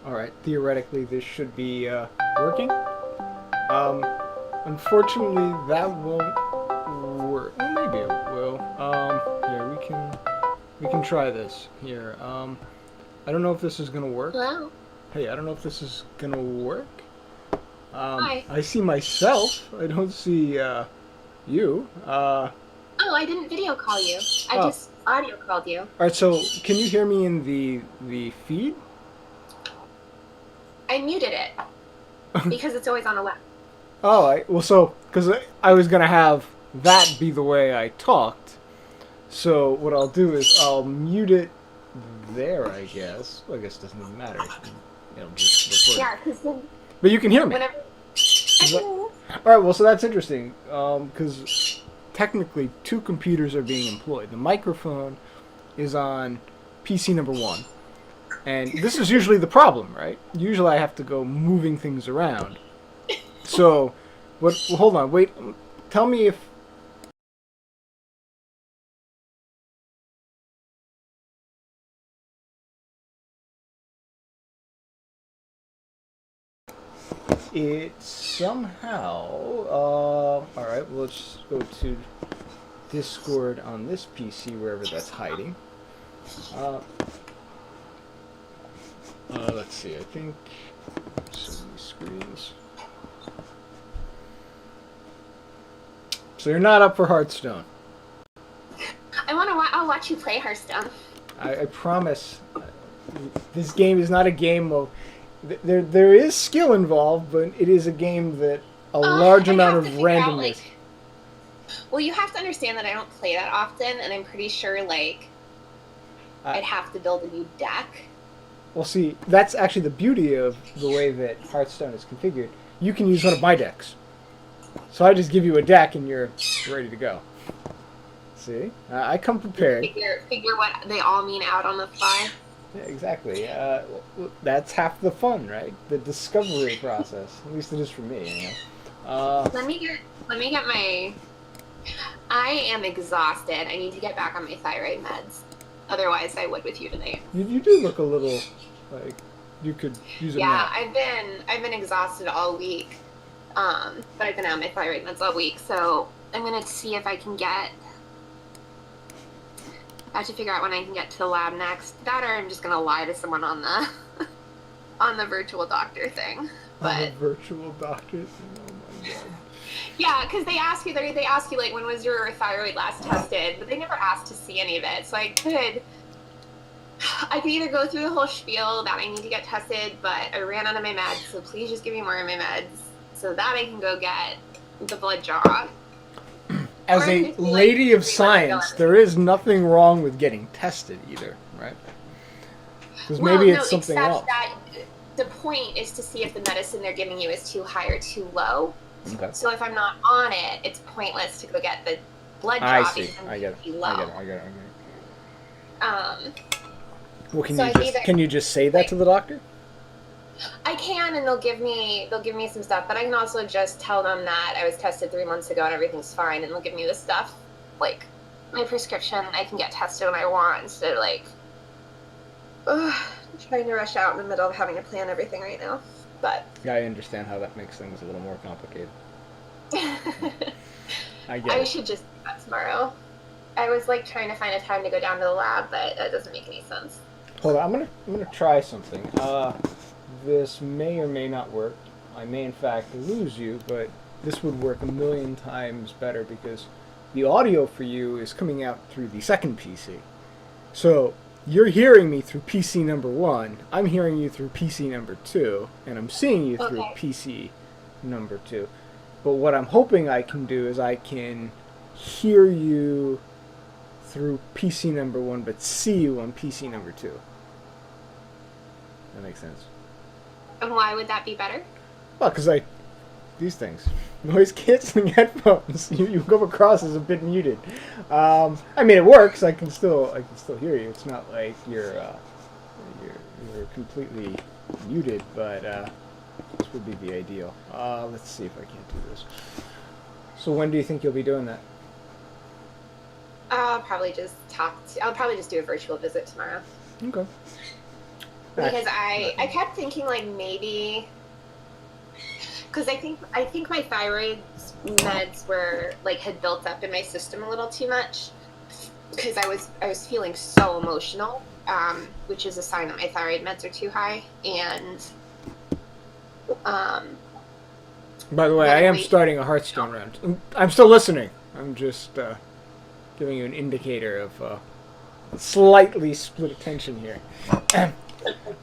Alright, theoretically this should be working. Um, Unfortunately that won't work. Well, maybe it will. Here, we can try this. Here, I don't know if this is gonna work. Hello. Hey, I don't know if this is gonna work. Hi. I see myself. I don't see, you. Oh, I didn't video call you. I Oh. just audio called you. Alright, so can you hear me in the feed? I muted it because it's always on the web. Oh, well, so because I was gonna have that be the way I talked. So what I'll do is I'll mute it there. I guess. Well, I guess it doesn't even matter. Just record it. Yeah, because But you can hear me. whenever I Is that- can, All right. Well, so that's interesting. Because technically two computers are being employed. The microphone is on PC number one, and this is usually the problem, right? Usually I have to go moving things around. So, what? Well, hold on. Wait. Tell me if it somehow. All right. Well, let's go to Discord on this PC, wherever that's hiding. Uh, let's see. I think so many screens. So you're not up for Hearthstone. I want to. I'll watch you play Hearthstone. I promise. This game is not a game of. There is skill involved, but it is a game that a large I amount have of to figure out, randomness. well, you have to understand that I don't play that often, and I'm pretty sure I'd have to build a new deck. Well, see, that's actually the beauty of the way that Hearthstone is configured. You can use one of my decks. So I just give you a deck and you're ready to go. See? I come prepared. Figure what they all mean out on the fly. Yeah, exactly. That's half the fun, right? The discovery process. At least it is for me, you know? Let me get my. I am exhausted. I need to get back on my thyroid meds. Otherwise, I would with you tonight. You do look a little like you could use a Yeah, nap. I've been exhausted all week. But I've been on my thyroid meds all week, so I'm gonna see if I can get. I have to figure out when I can get to the lab next. That, or I'm just gonna lie to someone on the on the virtual doctor thing. But Virtual doctors. Oh my god. yeah, because they ask you like when was your thyroid last tested, but they never asked to see any of it. So I could either go through the whole spiel that I need to get tested, but I ran out of my meds, so please just give me more of my meds so that I can go get the blood draw. As a lady of science, there is nothing wrong with getting tested either, right? Because maybe it's something except else. that the point is to see if the medicine they're giving you is too high or too low. Okay. So if I'm not on it, it's pointless to go get the blood draw I see. because I'm I get it. too I low. get it. I get it. I get it. Well, can you just say that to the doctor? I can, and they'll give me some stuff, but I can also just tell them that I was tested 3 months ago and everything's fine, and they'll give me the stuff, like my prescription, and I can get tested when I want instead of trying to rush out in the middle of having to plan everything right now. But Yeah, I understand how that makes things a little more complicated. I get I it. should just do that tomorrow. I was trying to find a time to go down to the lab, but that doesn't make any sense. Hold on, I'm gonna try something. This may or may not work. I may in fact lose you, but this would work a million times better because the audio for you is coming out through the second PC. So you're hearing me through PC number one. I'm hearing you through PC number two, and I'm seeing you through Okay. PC number two. But what I'm hoping I can do is I can hear you through PC number one, but see you on PC number two. That makes sense. And why would that be better? Well, because these things, noise canceling headphones, you come across as a bit muted. I mean, it works. I can still hear you. It's not like you're completely muted, but this would be the ideal. Let's see if I can't do this. So when do you think you'll be doing that? I'll probably just do a virtual visit tomorrow. Okay. Because I kept thinking like maybe, because I think my thyroid meds were like had built up in my system a little too much, because I was feeling so emotional, which is a sign that my thyroid meds are too high. And by the way, I am starting a Hearthstone round. I'm still listening. I'm just giving you an indicator of slightly split attention here.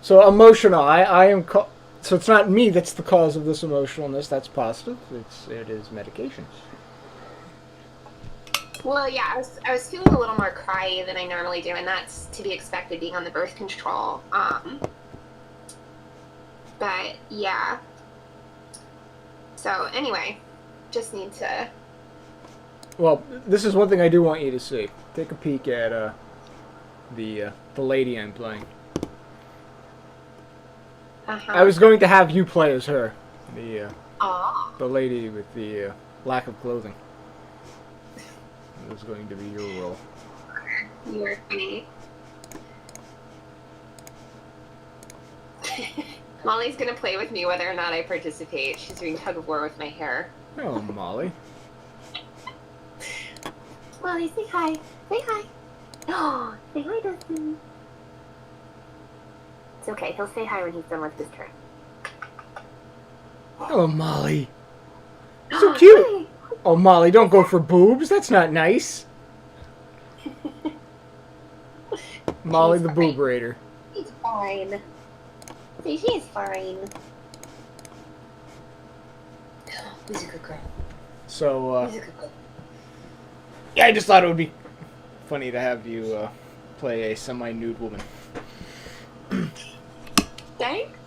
So emotional. I am. So it's not me that's the cause of this emotionalness. That's positive. It is medication. Well, yeah, I was feeling a little more cryy than I normally do, and that's to be expected being on the birth control. But yeah. So anyway, just need to. Well, this is one thing I do want you to see. Take a peek at the lady I'm playing. I was going to have you play as her, the lady with the lack of clothing. It was going to be your role. You were funny. Molly's gonna play with me whether or not I participate. She's doing tug of war with my hair. Oh, Molly. Molly, say hi. Say hi. Oh, say hi, Dustin. It's okay. He'll say hi when he's done with his turn. Hello, Molly. So cute. Hi. Oh, Molly, don't go for boobs. That's not nice. Molly the boob raider. She's fine. See, she's fine. Who's a good girl? So, Who's a good girl? yeah, I just thought it would be funny to have you play a semi-nude woman. Thanks?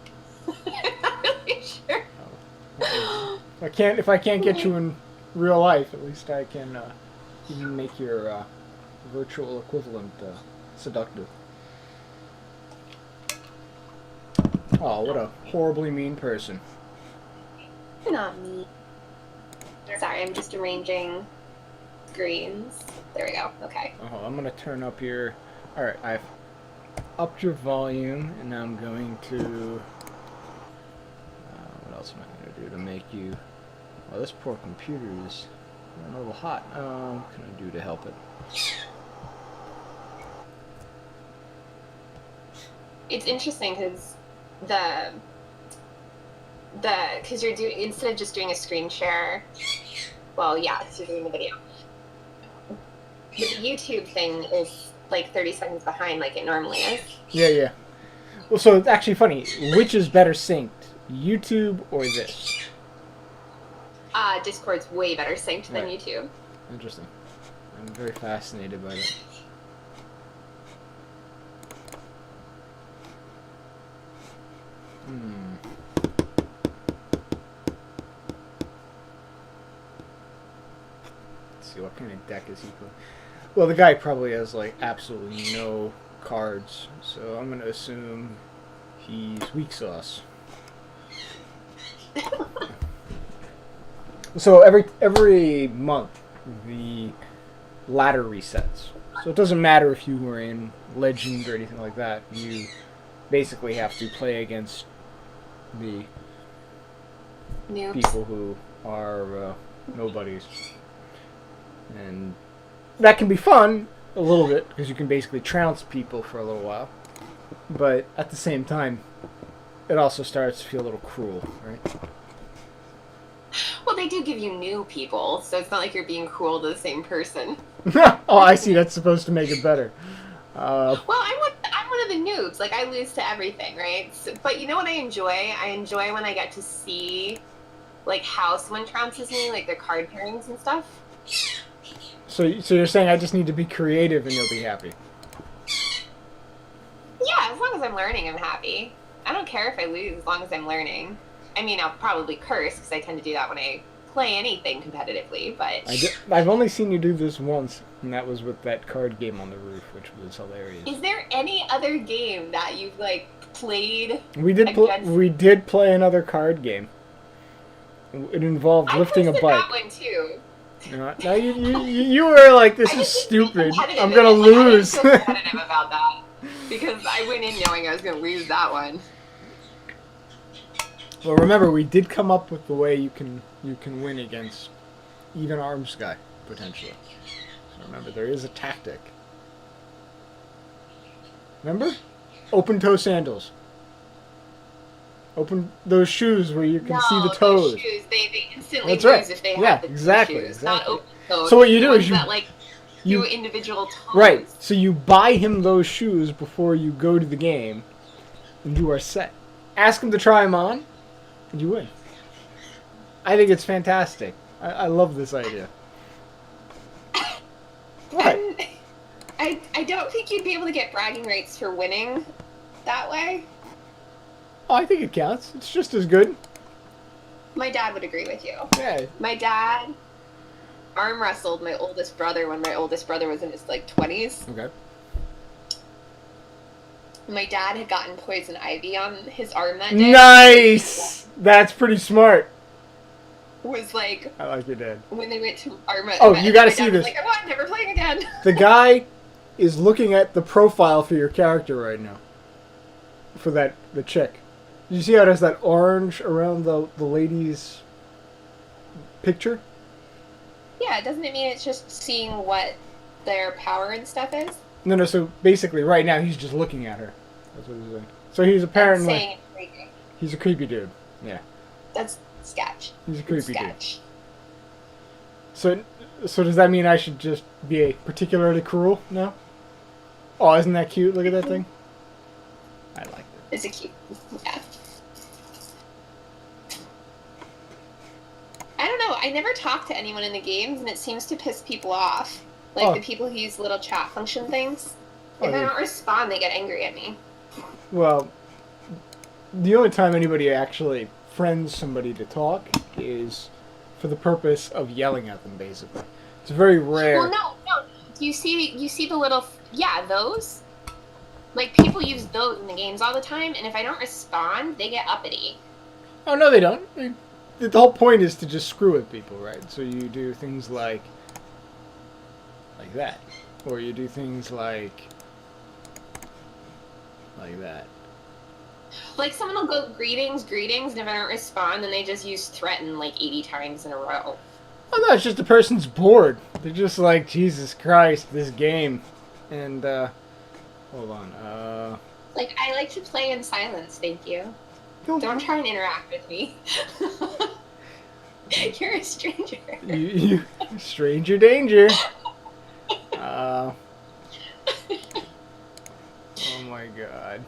I'm not really sure. If I can't get you in real life, at least I can even make your virtual equivalent seductive. Oh, what a horribly mean person. Not me. Sorry, I'm just arranging screens. There we go. Okay. Oh, I'm gonna turn up your. All right, I've upped your volume, and now I'm going to. What else am I gonna do to make you? Well, this poor computer is a little hot. What can I do to help it? It's interesting because because you're doing, instead of just doing a screen share, well, yeah, so you're doing the video. The YouTube thing is like 30 seconds behind, like it normally is. Yeah. Well, so it's actually funny. Which is better synced, YouTube or this? Discord's way better synced than Right. YouTube. Interesting. I'm very fascinated by that. Let's see, what kind of deck is he playing? Well, the guy probably has, like, absolutely no cards, so I'm going to assume he's weak sauce. So every month, the ladder resets. So it doesn't matter if you were in Legend or anything like that. You basically have to play against the Noobs. people who are nobodies. And that can be fun, a little bit, because you can basically trounce people for a little while. But at the same time, it also starts to feel a little cruel, right? Well, they do give you new people, so it's not like you're being cruel to the same person. Oh, I see. That's supposed to make it better. Well, I'm one of the noobs. Like, I lose to everything, right? So, but you know what I enjoy? I enjoy when I get to see, like, how someone trounces me, like their card pairings and stuff. So you're saying I just need to be creative and you'll be happy? Yeah, as long as I'm learning, I'm happy. I don't care if I lose as long as I'm learning. I mean, I'll probably curse because I tend to do that when I play anything competitively, but... I've only seen you do this once, and that was with that card game on the roof, which was hilarious. Is there any other game that you've, like, played We did play another card game. It involved lifting a bike. that one, too. No, you were like, this is stupid. I'm gonna lose. I didn't feel competitive about that. because I went in knowing I was going to lose that one. Well, remember, we did come up with the way you can win against even arms guy, potentially. So remember, there is a tactic. Remember? Open toe sandals. Open those shoes where you can see the toes. Those shoes, they instantly That's right. lose if they Yeah, have the exactly, shoes. exactly. Not open toes. So what you do ones is you that, like, you do individual toes. right. So you buy him those shoes before you go to the game, and you are set. Ask him to try them on, and you win. I think it's fantastic. I love this idea. What? I don't think you'd be able to get bragging rights for winning that way. Oh, I think it counts. It's just as good. My dad would agree with you. Yeah. My dad arm wrestled my oldest brother when my oldest brother was in his, like, 20s. Okay. My dad had gotten poison ivy on his arm that day. Nice! That's pretty smart. Was like, I like your dad. when they went to Arma. Oh, you gotta see this. Like, I'm not never playing again. The guy is looking at the profile for your character right now. For the chick. Did you see how there's that orange around the lady's picture? Yeah, doesn't it mean it's just seeing what their power and stuff is? No, so basically right now he's just looking at her. That's what he's doing. So he's apparently... That's saying it's creepy. He's a creepy dude. Yeah. That's sketch. He's a creepy dude. Sketch. So does that mean I should just be particularly cruel now? Oh, isn't that cute? Look at that thing. I like it. It's a cute. Yeah. I don't know. I never talk to anyone in the games, and it seems to piss people off. Like the people who use little chat function things. If I don't respond, they get angry at me. Well, the only time anybody actually friends somebody to talk is for the purpose of yelling at them, basically. It's very rare. Well, no. You see the little... Yeah, those. Like, people use those in the games all the time, and if I don't respond, they get uppity. Oh, no, they don't. The whole point is to just screw with people, right? So you do things like that. Or you do things like that. Like, someone will go, greetings, and if I don't respond, then they just use threaten like 80 times in a row. Oh, no, it's just the person's bored. They're just like, Jesus Christ, this game. And, hold on, Like, I like to play in silence, thank you. Don't try and interact with me. You're a stranger. You stranger danger. Oh my god.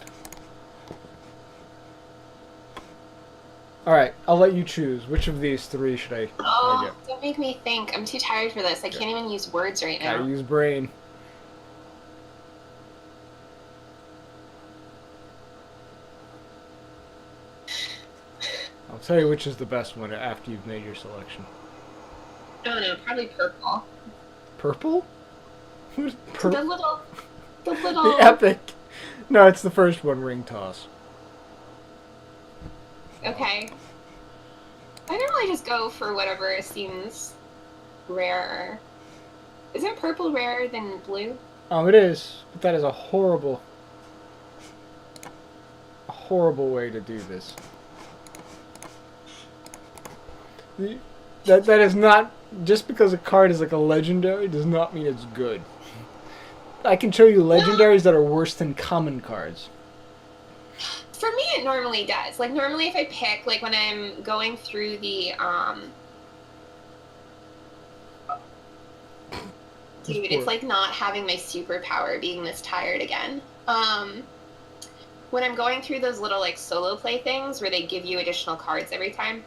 Alright, I'll let you choose. Which of these three should I get? Don't make me think. I'm too tired for this. I can't even use words right now. Gotta use brain. I'll tell you which is the best one after you've made your selection. I don't know, probably purple. Purple? Who's The purple? little... The epic. No, it's the first one, ring toss. Okay. I normally just go for whatever seems rarer. Isn't purple rarer than blue? It is, but that is a horrible way to do this. That is not, just because a card is like a legendary does not mean it's good. I can show you legendaries that are worse than common cards. For me, it normally does. Like, normally if I pick, like, when I'm going through the, Dude, it's like not having my superpower being this tired again. When I'm going through those little, like, solo play things where they give you additional cards every time,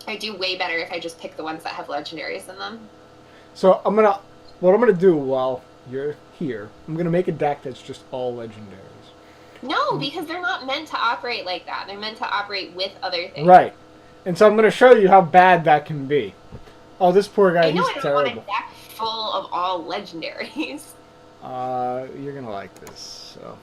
I do way better if I just pick the ones that have legendaries in them. So what I'm gonna do while you're here, I'm gonna make a deck that's just all legendaries. No, because they're not meant to operate like that. They're meant to operate with other things. Right. And so I'm gonna show you how bad that can be. Oh, this poor guy, he's I don't terrible. want a deck full of all legendaries. You're gonna like this, so.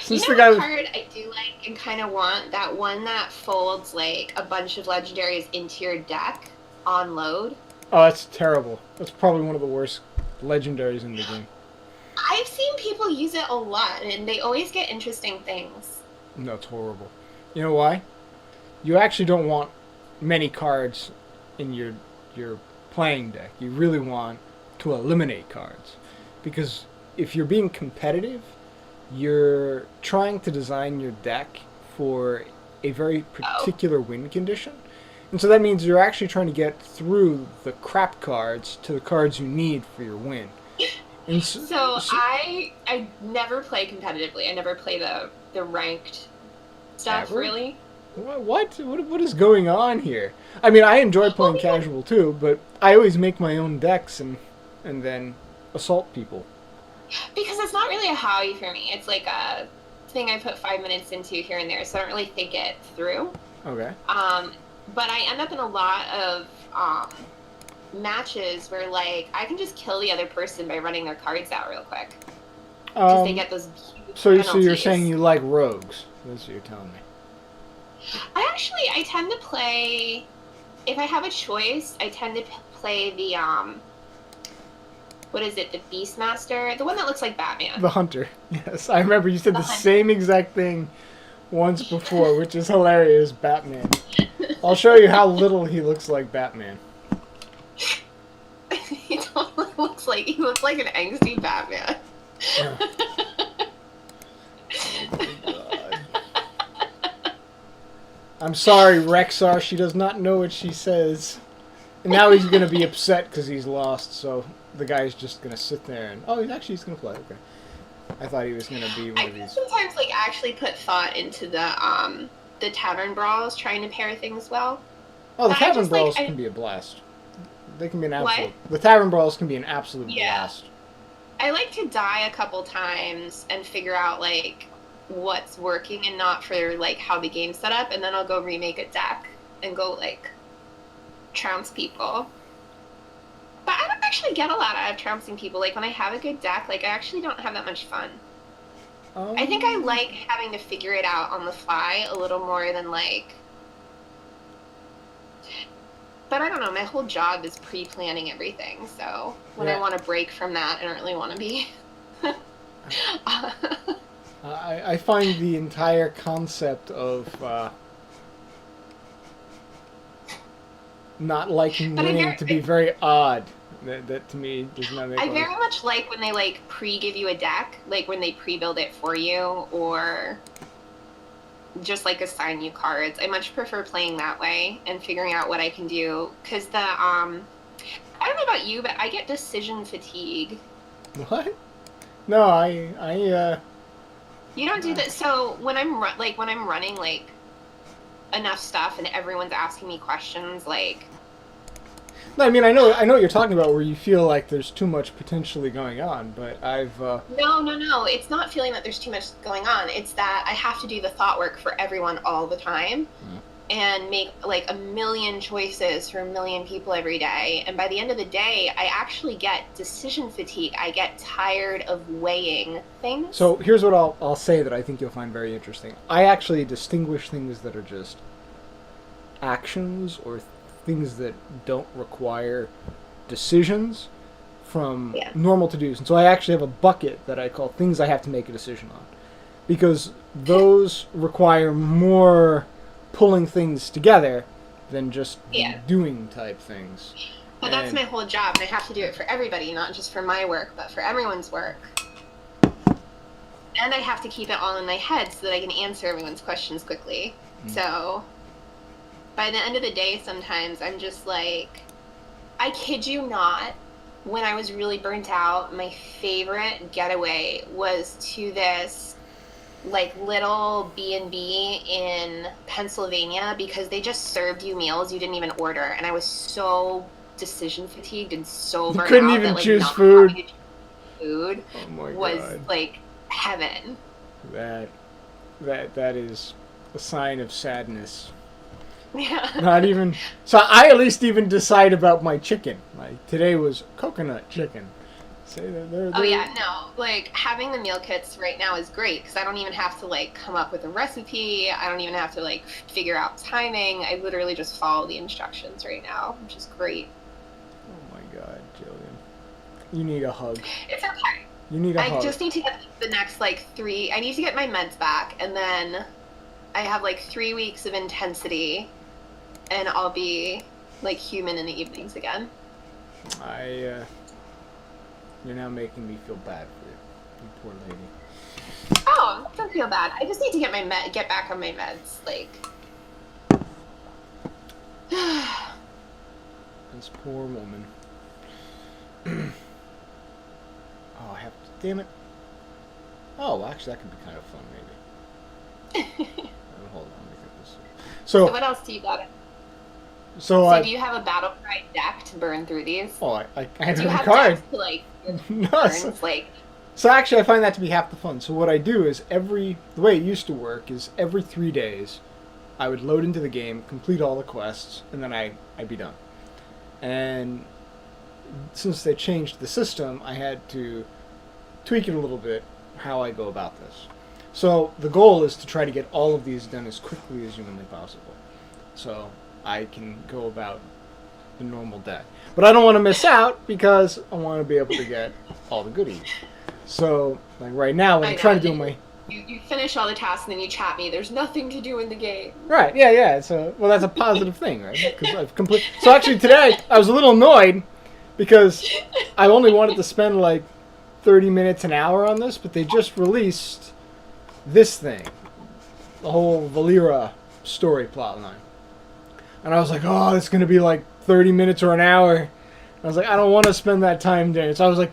Since you know what card I do like and kind of want? That one that folds, like, a bunch of legendaries into your deck on load. Oh, that's terrible. That's probably one of the worst legendaries in the game. I've seen people use it a lot, and they always get interesting things. No, it's horrible. You know why? You actually don't want many cards in your playing deck. You really want to eliminate cards. Because if you're being competitive, you're trying to design your deck for a very particular win condition. And so that means you're actually trying to get through the crap cards to the cards you need for your win. And so I never play competitively. I never play the ranked stuff, ever? really. What is going on here? I mean, I enjoy playing casual too, but I always make my own decks and then assault people. Because it's not really a hobby for me. It's like a thing I put 5 minutes into here and there, so I don't really think it through. Okay. But I end up in a lot of matches where, like, I can just kill the other person by running their cards out real quick. Because they get those huge penalties. So you're saying you like rogues? That's what you're telling me. I tend to play, if I have a choice, I tend to play the, what is it, the Beastmaster? The one that looks like Batman. The Hunter. Yes, I remember you said the same exact thing once before, which is hilarious. Batman. I'll show you how little he looks like Batman. He looks like an angsty Batman. Oh my God. I'm sorry, Rexar. She does not know what she says. And now he's going to be upset because he's lost, so the guy's just going to sit there and... Oh, he's going to play. Okay. I thought he was going to be one of these... sometimes, like, actually put thought into the tavern brawls, trying to pair things well. Oh, the tavern brawls can be a blast. They can be an absolute... What? The tavern brawls can be an absolute blast. I like to die a couple times and figure out, like, what's working and not for, like, how the game's set up, and then I'll go remake a deck and go, like, trounce people. But I don't actually get a lot out of trouncing people. Like, when I have a good deck, like, I actually don't have that much fun. I think I like having to figure it out on the fly a little more than, like... But I don't know, my whole job is pre-planning everything, so when I want to break from that, I don't really want to be... I find the entire concept of not liking winning to be very odd. That to me does not make sense. I very much like when they, like, pre-give you a deck, like when they pre-build it for you, or just, like, assign you cards. I much prefer playing that way and figuring out what I can do, because I don't know about you, but I get decision fatigue. What? No, I You don't do that. So when I'm running, like, enough stuff and everyone's asking me questions, like... No, I mean, I know what you're talking about, where you feel like there's too much potentially going on, but I've... No. It's not feeling that there's too much going on. It's that I have to do the thought work for everyone all the time and make, like, a million choices for a million people every day. And by the end of the day, I actually get decision fatigue. I get tired of weighing things. So here's what I'll say that I think you'll find very interesting. I actually distinguish things that are just actions or things that don't require decisions from normal to-dos. And so I actually have a bucket that I call things I have to make a decision on. Because those require more pulling things together than just doing type things. But that's my whole job, and I have to do it for everybody, not just for my work, but for everyone's work. And I have to keep it all in my head so that I can answer everyone's questions quickly. So... by the end of the day, sometimes I'm just like, I kid you not, when I was really burnt out, my favorite getaway was to this, like, little B&B in Pennsylvania, because they just served you meals you didn't even order, and I was so decision fatigued and so burnt out. You couldn't even choose food. Food was like heaven. That is a sign of sadness. Yeah. Not even... So I at least even decide about my chicken. Like, today was coconut chicken. Say that Oh, yeah, no. Like, having the meal kits right now is great, because I don't even have to, like, come up with a recipe. I don't even have to, like, figure out timing. I literally just follow the instructions right now, which is great. Oh, my God, Jillian. You need a hug. It's okay. You need a I hug. just need to get the next like 3. I need to get my meds back, and then I have like 3 weeks of intensity, and I'll be like human in the evenings again. You're now making me feel bad for you. You poor lady. Oh, don't feel bad. I just need to get back on my meds. Like, This poor woman. Oh, I have to. Damn it. Oh, actually, that could be kind of fun, maybe. Hold on, let me get this. so So, what else do you got? so So I. do you have a battle cry deck to burn through these? Oh, I had Do to you have card. decks to like No, burns? Like, so actually, I find that to be half the fun. So what I do is the way it used to work is every 3 days, I would load into the game, complete all the quests, and then I'd be done. And since they changed the system, I had to tweak it a little bit how I go about this. So the goal is to try to get all of these done as quickly as humanly possible, so I can go about the normal day. But I don't want to miss out because I want to be able to get all the goodies. So, like right now, when I'm trying to do my... You finish all the tasks and then you chat me. There's nothing to do in the game. Right, yeah. So, well, that's a positive thing, right? Because I've complete. So actually today, I was a little annoyed because I only wanted to spend like 30 minutes, an hour on this, but they just released this thing. The whole Valera story plotline. And I was like, oh, it's going to be like 30 minutes or an hour. And I was like, I don't want to spend that time there. So I was like,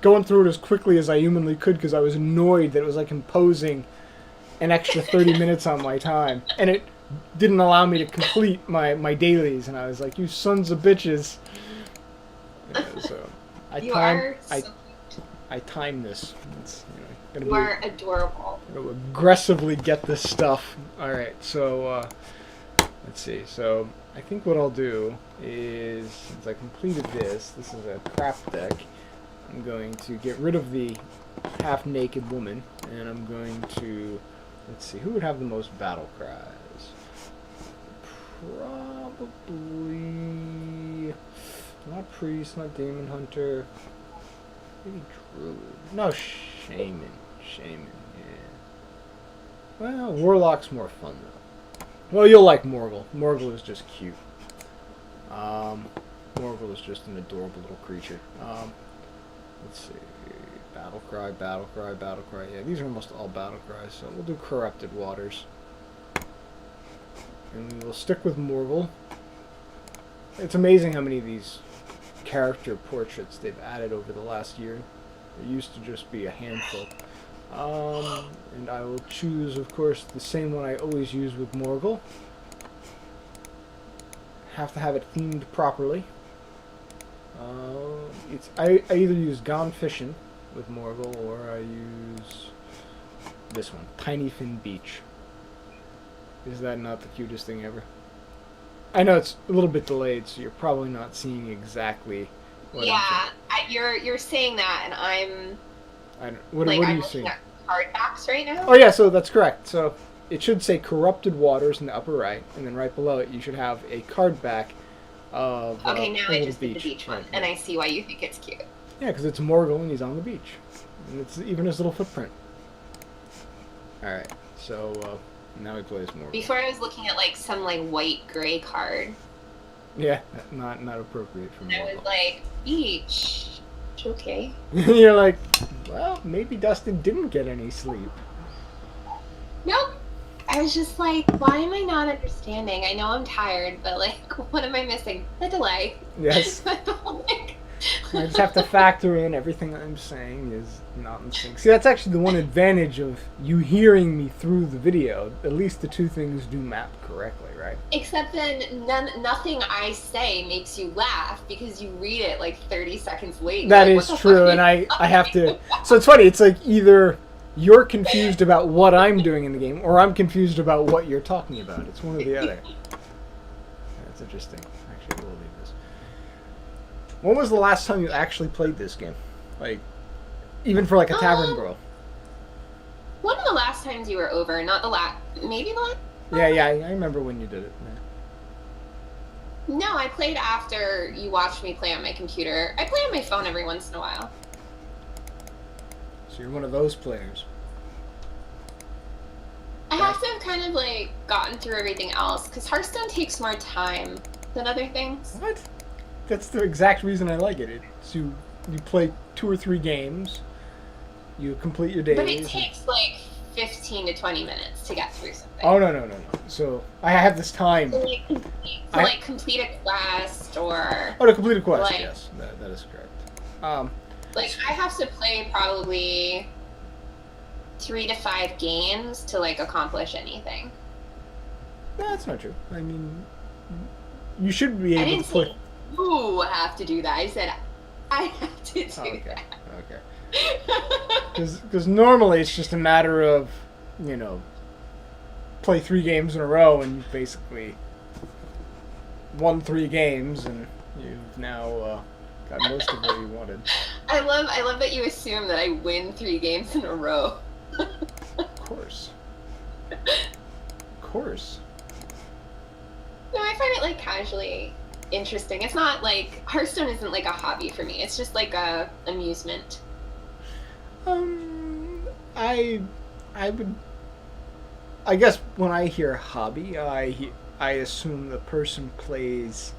going through it as quickly as I humanly could because I was annoyed that it was like imposing an extra 30 minutes on my time. And it didn't allow me to complete my dailies. And I was like, you sons of bitches. Yeah, so I timed this. It's, you are adorable. Gonna aggressively get this stuff. Alright, so let's see. So I think what I'll do is, since I completed this is a craft deck. I'm going to get rid of the half-naked woman, and I'm going to, let's see, who would have the most battle cries? Probably not priest, not demon hunter, maybe druid. No, shaman, yeah. Well, warlock's more fun though. Well, you'll like Morgul. Morgul is just cute. Morgul is just an adorable little creature. Let's see. Battle cry. Yeah, these are almost all battle cries, so we'll do Corrupted Waters. And we'll stick with Morgul. It's amazing how many of these character portraits they've added over the last year. There used to just be a handful. And I will choose, of course, the same one I always use with Morgul. Have to have it themed properly. I either use Gone Fishing with Morgul, or I use this one, Tiny Fin Beach. Is that not the cutest thing ever? I know it's a little bit delayed, so you're probably not seeing exactly what I'm saying. You're saying that, and what are you I'm seeing? looking at card backs right now. Oh yeah, so that's correct. So it should say Corrupted Waters in the upper right, and then right below it you should have a card back of okay, now I just beach. did the beach one, and I see why you think it's cute. Yeah, because it's Morgul and he's on the beach. And it's even his little footprint. Alright, so now he plays Morgul. Before I was looking at like some like white gray card. Yeah, not appropriate for Morgul. I was like, beach. Okay. You're like, well, maybe Dustin didn't get any sleep. Nope. I was just like, why am I not understanding? I know I'm tired, but like, what am I missing? The delay. Yes. I just have to factor in everything I'm saying is not in sync. See, that's actually the one advantage of you hearing me through the video. At least the two things do map correctly, right? Except then nothing I say makes you laugh because you read it like 30 seconds later. That like, is true, and I have to... So it's funny, it's like either you're confused about what I'm doing in the game, or I'm confused about what you're talking about. It's one or the other. That's interesting. Actually, we'll leave this. When was the last time you actually played this game? Like, even for like a tavern brawl? One of the last times you were over, not the last... Maybe the last? Yeah, I remember when you did it. Yeah. No, I played after you watched me play on my computer. I play on my phone every once in a while. So you're one of those players. I have to have kind of like gotten through everything else because Hearthstone takes more time than other things. What? That's the exact reason I like it. It's you play 2 or 3 games, you complete your days. But it takes like 15 to 20 minutes to get through something. Oh no. So I have this time. To complete a quest or. Oh, to complete a quest. Like, yes, that is correct. Like I have to play probably 3 to 5 games to like accomplish anything. No, that's not true. I mean, you should be able I didn't to play. say you have to do that. I said I have to do that. Okay. Because normally it's just a matter of, play 3 games in a row and you've basically won 3 games and you've now got most of what you wanted. I love that you assume that I win 3 games in a row. Of course. Of course. No, I find it like casually interesting. It's not like Hearthstone isn't like a hobby for me. It's just like a amusement. I guess when I hear hobby, I assume the person plays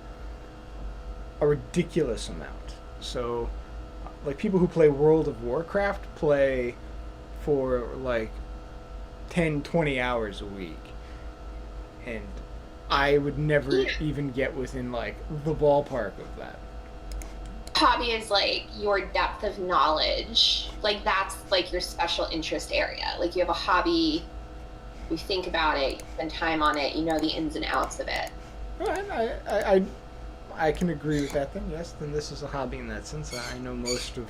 a ridiculous amount. So, like people who play World of Warcraft play for like 10, 20 hours a week. And I would never even get within like the ballpark of that. Hobby is like your depth of knowledge. Like that's like your special interest area. Like you have a hobby, you think about it, you spend time on it, you know the ins and outs of it. I can agree with that then, yes. Then this is a hobby in that sense. I know most of...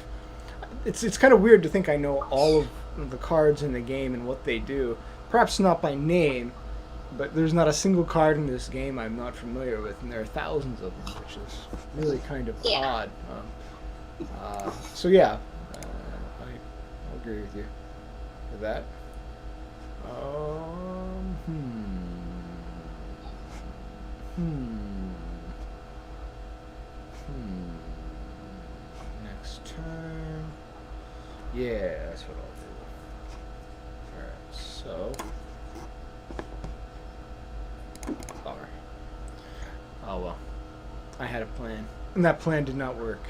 It's kind of weird to think I know all of the cards in the game and what they do. Perhaps not by name, but there's not a single card in this game I'm not familiar with, and there are thousands of them, which is really kind of odd. So yeah, I'll agree with you with that. Next turn. Yeah, that's what I'll do. Alright, so. Bummer. Oh well. I had a plan. And that plan did not work.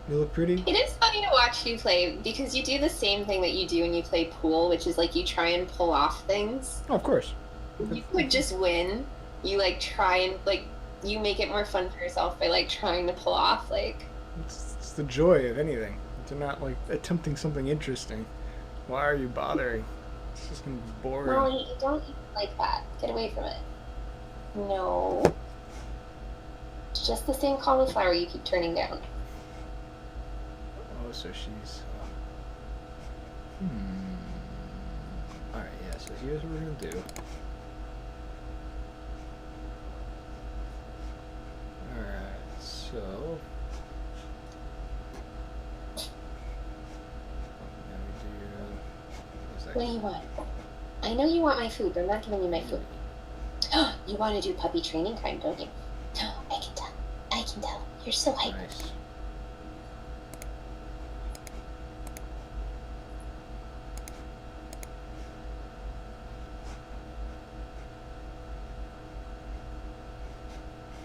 You look pretty? It is funny to watch you play because you do the same thing that you do when you play pool, which is like you try and pull off things. Oh, of course. You would just win. You like try and like you make it more fun for yourself by like trying to pull off like. It's the joy of anything. They're not like attempting something interesting. Why are you bothering? It's just gonna be boring. No, you don't eat like that. Get away from it. No. It's just the same cauliflower you keep turning down. Oh, so she's... Alright, yeah, so here's what we're gonna do. Alright, so... What do you want? I know you want my food, but I'm not giving you my food. You want to do puppy training time, don't you? I can tell. I can tell. You're so hyper. Nice.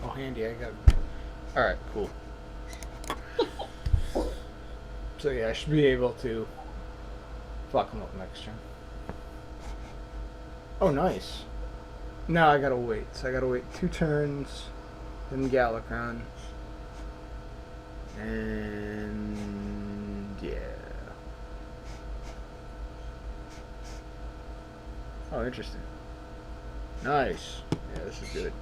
Oh, handy, I got... Alright, cool. So yeah, I should be able to fuck him up next turn. Oh, nice. Now I gotta wait. So I gotta wait 2 turns, then Galakron. And... yeah. Oh, interesting. Nice. Yeah, this is good.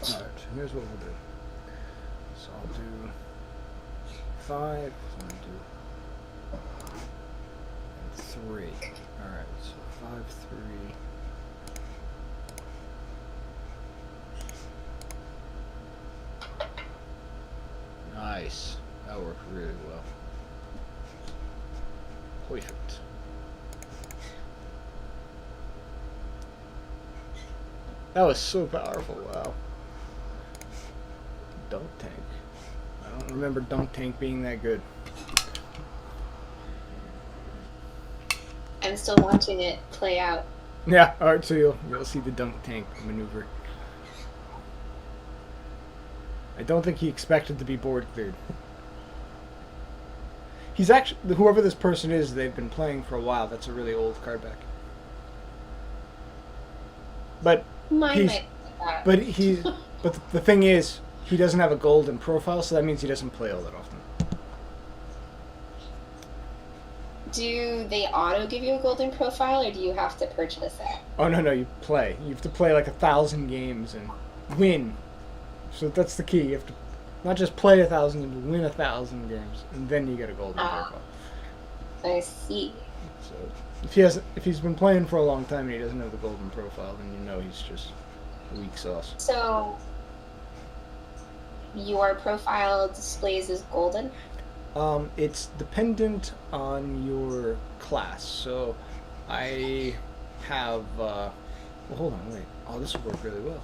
Alright, here's what we'll do. So I'll do 5, so I'm gonna do 3. Alright, so 5, 3. Nice. That worked really well. Perfect. That was so powerful, wow. Dunk Tank. I don't remember Dunk Tank being that good. I'm still watching it play out. Yeah, alright, so you'll see the Dunk Tank maneuver. I don't think he expected to be board cleared. He's actually, whoever this person is, they've been playing for a while. That's a really old card back. But Mine he's, might be that. but he's, but the thing is, he doesn't have a golden profile, so that means he doesn't play all that often. Do they auto give you a golden profile, or do you have to purchase it? Oh no, you play. You have to play like 1,000 games and win. So that's the key. You have to not just play 1,000 games, win 1,000 games, and then you get a golden profile. I see. So if he's been playing for a long time and he doesn't have the golden profile, then you know he's just weak sauce. So your profile displays as golden? It's dependent on your class. So I have. Well, hold on, wait. Oh, this will work really well.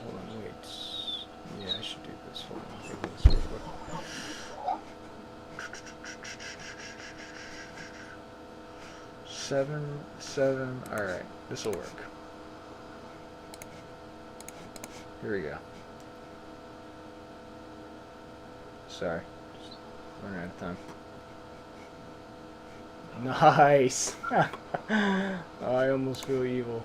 Hold on, wait. Yeah, I should do this. Hold on, I'll do this real quick. Seven. All right, this will work. Here we go. Sorry, just running out of time. Nice. Oh, I almost feel evil.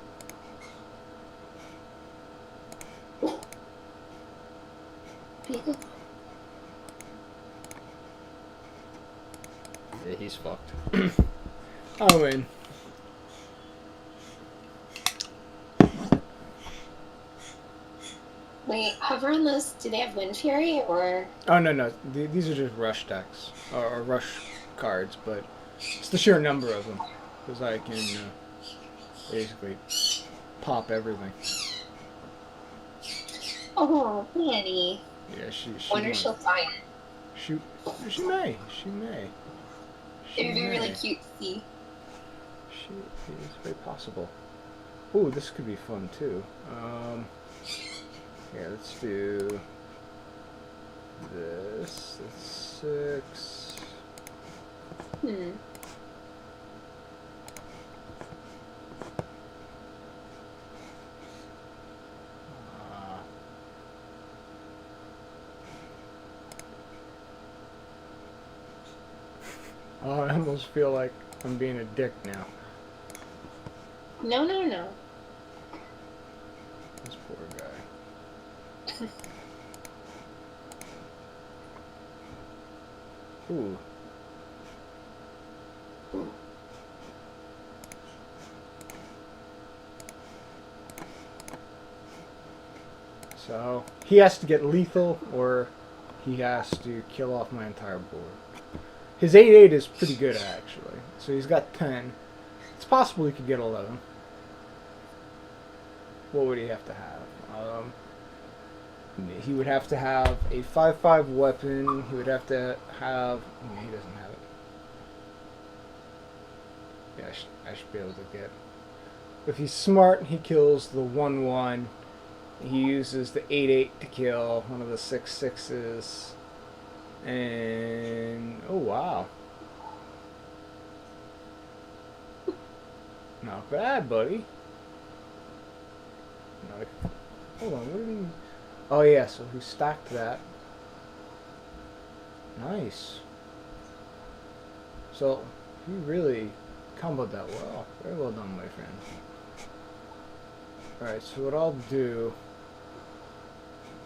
Yeah, he's fucked. I win. Wait, hover on those. Do they have Wind Fury or? Oh no, these are just rush decks or rush cards, but it's the sheer number of them because I can basically pop everything. Oh, Annie. Yeah, she Wonder if she'll find it. She may. It would be really cute to see. It's very possible. Ooh, this could be fun too. Yeah, let's do this. That's 6. Oh, I almost feel like I'm being a dick now. No. This poor guy. Ooh. So, he has to get lethal, or he has to kill off my entire board. His 8/8 is pretty good, actually. So he's got 10. It's possible he could get 11. What would he have to have? He would have to have a 5/5 weapon. He would have to have... Yeah, he doesn't have it. Yeah, I should be able to get... If he's smart, he kills the 1/1. He uses the 8/8 to kill one of the 6/6s. And... Oh, wow. Not bad, buddy. Hold on, what did he... Oh yeah, so he stacked that. Nice. So, he really comboed that well. Very well done, my friend. Alright, so what I'll do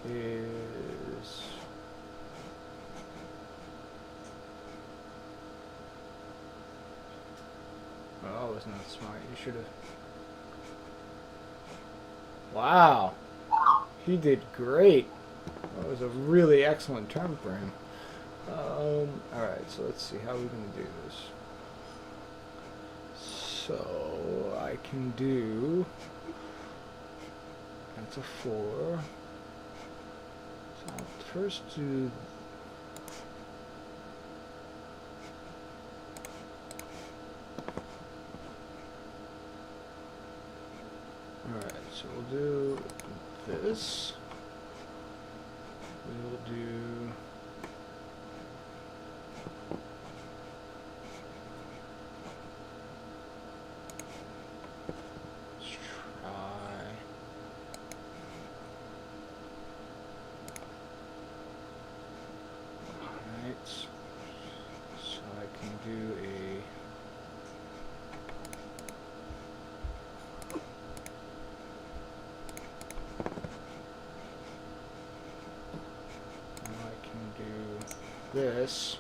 is... Oh, that was not smart. You should have... Wow. He did great. That was a really excellent turn for him. Alright, so let's see how we're going to do this. So, I can do... That's a 4. So I'll first do... Alright, so we'll do this. do. Let's try. Alright. So I can do a. This.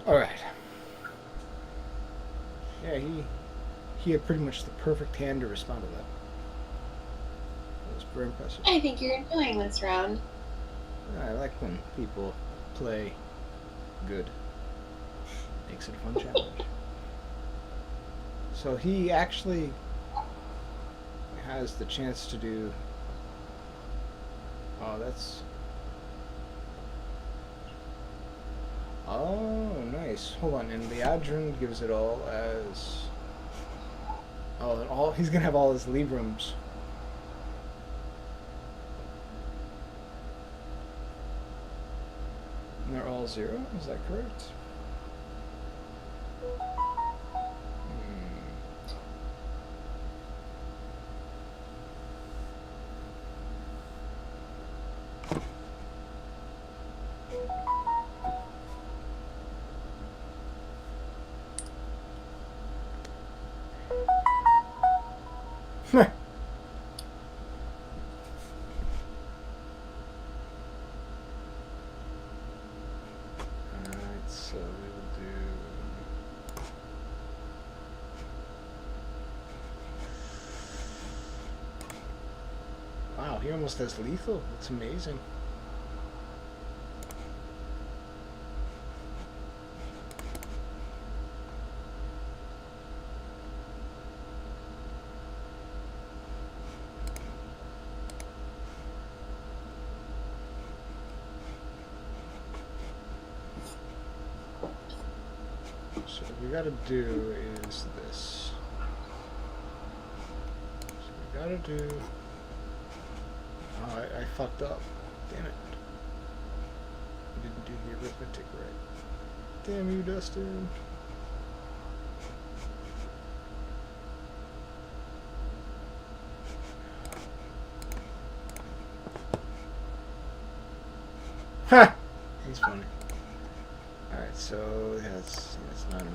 All right. Yeah, he had pretty much the perfect hand to respond to that. That was very impressive. I think you're enjoying this round. I like when people play good. Makes it a fun challenge. So he actually has the chance to do. Oh, that's. Oh, nice. Hold on, and the adjourn gives it all as. Oh, and all he's gonna have all his Librams. And they're all 0. Is that correct? Alright, so we will do. Wow, he almost has lethal. That's amazing. So what we gotta do is this. So we gotta do. Oh, I fucked up. Damn it. I didn't do the arithmetic right. Damn you, Dustin. Ha! He's funny. Alright, so that's not enough.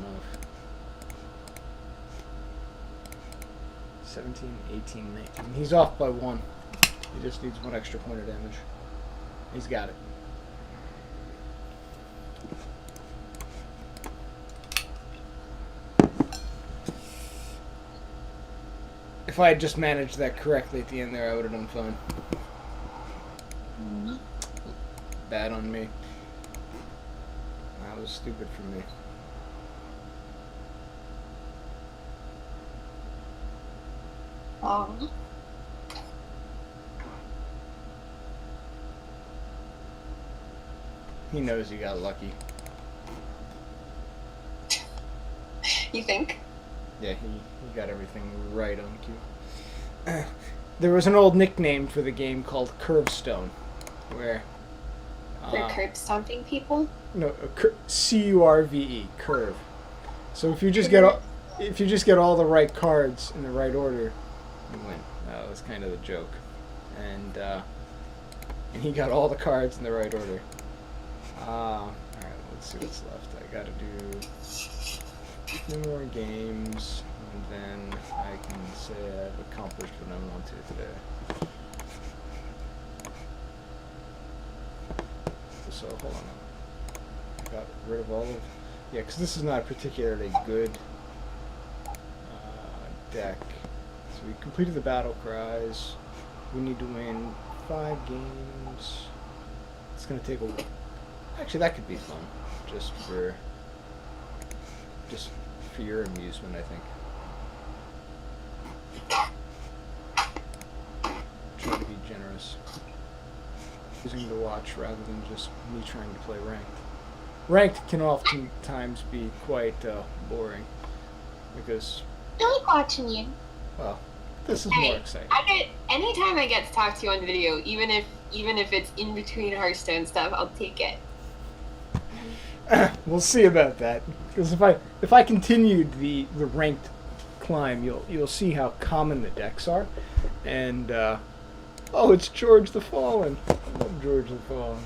17, 18, 19. He's off by 1. He just needs 1 extra point of damage. He's got it. If I had just managed that correctly at the end there, I would have done fine. Bad on me. That was stupid for me. He knows he got lucky. You think? Yeah, he got everything right on cue. There was an old nickname for the game called Curvestone, where... They're curb stomping people? No, C-U-R-V-E, curve. So if you just get all the right cards in the right order, you win. That was kind of the joke. And he got all the cards in the right order. Alright, let's see what's left. I gotta do 2 more games, and then I can say I've accomplished what I want to today. So, hold on. I got rid of all of... Yeah, because this is not a particularly good deck. So we completed the battle cries. We need to win 5 games. It's going to take a... Actually, that could be fun. Just for your amusement, I think. Try to be generous. Using the watch rather than just me trying to play ranked. ranked can oftentimes be quite boring because, I like watching you. well, this is Hey, more exciting. Anytime I get to talk to you on video, even if it's in between Hearthstone stuff, I'll take it. We'll see about that. Because if I continued the ranked climb, you'll see how common the decks are, and oh, it's George the Fallen. I love George the Fallen.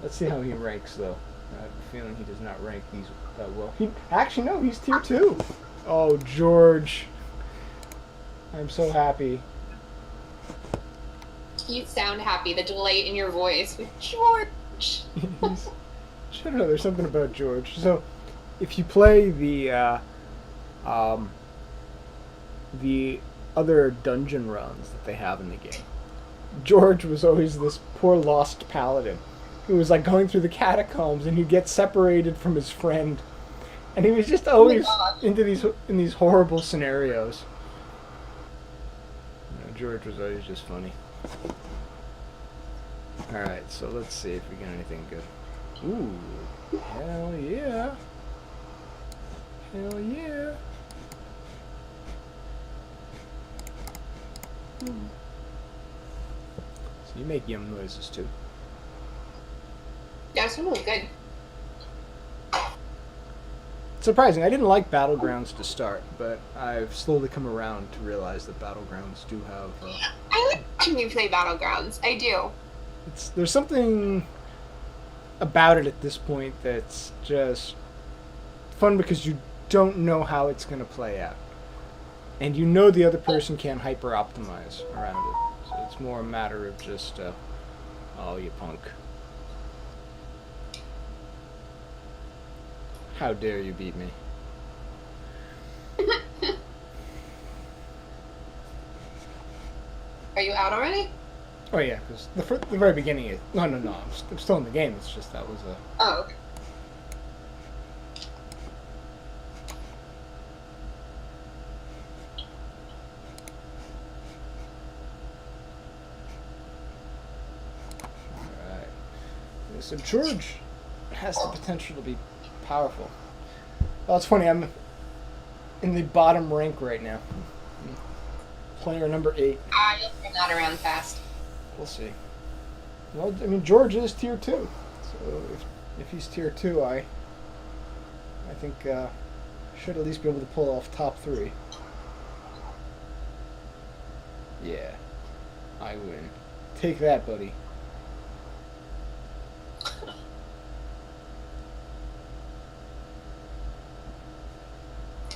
Let's see how he ranks though. I have a feeling he does not rank these that well. Actually no, he's tier 2. Oh, George. I'm so happy. You sound happy. The delight in your voice with George. I don't know. There's something about George. So, if you play the other dungeon runs that they have in the game, George was always this poor lost paladin who was like going through the catacombs, and he'd get separated from his friend, and he was just always in these horrible scenarios. You know, George was always just funny. All right, so let's see if we get anything good. Ooh, hell yeah. Hell yeah. So you make yum noises too. Yeah, some was good. Surprising, I didn't like Battlegrounds to start, but I've slowly come around to realize that Battlegrounds do have... I like watching you play Battlegrounds. I do. There's something about it at this point that's just fun because you don't know how it's going to play out. And you know the other person can hyper-optimize around it. So it's more a matter of just, oh, you punk. How dare you beat me? Are you out already? Oh yeah, because the very beginning is... No, I'm still in the game, it's just that was a... Oh, okay. Alright. So George has the potential to be powerful. Well, it's funny, I'm in the bottom rank right now. Player number 8. You'll turn that around fast. We'll see. Well, I mean, George is tier 2. So if he's tier 2, I think should at least be able to pull off top 3. Yeah. I win. Take that, buddy.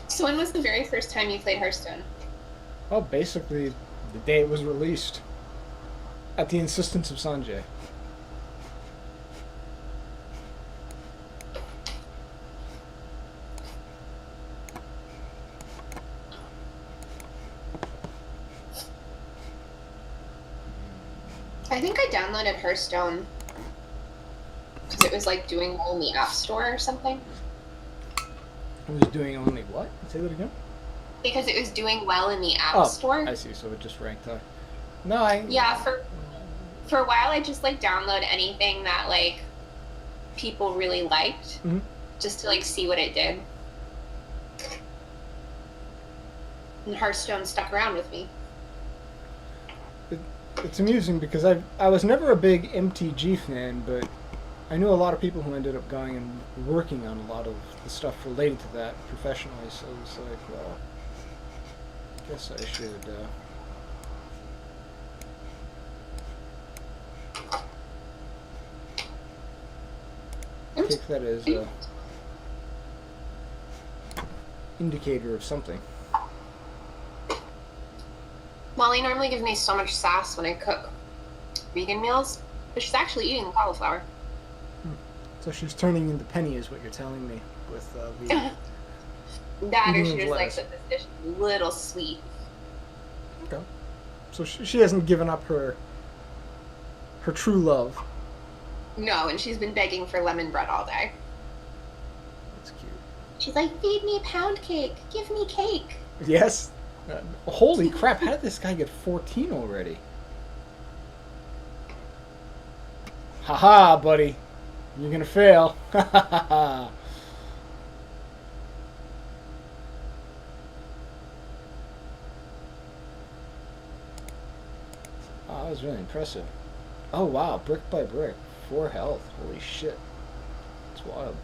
So when was the very first time you played Hearthstone? Well, basically, the day it was released. At the insistence of Sanjay. I think I downloaded Hearthstone because it was like doing well in the App Store or something. It was doing only what? Say that again? Because it was doing well in the App Store. I see, so it just ranked high. Yeah, for a while I just like download anything that like people really liked, just to like see what it did. And Hearthstone stuck around with me. It's amusing because I was never a big MTG fan, but I knew a lot of people who ended up going and working on a lot of the stuff related to that professionally, so it was like, well, I guess I should take that as a indicator of something. Molly normally gives me so much sass when I cook vegan meals, but she's actually eating cauliflower. So she's turning into Penny, is what you're telling me, with the... That, or she just likes that this dish is a little sweet. Okay. So she hasn't given up her true love. No, and she's been begging for lemon bread all day. That's cute. She's like, feed me pound cake. Give me cake. Yes. Holy crap, how did this guy get 14 already? Haha, buddy. You're gonna fail. Oh, that was really impressive. Oh wow, brick by brick. 4 health. Holy shit. It's wild.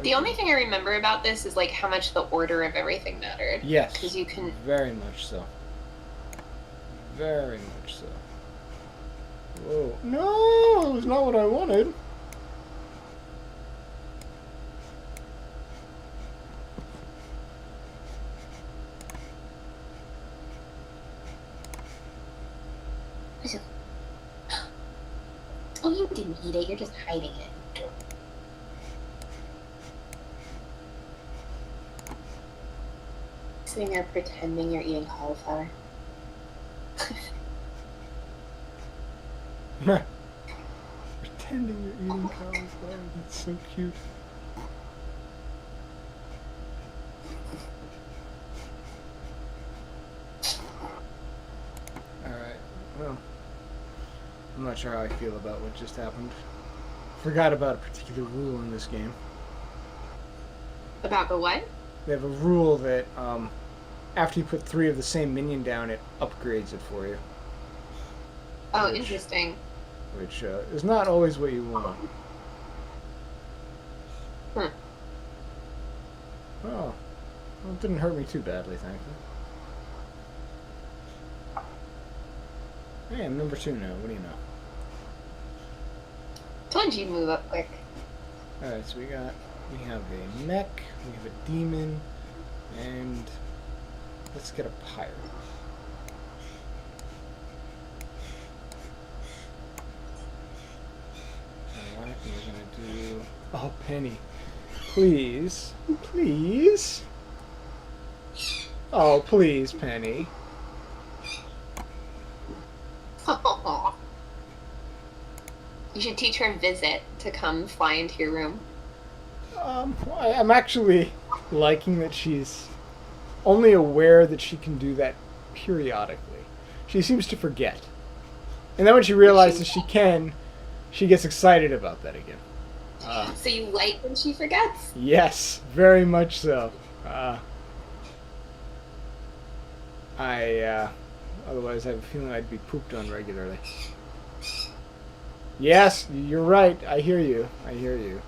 The only thing I remember about this is like how much the order of everything mattered. Yes. Because you can. Very much so. Very much so. Whoa. No, it's not what I wanted. Oh, you didn't eat it. You're just hiding it. Sitting there pretending you're eating cauliflower. Pretending you're eating cauliflower. That's so cute. Alright, well, I'm not sure how I feel about what just happened. Forgot about a particular rule in this game. About the what? They have a rule that after you put 3 of the same minion down, it upgrades it for you. Oh, interesting. Which is not always what you want. Hmm. Oh, well, it didn't hurt me too badly, thankfully. Hey, I'm number 2 now. What do you know? Told you move up quick. Alright, so we have a mech, we have a demon, and let's get a pirate. Alright, we're gonna do... Oh, Penny. Please. Please. Oh, please, Penny. You should teach her a visit to come fly into your room. I'm actually liking that she's only aware that she can do that periodically. She seems to forget. And then when she realizes she can, she gets excited about that again. So you like when she forgets? Yes, very much so. Otherwise I have a feeling I'd be pooped on regularly. Yes, you're right. I hear you. I hear you.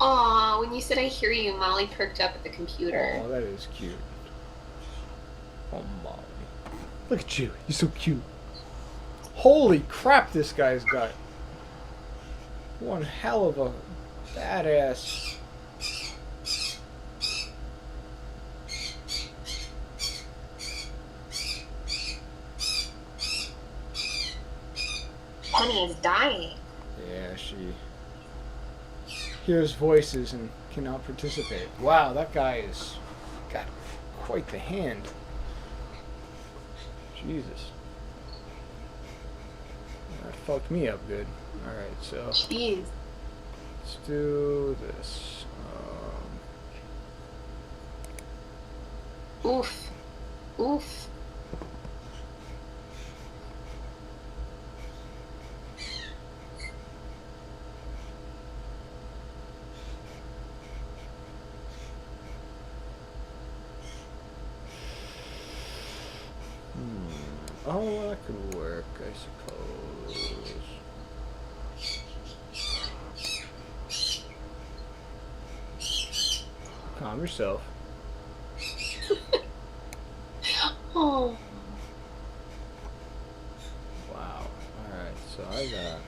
Aw, when you said I hear you, Molly perked up at the computer. Oh, that is cute. Oh, Molly. Look at you. You're so cute. Holy crap, this guy's got one hell of a badass. Penny is dying. Yeah, she hears voices and cannot participate. Wow, that guy has got quite the hand. Jesus. That fucked me up good. Alright, so Jeez. let's do this. Oof. Oof. Oh, that could work, I suppose. Calm yourself. Oh. Wow. Alright, so I got...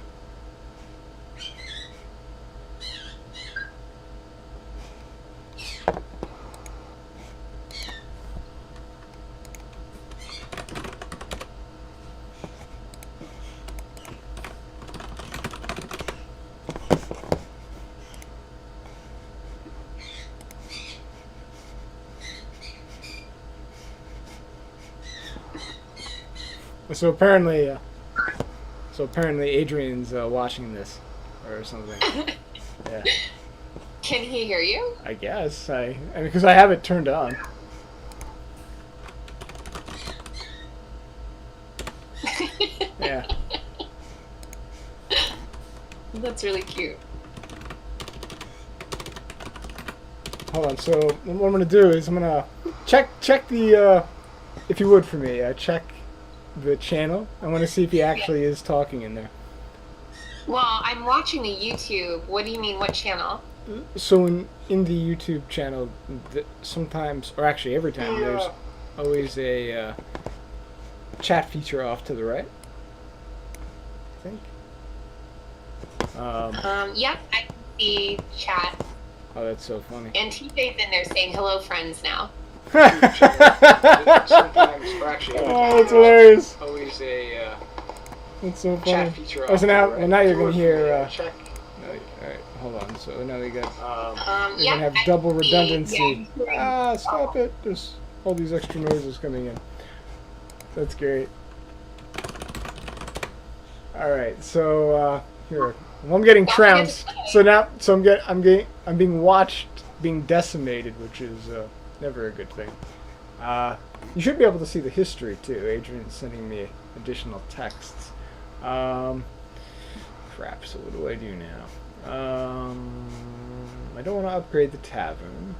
So apparently Adrian's watching this or something. Yeah, Can he hear you? I guess I mean because I have it turned on. Yeah. That's really cute. Hold on. So what I'm gonna do is I'm gonna check the if you would for me, check the channel. I want to see if he actually is talking in there. Well, I'm watching the YouTube. What do you mean? What channel? So in the YouTube channel, sometimes, or actually every time, there's always a chat feature off to the right. I think. Yep, I can see chat. Oh, that's so funny. And TJ's in there saying hello, friends now. Sometimes, or actually, oh, that's hilarious. Always a that's so funny. Chat feature. Oh, so now, well, now you're gonna hear. Check. No, all right, hold on. So now we got. You're gonna have double redundancy. Yeah. Stop it! There's all these extra noises coming in. That's great. All right, so here. Well, I'm getting trounced. So now, I'm being watched, being decimated, which is never a good thing. You should be able to see the history too. Adrian's sending me additional texts. Crap. So what do I do now? I don't want to upgrade the tavern.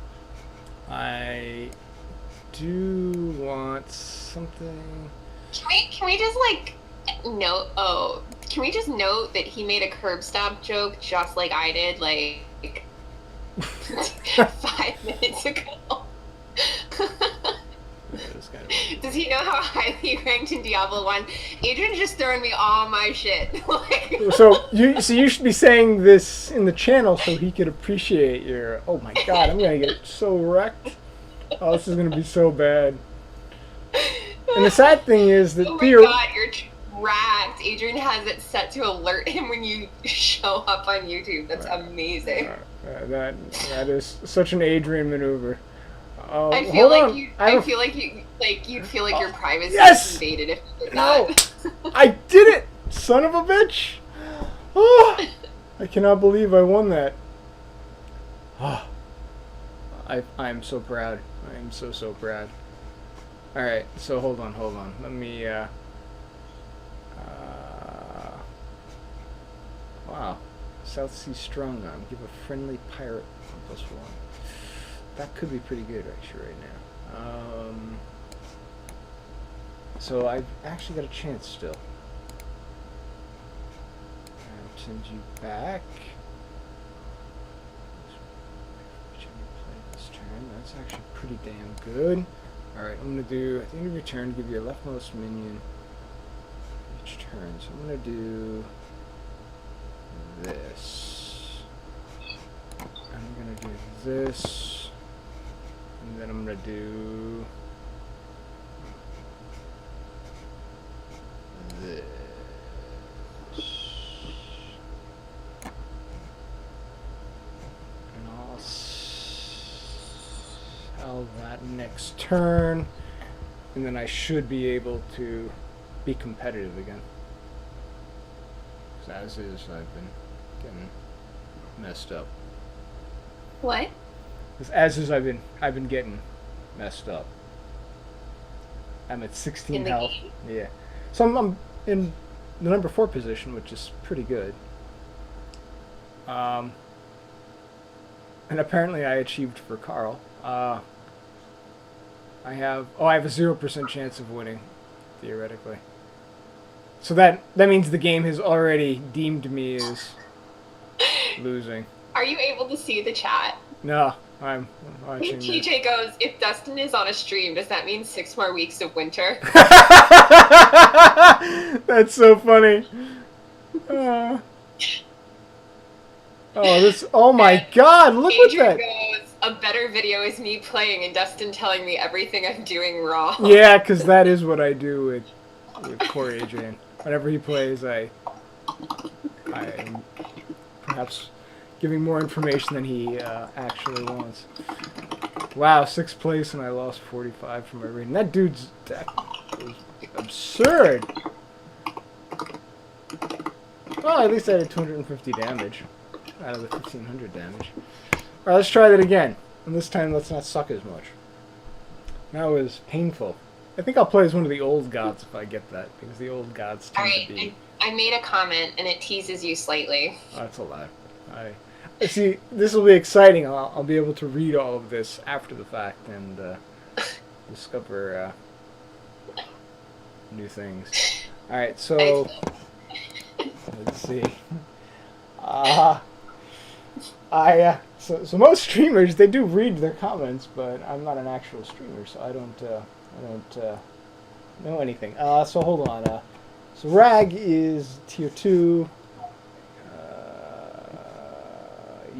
I do want something. Can we just like note? Oh, can we just note that he made a curb stop joke just like I did, like 5 minutes ago? Does he know how highly he ranked in Diablo 1? Adrian's just throwing me all my shit. So you should be saying this in the channel so he could appreciate your. Oh my god, I'm gonna get so wrecked. Oh, this is gonna be so bad. And the sad thing is that oh my god, you're trapped. Adrian has it set to alert him when you show up on YouTube. That's amazing. That is such an Adrian maneuver. I feel like you'd feel like your privacy is invaded if you did that. I did it, son of a bitch! Oh, I cannot believe I won that. Oh, I'm so proud. I am so proud. All right, so hold on. Let me. Wow, South Sea Strong Arm. Give a friendly pirate +1. That could be pretty good actually right now. So I've actually got a chance still. I'll send you back. Play this turn. That's actually pretty damn good. Alright, I'm gonna do at the end of your turn give you a leftmost minion each turn. So I'm gonna do this. I'm gonna do this. And then I'm going to do this. And I'll sell that next turn. And then I should be able to be competitive again. Because as is, I've been getting messed up. What? As is, I've been getting messed up. I'm at 16 health. Game? Yeah, so I'm in the number 4 position, which is pretty good. And apparently, I achieved for Carl. I have a 0% chance of winning, theoretically. So that means the game has already deemed me as losing. Are you able to see the chat? No. I'm watching. TJ goes, if Dustin is on a stream, does that mean 6 more weeks of winter? That's so funny. Oh my god, look Adrian at that. Goes, a better video is me playing and Dustin telling me everything I'm doing wrong. Yeah, because that is what I do with poor Adrian. Whenever he plays, I am perhaps giving more information than he actually wants. Wow, 6th place and I lost 45 from my reading. That dude's deck is absurd. Well, at least I did 250 damage out of the 1500 damage. Alright, let's try that again. And this time, let's not suck as much. That was painful. I think I'll play as one of the old gods if I get that, because the old gods tend to be I made a comment and it teases you slightly. Oh, that's a lie. I see. This will be exciting. I'll be able to read all of this after the fact and discover new things. All right, so let's see. So most streamers, they do read their comments, but I'm not an actual streamer, so I don't know anything. So hold on. So Rag is tier 2.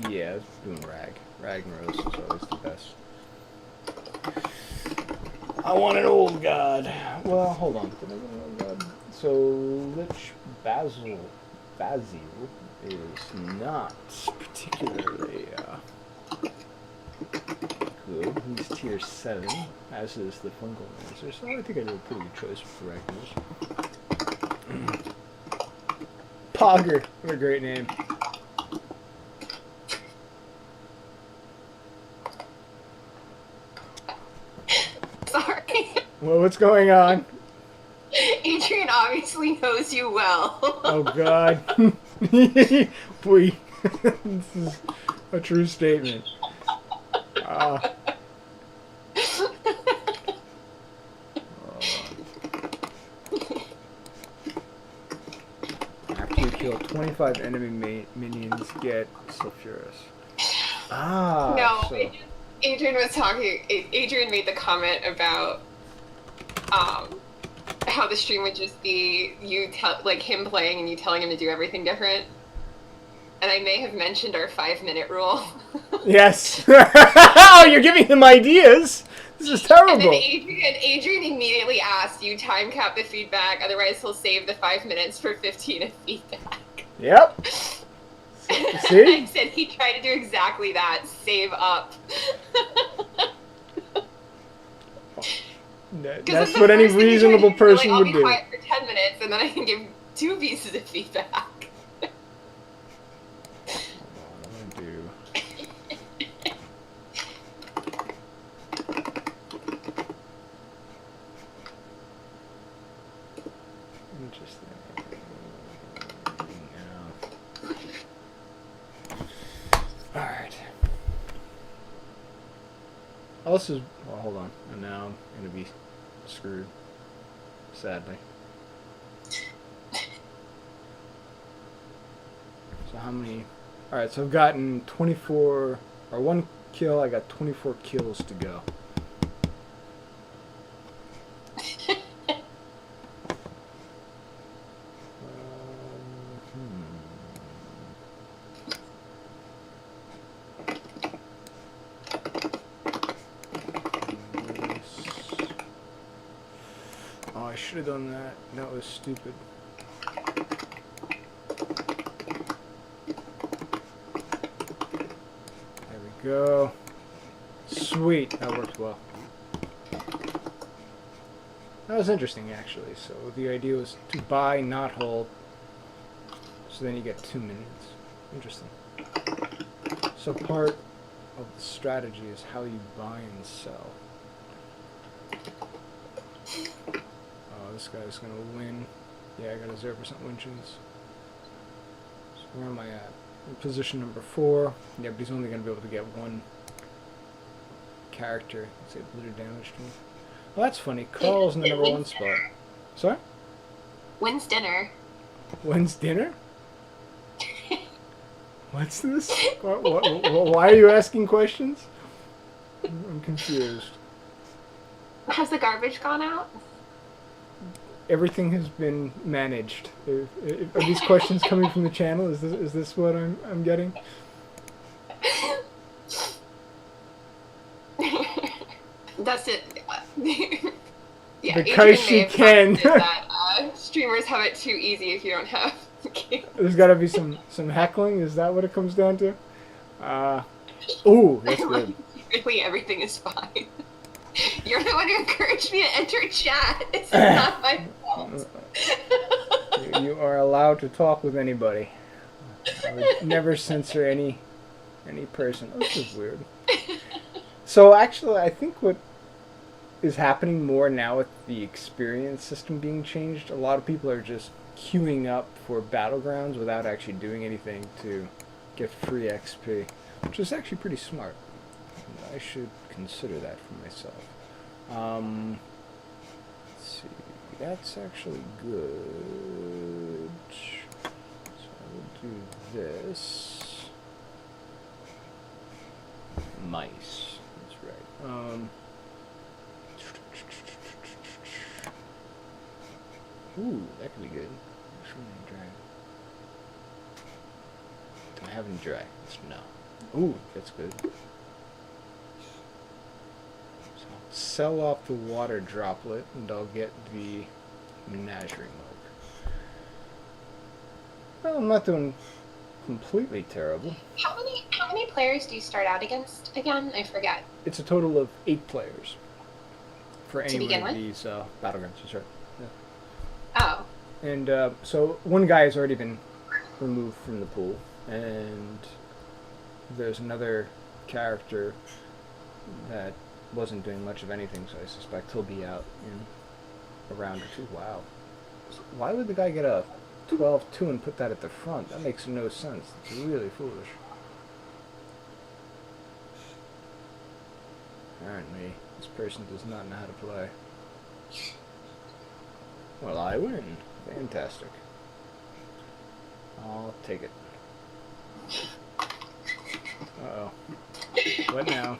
Yeah, it's doing Rag. Ragnaros is always the best. I want an old god. Well, hold on. So Lich Basil is not particularly good. He's tier 7, as is the Fungal Mancer, so I think I did a pretty good choice for Ragnaros. Pogger, what a great name. Sorry. Well, what's going on? Adrian obviously knows you well. Oh God. Boy, this is a true statement. After you kill 25 enemy minions, get sulfurous. No, So. Adrian was talking. Adrian made the comment about how the stream would just be like him playing and you telling him to do everything different. And I may have mentioned our 5-minute rule. Yes. Oh, you're giving him ideas. This is terrible. And then Adrian immediately asked, "You time cap the feedback, otherwise he'll save the 5 minutes for 15 of feedback." Yep. See? I said he tried to do exactly that. Save up. That's what any reasonable person would do. I'll be quiet for 10 minutes and then I can give 2 pieces of feedback. This is, well, hold on, and now I'm going to be screwed, sadly. So how many, alright, so I've gotten 24, or 1 kill, I got 24 kills to go. I should have done that. That was stupid. There we go. Sweet. That worked well. That was interesting, actually. So the idea was to buy, not hold. So then you get 2 minutes. Interesting. So part of the strategy is how you buy and sell. This guy's gonna win. Yeah, I got a 0% win chance. So where am I at? In position number 4. Yeah, but he's only gonna be able to get 1 character. Let's say blue damage to me. Well, that's funny. Carl's in the number 1 spot. Sorry? When's dinner? When's dinner? What's this? Why are you asking questions? I'm confused. Has the garbage gone out? Everything has been managed. Are these questions coming from the channel? Is this what I'm getting? That's it. Yeah, because she can. That, streamers have it too easy if you don't have. There's got to be some heckling. Is that what it comes down to? Ooh, that's good. Really, everything is fine. You're the one who encouraged me to enter chat. It's not my fault. You are allowed to talk with anybody. I would never censor any person. Oh, this is weird. So actually, I think what is happening more now with the experience system being changed, a lot of people are just queuing up for Battlegrounds without actually doing anything to get free XP, which is actually pretty smart. I should consider that for myself. Let's see, that's actually good. So I will do this. Mice, that's right. Ooh, that could be good. Dry. Do I have any dry? No. Ooh, that's good. So I'll sell off the water droplet and I'll get the menagerie milk. Well, I'm not doing completely terrible. How many players do you start out against again? I forget. It's a total of 8 players for any begin one of with? these battlegrounds. That's right. Yeah. Oh. And so one guy has already been removed from the pool, and there's another character that wasn't doing much of anything, so I suspect he'll be out in a round or two. Wow. Why would the guy get a 12-2 and put that at the front? That makes no sense. It's really foolish. Apparently, this person does not know how to play. Well, I win. Fantastic. I'll take it. Uh-oh. What now?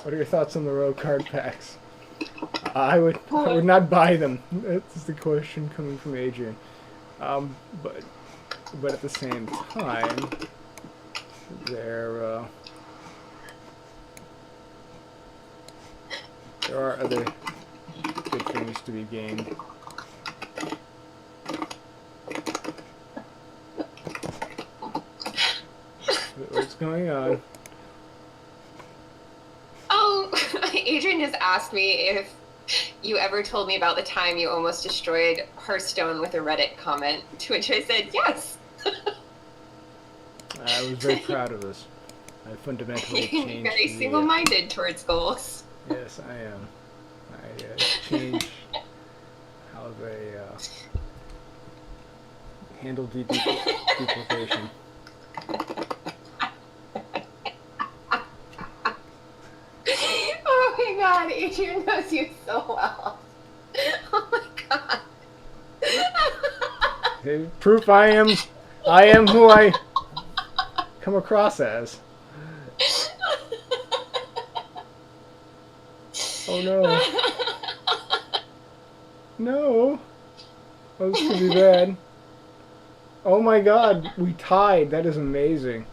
What are your thoughts on the rogue card packs? I would not buy them. That's the question coming from Adrian. But at the same time, there are other good things to be gained. What's going on? Oh, Adrian just asked me if you ever told me about the time you almost destroyed Hearthstone with a Reddit comment, to which I said yes. I was very proud of this. I fundamentally changed. Very single-minded towards goals. Yes, I am. I changed how they handle duplication. Oh my god, Adrian knows you so well. Oh my god. Hey, proof I am who I come across as. Oh no. No. Oh, this could be bad. Oh my god, we tied. That is amazing.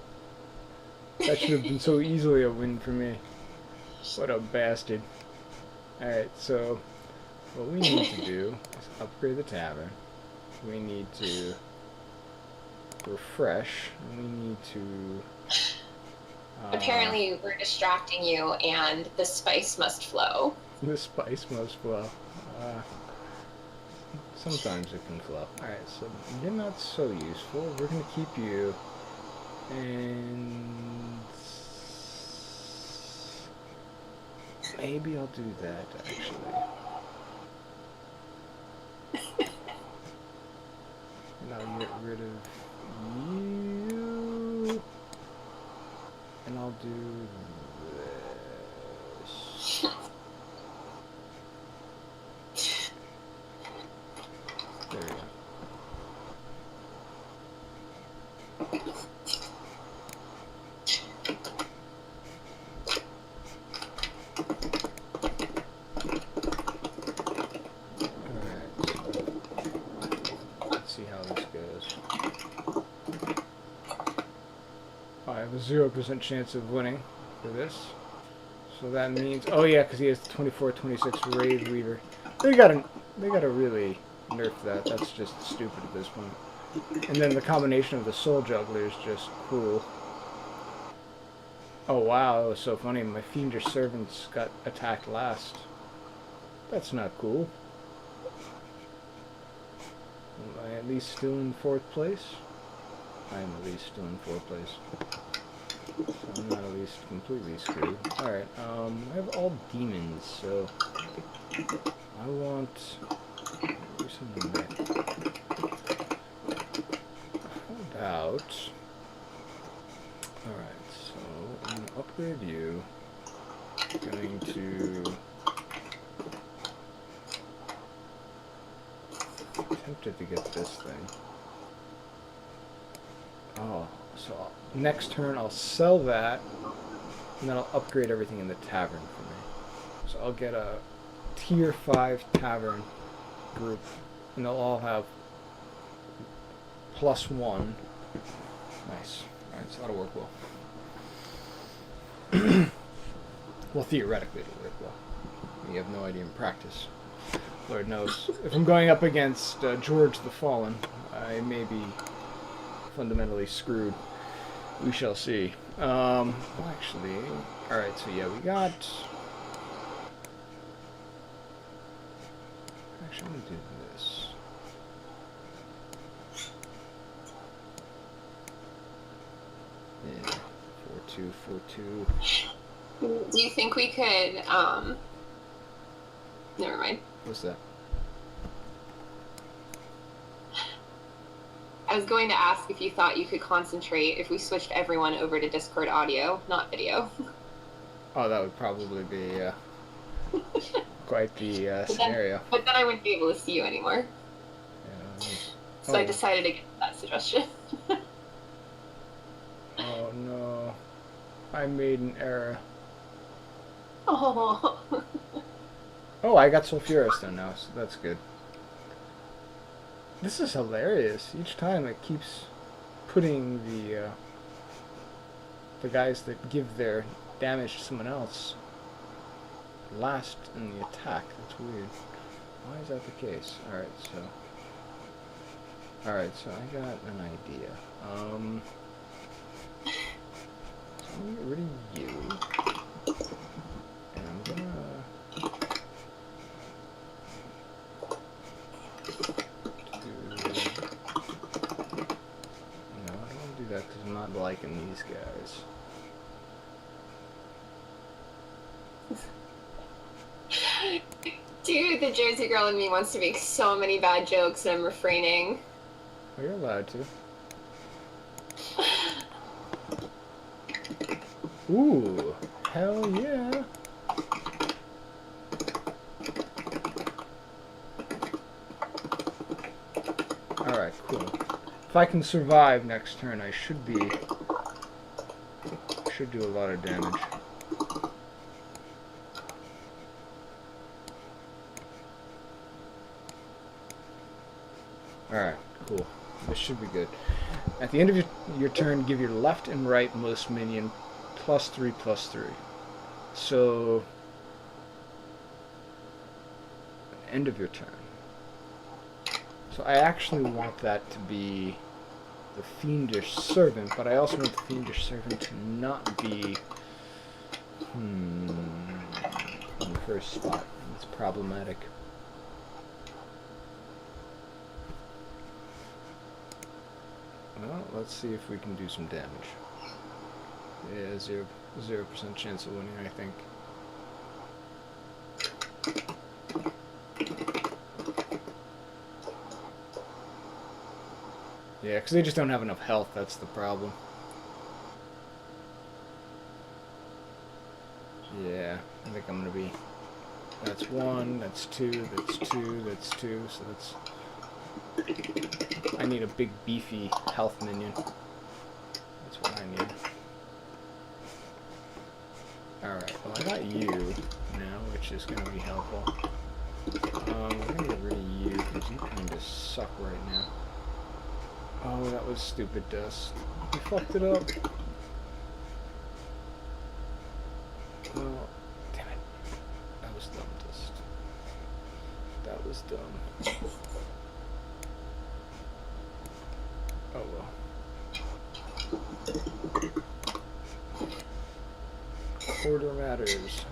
That should have been so easily a win for me. What a bastard. Alright, so what we need to do is upgrade the tavern. We need to refresh. And we need to... Apparently we're distracting you and the spice must flow. The spice must flow. Sometimes it can flow. Alright, so you're not so useful. We're going to keep you. And maybe I'll do that, actually. And I'll get rid of you. And I'll do this. There we go. I have a 0% chance of winning for this. So that means, oh yeah, because he has 24-26 Rave Weaver. They gotta really nerf that. That's just stupid at this point. And then the combination of the Soul Juggler is just cool. Oh wow, that was so funny. My Fiendish Servants got attacked last. That's not cool. Am I at least still in 4th place? I am at least still in 4th place. So I'm not at least completely screwed. Alright, I have all demons, so I want do something there. How about alright, so I'm gonna upgrade you. Going to tempted to get this thing. Oh, so next turn I'll sell that, and then I'll upgrade everything in the tavern for me. So I'll get a tier 5 tavern group, and they'll all have +1. Nice. Alright, so that'll work well. Well, theoretically it'll work well. You have no idea in practice. Lord knows. If I'm going up against George the Fallen, I may be fundamentally screwed. We shall see. Actually, alright, so yeah, we got... Actually, I'm going to do this. Yeah, 4-2, 4-2. Do you think we could, never mind. What's that? I was going to ask if you thought you could concentrate if we switched everyone over to Discord audio, not video. Oh, that would probably be quite the scenario. But then I wouldn't be able to see you anymore. Yeah, So I decided against that suggestion. Oh no. I made an error. Oh. Oh, I got Sulfuris done now, so that's good. This is hilarious. Each time it keeps putting the guys that give their damage to someone else last in the attack. That's weird. Why is that the case? Alright, so I got an idea. So I'm gonna get rid of you. And I'm gonna no, I don't want to do that because I'm not liking these guys. Dude, the Jersey girl in me wants to make so many bad jokes and I'm refraining. Oh, you're allowed to. Ooh, hell yeah. Alright, cool. If I can survive next turn, I should do a lot of damage. Alright, cool. This should be good. At the end of your turn, give your left and right most minion +3/+3. So, end of your turn. So I actually want that to be the Fiendish Servant, but I also want the Fiendish Servant to not be in the first spot. It's problematic. Well, let's see if we can do some damage. Yeah, 0% chance of winning, I think. Yeah, because they just don't have enough health, that's the problem. Yeah, I think I'm going to be... That's 1, that's 2, that's 2, that's 2, so that's... I need a big, beefy health minion. That's what I need. Alright, well I got you now, which is going to be helpful. We're going to get rid of you, because you kind of suck right now. Oh, that was stupid, Dust. You fucked it up. Well, damn it. That was dumb, Dust. That was dumb. Oh well. Order matters.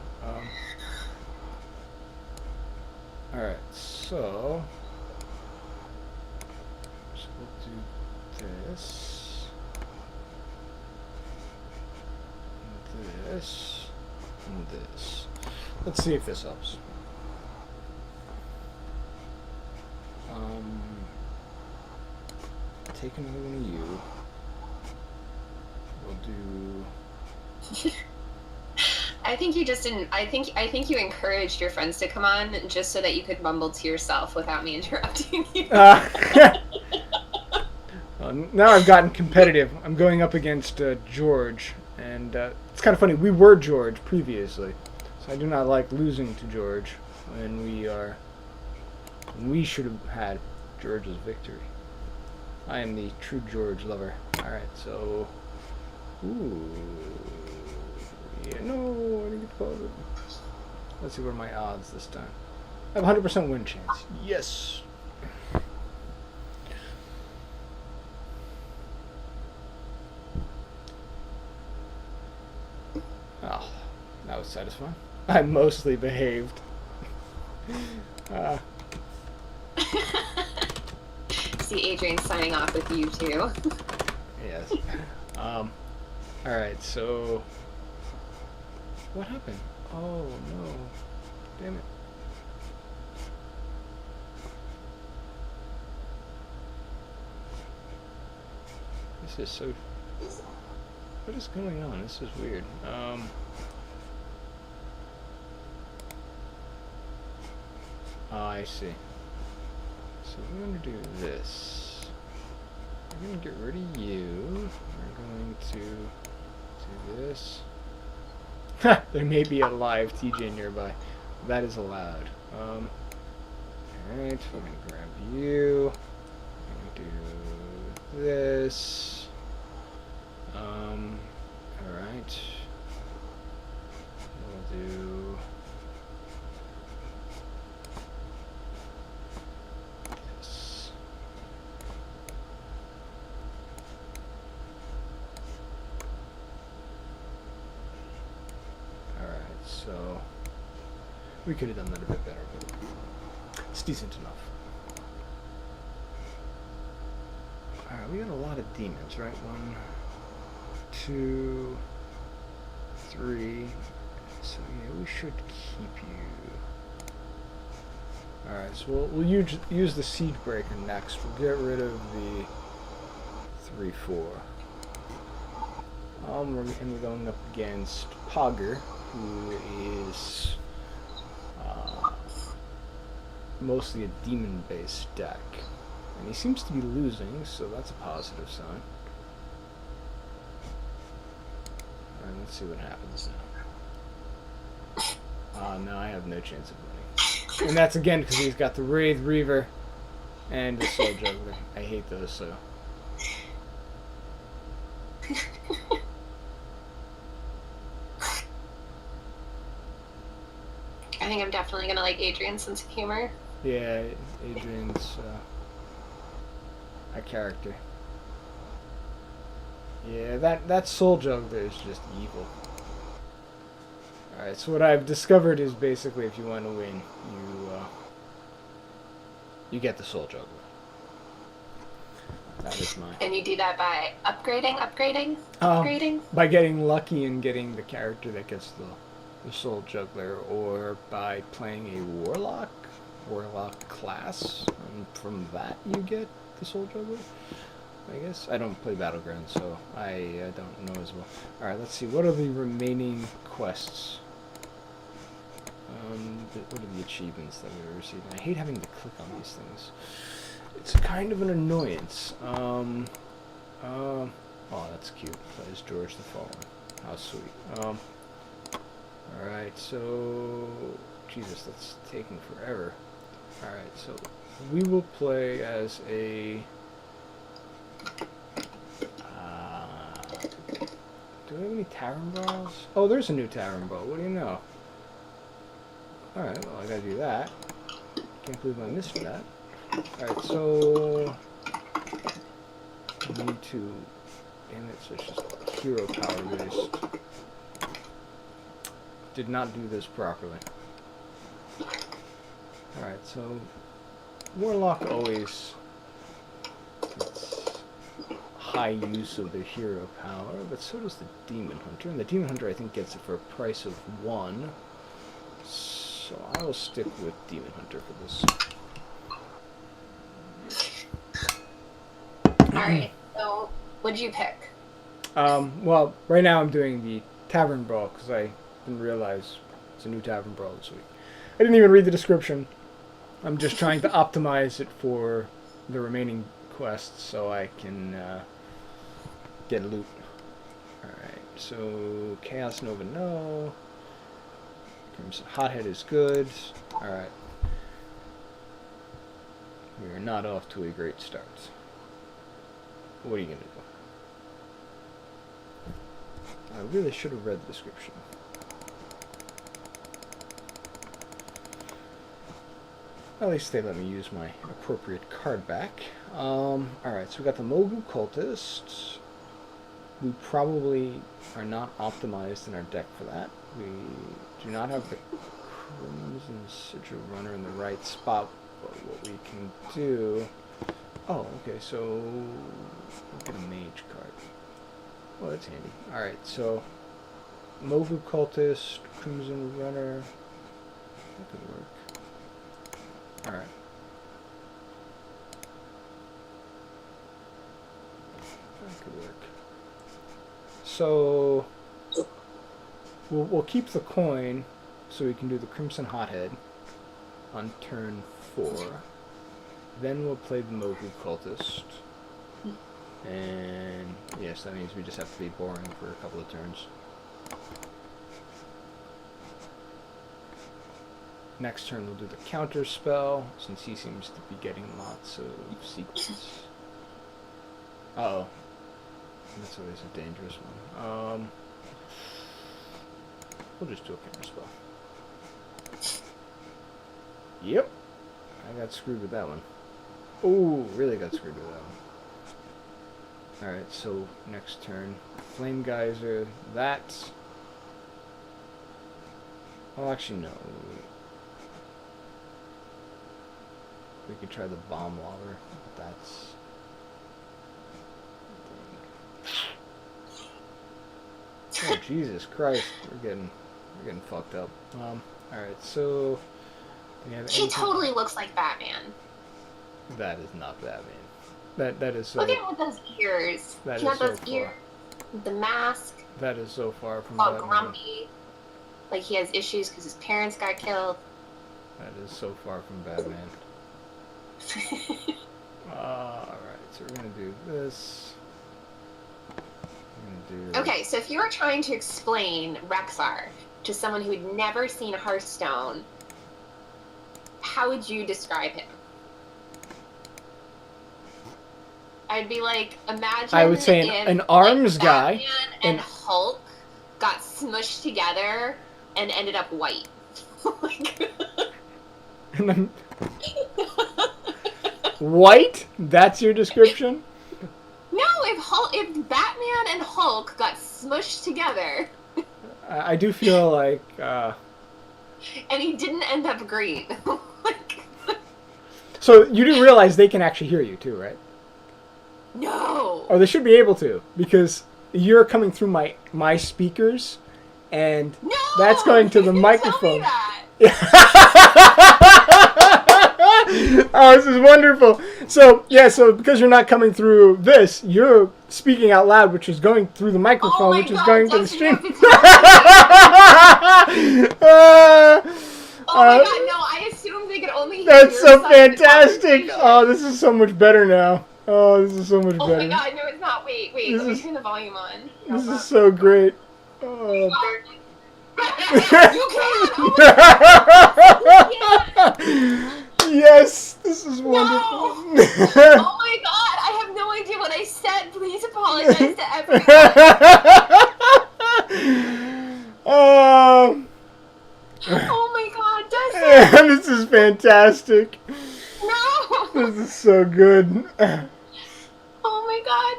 Alright, so we'll do this. this and this. Let's see if this helps. Take another one of you. We'll do. I think you just didn't. I think you encouraged your friends to come on just so that you could mumble to yourself without me interrupting you. Now I've gotten competitive. I'm going up against George, and it's kind of funny. We were George previously, so I do not like losing to George when we should have had George's victory. I am the true George lover. All right, so. Ooh. Yeah, no, I didn't get the ball. Let's see what are my odds this time. I have a 100% win chance. Yes. Oh, that was satisfying. I mostly behaved. See Adrian signing off with you too. Yes. Alright, so what happened? Oh no. Damn it. This is so. What is going on? This is weird. Oh, I see. So we're going to do this. We're going to get rid of you. We're going to do this. There may be a live TJ nearby. That is allowed. Alright, we're going to grab you. We're going to do this. Alright. We'll do this. Alright, so we could have done that a bit better, but it's decent enough. Alright, we got a lot of demons, right? 1, 2, 3. So yeah, we should keep you. Alright, so we'll use the Siege Breaker next. We'll get rid of the 3, 4. We're going up against Pogger, who is mostly a demon-based deck. And he seems to be losing, so that's a positive sign. Alright, let's see what happens now. No, I have no chance of winning. And that's again because he's got the Wraith Reaver and the Soul Juggler. I hate those, so. I think I'm definitely gonna like Adrian's sense of humor. Yeah, Adrian's a character. Yeah, that Soul Juggler is just evil. Alright, so what I've discovered is basically if you want to win, you get the Soul Juggler. That is mine. And you do that by upgrading? By getting lucky and getting the character that gets the Soul Juggler, or by playing a Warlock class, and from that you get the Soul Juggler. I guess I don't play Battlegrounds, so I don't know as well. Alright, let's see. What are the remaining quests? What are the achievements that we were receiving? I hate having to click on these things. It's kind of an annoyance. Oh, that's cute. Plays George the Fallen. How sweet. Alright, so. Jesus, that's taking forever. Alright, so we will play as a. Do we have any Tavern Brawls? Oh, there's a new Tavern Brawl. What do you know? Alright, well, I gotta do that. Can't believe I missed that. Alright, so. I need to. Damn it, so it's just hero power based. Did not do this properly. Alright, so. Warlock always. It's high use of the hero power, but so does the Demon Hunter. And the Demon Hunter, I think, gets it for a price of 1. So I will stick with Demon Hunter for this. Alright, so what'd you pick? Well, right now I'm doing the Tavern Brawl because I didn't realize it's a new Tavern Brawl this week. I didn't even read the description. I'm just trying to optimize it for the remaining quests so I can get loot. Alright, so Chaos Nova, no. Crimson Hothead is good. Alright. We are not off to a great start. What are you going to do? I really should have read the description. At least they let me use my appropriate card back. Alright, so we got the Mogu Cultist. We probably are not optimized in our deck for that. We do not have the Crimson Sigil Runner in the right spot, but what we can do... Oh, okay, so we'll get a Mage card. Oh, that's handy. Alright, so Mogu Cultist, Crimson Runner. That could work. Alright. That could work. So we'll keep the coin so we can do the Crimson Hothead on turn 4. Then we'll play the Mogu Cultist. And yes, that means we just have to be boring for a couple of turns. Next turn we'll do the counter spell, since he seems to be getting lots of secrets. Uh-oh. That's always a dangerous one. We'll just do a counter spell. Yep. I got screwed with that one. Ooh, really got screwed with that one. Alright, so next turn. Flame Geyser, that. Well, actually, no. We could try the Bomb Water. That's... Oh, Jesus Christ. We're getting fucked up. Alright, so... we have He totally looks like Batman. That is not Batman. That is so... Look at him with those ears. That he is had those so ears. The mask. That is so far from All Batman. grumpy. Like he has issues because his parents got killed. That is so far from Batman. Alright, so we're gonna do this. We're gonna do... Okay, so if you were trying to explain Rexar to someone who had never seen Hearthstone, how would you describe him? I'd be like, imagine I would say an arms guy. Batman and Hulk got smushed together and ended up white. And then... White? That's your description? No, if Batman and Hulk got smushed together. I do feel like... And he didn't end up green. So you do realize they can actually hear you too, right? No. Or they should be able to, because you're coming through my speakers, and No, that's going to the you microphone. Tell me that. Oh, this is wonderful. So yeah, so because you're not coming through this, you're speaking out loud, which is going through the microphone, which is going to the stream. Oh my god, no, I assumed they could only hear That's your so side of the fantastic. conversation. Oh, this is so much better now. Oh, this is so much Oh better. my god, no, it's not. Wait, This let me is- turn the volume on. This is so great. Oh. You can't! Oh my Yes, this is wonderful. oh my god, I have no idea what I said. Please apologize to everyone. Oh, Oh my god, Dustin! this is fantastic. No! This is so good. Oh my god,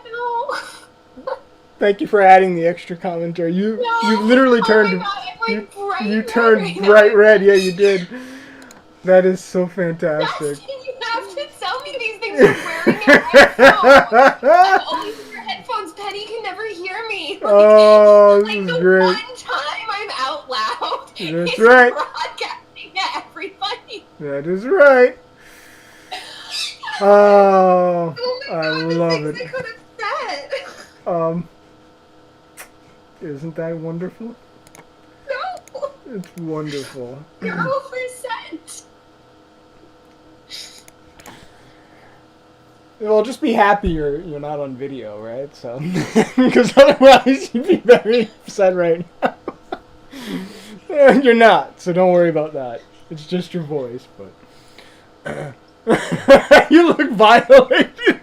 no! Thank you for adding the extra commentary. You literally turned Oh my god, I'm like bright you red turned right now. bright red. Yeah, you did. That is so fantastic. Dustin, you have to tell me these things. You're wearing it right now. I'm always in your head Oh, this is the great. one time I'm out loud. That's it's right. broadcasting to everybody. That is right. Oh, Oh my I god, the love things it. I could have said. Isn't that wonderful? No. It's wonderful. 0%. Well, just be happy you're not on video, right? So, because otherwise you'd be very upset right now. You're not, so don't worry about that. It's just your voice, but you look violated.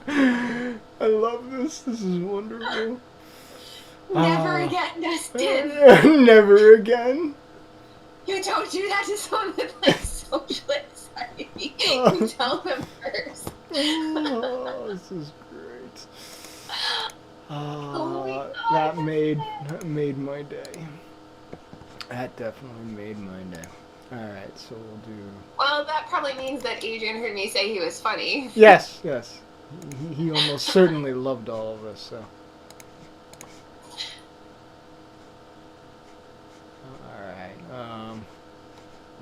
I love this. This is wonderful. Never again, Dustin. Never again. You don't do that to someone with like social anxiety. You tell them first. Oh, this is great. Oh my God, that made my day. That definitely made my day. All right, so we'll do. Well, that probably means that Adrian heard me say he was funny. Yes, yes. He almost certainly loved all of us. So. All right.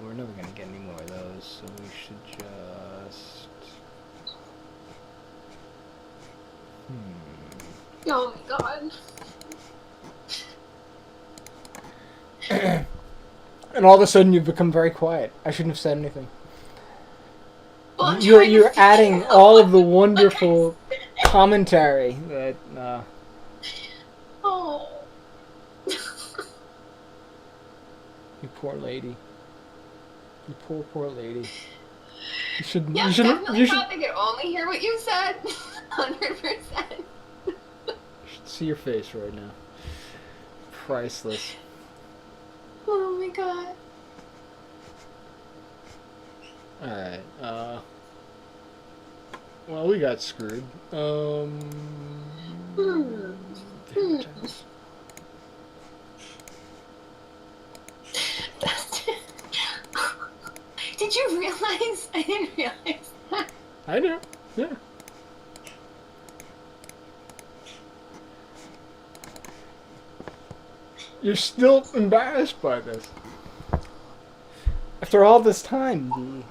We're never gonna get any more of those, so we should just. Oh my God. And all of a sudden you've become very quiet. I shouldn't have said anything. Well, You're adding all of the wonderful commentary that. Oh. You poor lady. You poor lady. You should. Yeah, you should. definitely You should, thought they could only hear what you said. 100%. you should see your face right now. Priceless. Oh my God. All right. Well, we got screwed. Did you realize? I didn't realize that. I know. Yeah. You're still embarrassed by this. After all this time,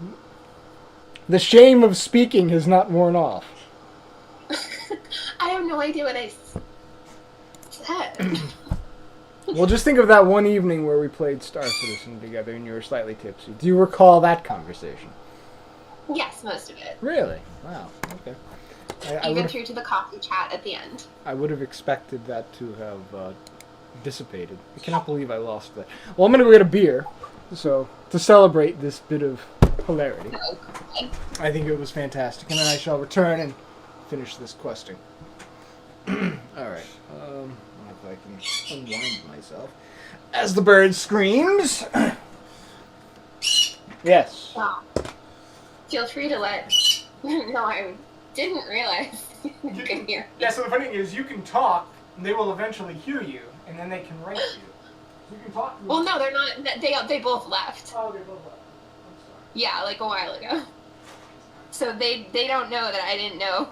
the shame of speaking has not worn off. I have no idea what I said. Well, just think of that one evening where we played Star Citizen together and you were slightly tipsy. Do you recall that conversation? Yes, most of it. Really? Wow. Okay. Even through to the coffee chat at the end. I would have expected that to have dissipated. I cannot believe I lost that. Well, I'm going to go get a beer, so to celebrate this bit of hilarity. Okay. I think it was fantastic, and then I shall return and finish this questing. All right. If I can unwind myself as the bird screams. Yes. Wow. Feel free to let. No, I didn't realize you could hear. Yeah. So the funny thing is, you can talk, and they will eventually hear you, and then they can write you. You can talk. Well, no, they're not. They both left. Oh, they both left. I'm sorry. Yeah, like a while ago. So they don't know that I didn't know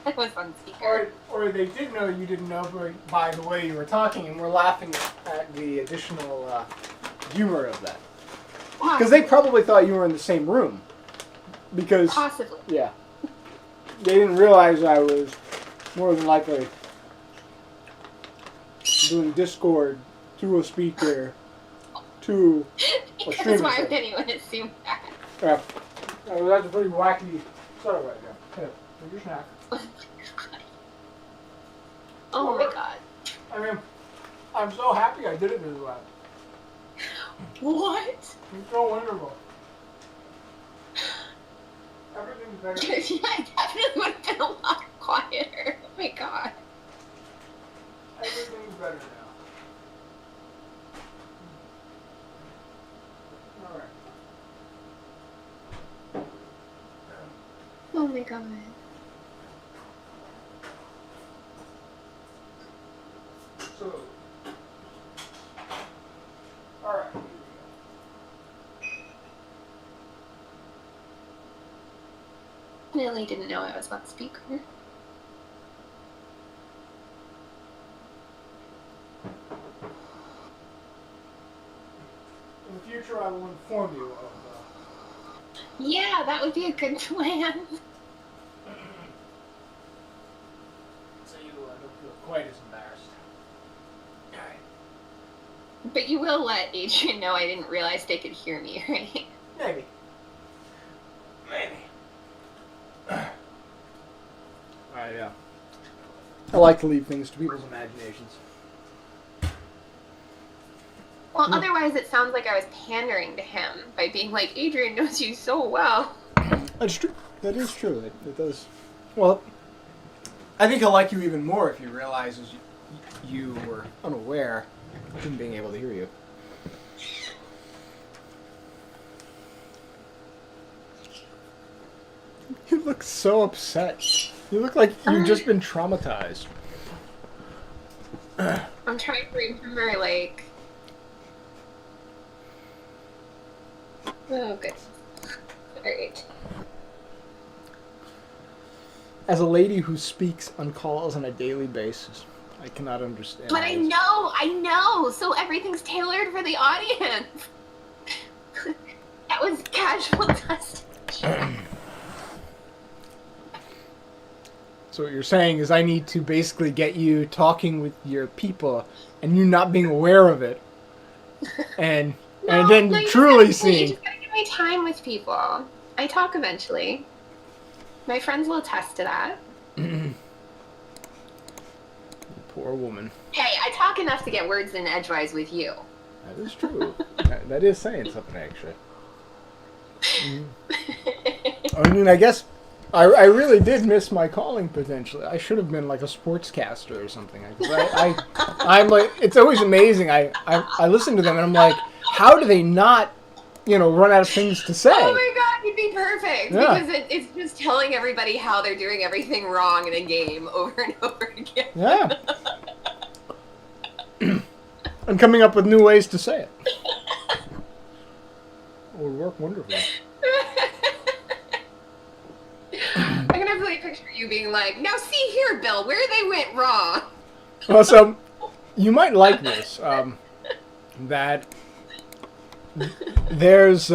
I was on speaker. Or they did know you didn't know by the way you were talking, and we're laughing at the additional humor of that. Because they probably thought you were in the same room. Because Possibly. Yeah. They didn't realize I was more than likely doing Discord to a speaker to a streamer. That's why I didn't even assume that. Yeah. That's a pretty wacky setup right there. Here, take your snack. Oh my God. I mean, I'm so happy I did it this way. What? It's so wonderful. Everything's better. Yeah, I definitely would have been a lot quieter. Oh my God. Everything's better now. Alright. Oh my God. So. Alright. Definitely didn't know I was on speaker. inform you of. Yeah, that would be a good plan. So you don't feel quite as embarrassed. All right. But you will let Adrian know I didn't realize they could hear me, right? Maybe. I like to leave things to people's imaginations. Well, otherwise it sounds like I was pandering to him by being like, Adrian knows you so well. That's true. That is true. It does. Well, I think he'll like you even more if he realizes you were unaware of him being able to hear you. You look so upset. You look like you've just been traumatized. I'm trying to remember, like... Oh, good. Alright. As a lady who speaks on calls on a daily basis, I cannot understand. But I know! So everything's tailored for the audience! That was casual testing. So what you're saying is I need to basically get you talking with your people and you not being aware of it. And then truly seeing. You just gotta give me time with people. I talk eventually. My friends will attest to that. Poor woman. Hey, I talk enough to get words in edgewise with you. That is true. that is saying something, actually. I mean, I guess I really did miss my calling potentially. I should have been like a sportscaster or something. I'm like, it's always amazing. I listen to them and I'm like, how do they not, run out of things to say? Oh my god, you'd be perfect. Yeah. Because it's just telling everybody how they're doing everything wrong in a game over and over again. Yeah. And coming up with new ways to say it. It would work wonderfully. I can definitely picture you being like, now see here, Bill, where they went wrong. Well, so you might like this. That there's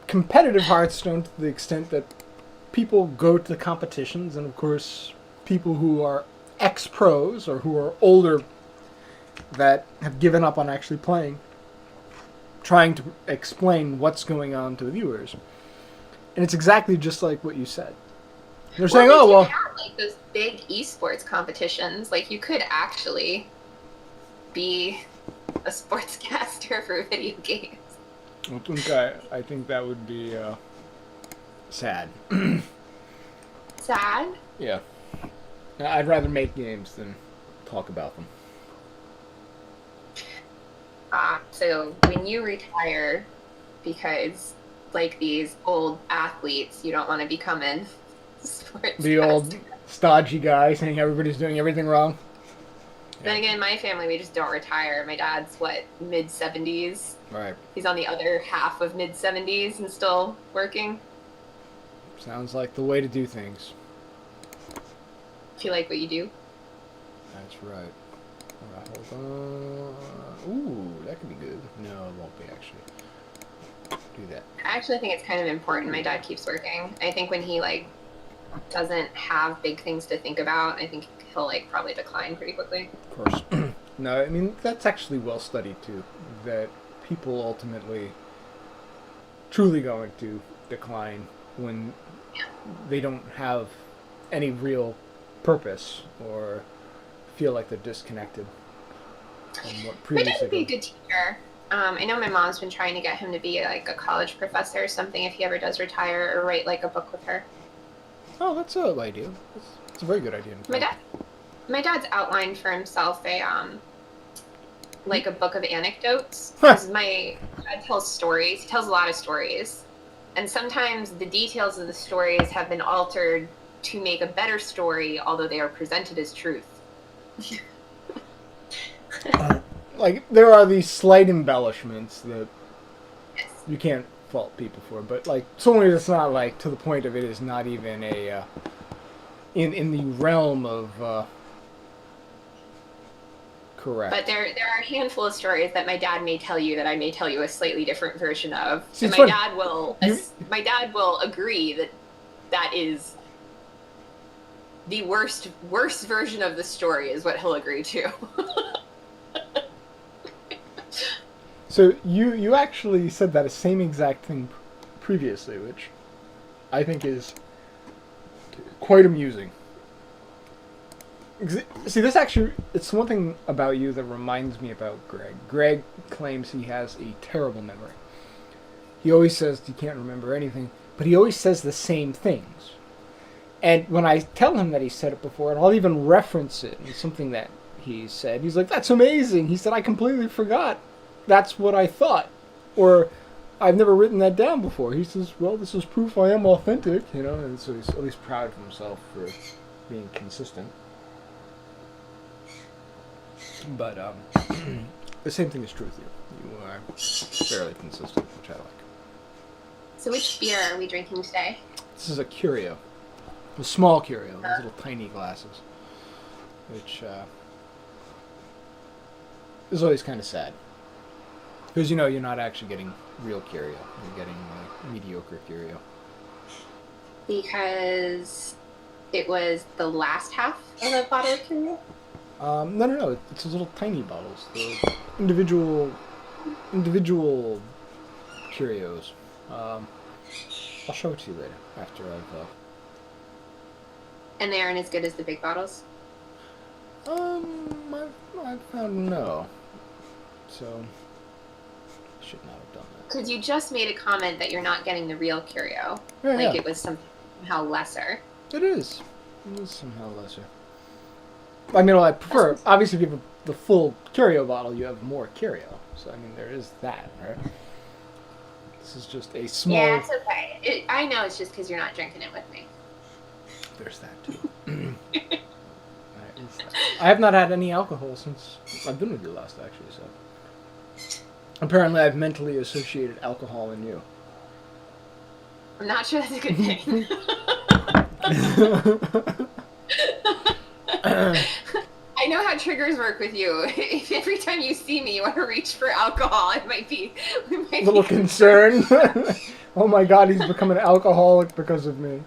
competitive Hearthstone to the extent that people go to the competitions, and of course, people who are ex-pros or who are older that have given up on actually playing, trying to explain what's going on to the viewers. And it's exactly just like what you said. They're saying, well, oh, well... have, like, those big esports competitions. Like, you could actually be a sportscaster for video games. I think that would be sad. Sad? Yeah. I'd rather make games than talk about them. So when you retire, because like these old athletes, you don't want to become in sports. The old stodgy guy saying everybody's doing everything wrong. Then again, my family, we just don't retire. My dad's, mid-70s? Right. He's on the other half of mid-70s and still working. Sounds like the way to do things. If you like what you do. That's right. Alright, hold on. Ooh, that could be good. No, it won't be, actually. Do that. I actually think it's kind of important my dad keeps working. I think when he, doesn't have big things to think about, I think he'll, probably decline pretty quickly. Of course. No, I mean, that's actually well studied, too. That people ultimately truly going to decline when they don't have any real purpose or feel like they're disconnected from what My previously. dad would be a good teacher. I know my mom's been trying to get him to be a college professor or something if he ever does retire, or write a book with her. Oh, that's a idea. That's a very good idea. My dad's outlined for himself a book of anecdotes. Because my dad tells stories. He tells a lot of stories, and sometimes the details of the stories have been altered to make a better story, although they are presented as truth. There are these slight embellishments that you can't fault people for, but so long as it's not to the point of it is not even a in the realm of Correct. But there are a handful of stories that my dad may tell you that I may tell you a slightly different version of. See, and it's my dad will agree that that is the worst version of the story is what he'll agree to. So you actually said that same exact thing previously, which I think is quite amusing. See, this actually, it's one thing about you that reminds me about Greg. Greg claims he has a terrible memory. He always says he can't remember anything, but he always says the same things. And when I tell him that he said it before, and I'll even reference it in something that he said, he's like, "That's amazing." He said, "I completely forgot. That's what I thought." Or, "I've never written that down before." He says, "Well, this is proof I am authentic," you know, and so he's at least proud of himself for being consistent. But the same thing is true with you. You are fairly consistent, which I like. So which beer are we drinking today? This is a Curio. A small Curio, those little tiny glasses. Which is always kind of sad. Because, you know, you're not actually getting real Curio. You're getting mediocre Curio. Because it was the last half of a bottle of Curio? No. It's those little tiny bottles. The individual Curios. I'll show it to you later after I've. And they aren't as good as the big bottles? I found no. So, I should not have done that. Because you just made a comment that you're not getting the real Curio. Yeah. It was somehow lesser. It is. It is somehow lesser. I mean, well, I prefer, obviously, if you have the full Curio bottle, you have more Curio. So, I mean, there is that, right? This is just a small... Yeah, it's okay. I know it's just because you're not drinking it with me. There's that, too. I have not had any alcohol since I've been with you last, actually, so... Apparently, I've mentally associated alcohol in you. I'm not sure that's a good thing. I know how triggers work with you. If every time you see me, you want to reach for alcohol, it might be a little concerned. Oh my God, he's become an alcoholic because of me.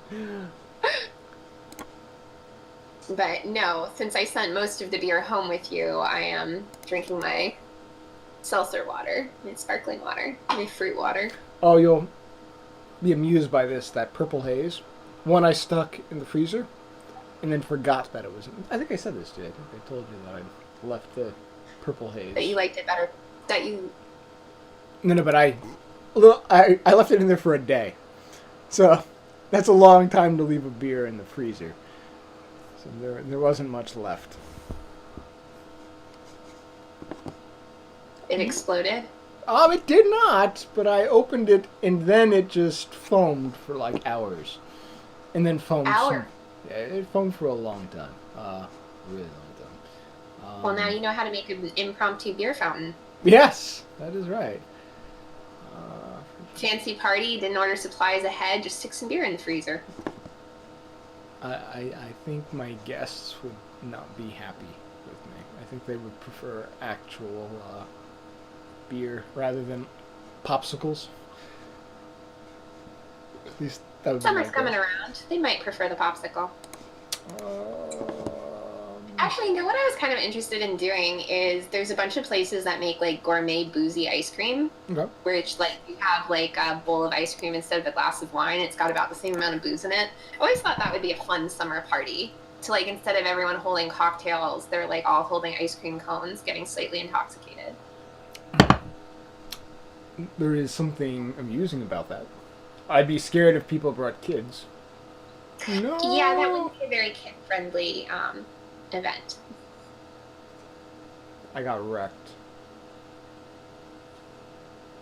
But no, since I sent most of the beer home with you, I am drinking my seltzer water, my sparkling water, my fruit water. Oh, you'll be amused by this, that purple haze. One I stuck in the freezer, and then forgot that it was... I think I said this to you. I think I told you that I left the purple haze. That you liked it better. That you... No, but I left it in there for a day. So, that's a long time to leave a beer in the freezer. So there wasn't much left. It exploded? It did not, but I opened it, and then it just foamed for like hours. And then foamed... Hours? Yeah, it foamed for a long time. Really long time. Well, now you know how to make an impromptu beer fountain. Yes, that is right. Fancy party, didn't order supplies ahead, just stick some beer in the freezer. I think my guests would not be happy with me. I think they would prefer actual beer rather than popsicles. At least that would Summer's be coming around. They might prefer the popsicle. Actually, you know what I was kind of interested in doing is there's a bunch of places that make like gourmet boozy ice cream. Okay. Which like you have like a bowl of ice cream instead of a glass of wine. It's got about the same amount of booze in it. I always thought that would be a fun summer party. To like instead of everyone holding cocktails, they're like all holding ice cream cones, getting slightly intoxicated. There is something amusing about that. I'd be scared if people brought kids. No. Yeah, that wouldn't be a very kid-friendly event. I got wrecked.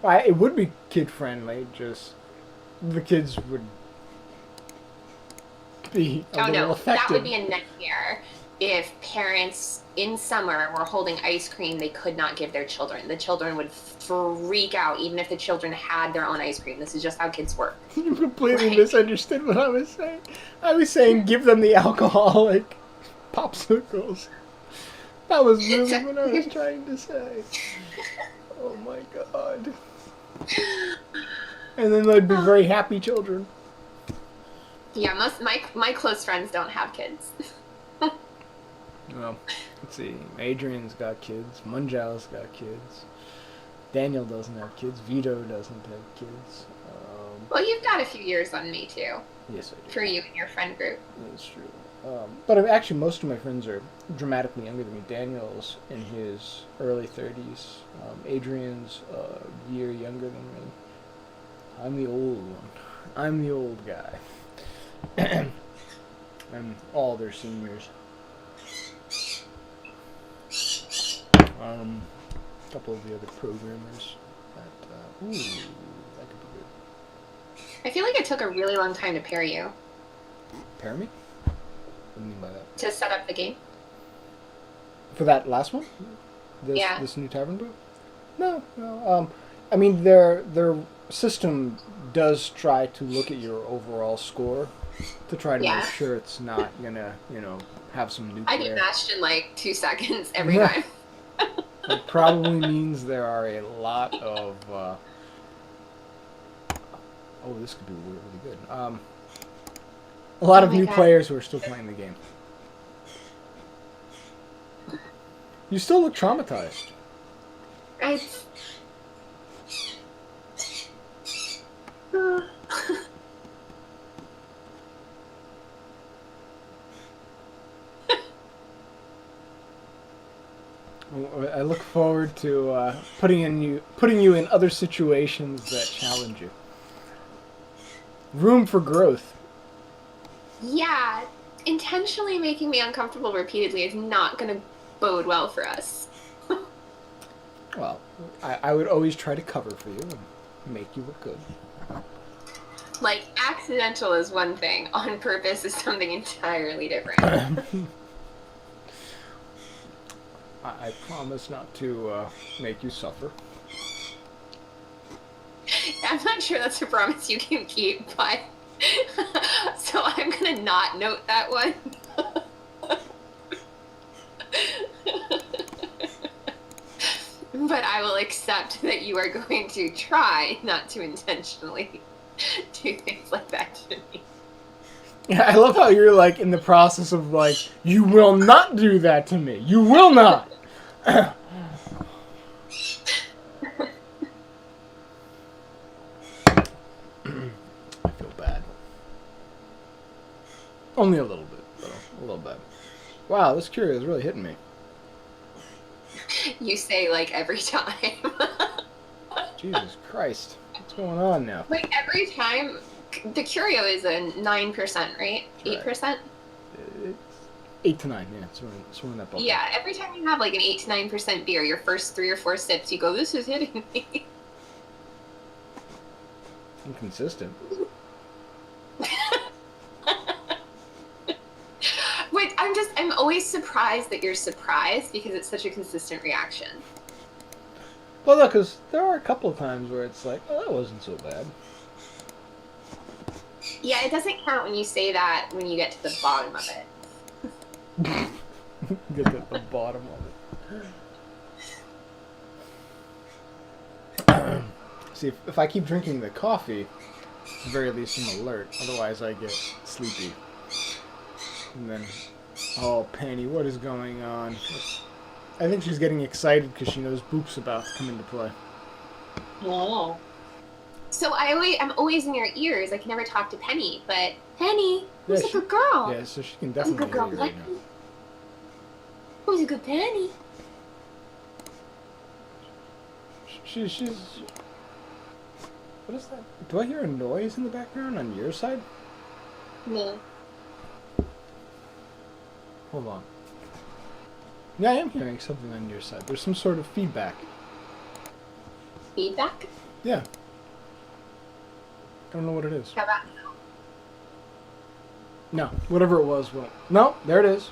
It would be kid-friendly, just the kids would be a little affected. That would be a nightmare if parents in summer were holding ice cream they could not give their children. The children would freak out even if the children had their own ice cream. This is just how kids work. You completely misunderstood what I was saying. I was saying give them the alcoholic popsicles. That was really what I was trying to say. Oh my god. And then they'd be very happy children. Yeah, most my close friends don't have kids. Well, let's see. Adrian's got kids. Munjal's got kids. Daniel doesn't have kids. Vito doesn't have kids. Well, you've got a few years on me too. Yes, I do. For you and your friend group. That's true. But actually, most of my friends are dramatically younger than me. Daniel's in his early 30s. Adrian's a year younger than me. I'm the old one. I'm the old guy. And all their seniors. A couple of the other programmers. Ooh, that could be good. I feel like it took a really long time to pair you. Pair me? What do you mean by that? To set up the game. For that last one? Yeah. This new tavern boot? No. I mean, their system does try to look at your overall score to try to make sure it's not gonna, have some nuclear. I get matched in like 2 seconds every time. It probably means there are a lot of. This could be really good. A lot of new players who are still playing the game. You still look traumatized. I look forward to putting you in other situations that challenge you. Room for growth. Yeah, intentionally making me uncomfortable repeatedly is not going to bode well for us. Well, I would always try to cover for you and make you look good. Like, accidental is one thing, on purpose is something entirely different. I promise not to make you suffer. I'm not sure that's a promise you can keep, but... so I'm gonna not note that one. But I will accept that you are going to try not to intentionally do things like that to me. Yeah, I love how you're like in the process of like, you will not do that to me. You will not. I feel bad. Only a little bit, but a little bit. Wow, this cure is really hitting me. You say like every time. Jesus Christ. What's going on now? Like every time, the Curio is a 9%, right? 8%? 8 to 9, yeah. It's in that ballpark. Yeah, every time you have like an 8 to 9% beer, your first 3 or 4 sips, you go, this is hitting me. Inconsistent. Wait, I'm always surprised that you're surprised because it's such a consistent reaction. Well, look, because there are a couple of times where it's like, oh, that wasn't so bad. Yeah, it doesn't count when you say that when you get to the bottom of it. Get to the bottom of it. See, if I keep drinking the coffee, at the very least I'm alert. Otherwise I get sleepy. And then, oh, Penny, what is going on? I think she's getting excited because she knows Boop's about to come into play. Oh. So I'm always in your ears. I can never talk to Penny, but Penny, who's a good girl? Yeah, so she can definitely hear you right now. Who's a good Penny? She's... What is that? Do I hear a noise in the background on your side? No. Hold on. Yeah, I am hearing something on your side. There's some sort of feedback. Feedback? Yeah. I don't know what it is. How about no, whatever it was, what? No, there it is.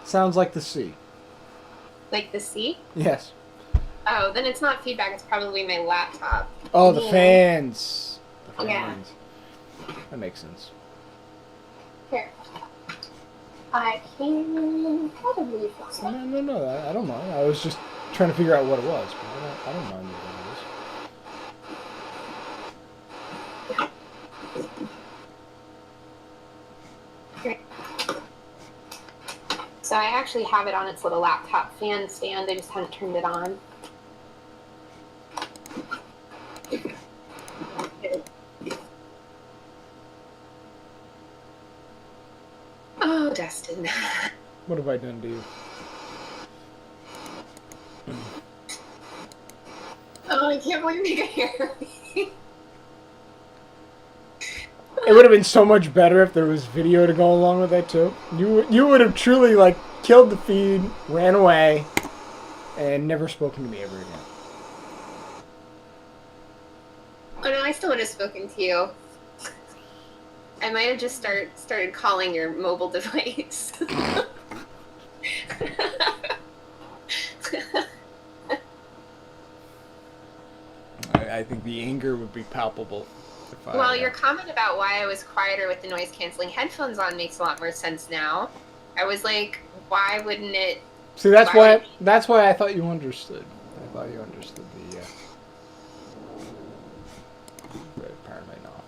Sounds like the sea. like the sea? Yes. Oh, then it's not feedback. It's probably my laptop. Oh, the fans. The fans. Yeah. That makes sense. Here. I can probably fix it. No, I don't mind. I was just trying to figure out what it was, but I don't mind what Great. So I actually have it on its little laptop fan stand. I just haven't turned it on. Oh, Dustin. What have I done to you? Oh, I can't believe you can hear me. It would have been so much better if there was video to go along with that too. You would have truly like killed the feed, ran away, and never spoken to me ever again. Oh no, I still would have spoken to you. I might have just started calling your mobile device. I think the anger would be palpable. Well, your comment about why I was quieter with the noise canceling headphones on makes a lot more sense now. I was like, why wouldn't it? See, that's why I thought you understood. I thought you understood the. But apparently not.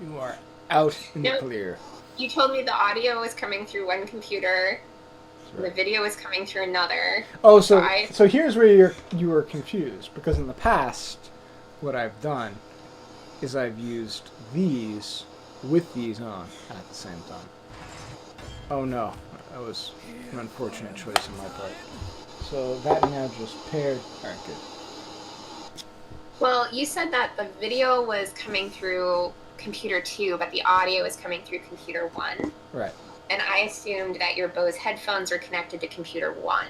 You are out in the clear. You told me the audio was coming through one computer, and the video was coming through another. Oh, so here's where you were confused, because in the past, what I've done is I've used these with these on at the same time. Oh no, that was an unfortunate choice on my part. So that now just paired. Alright, good. Well, you said that the video was coming through computer 2, but the audio was coming through computer 1. Right. And I assumed that your Bose headphones were connected to computer 1,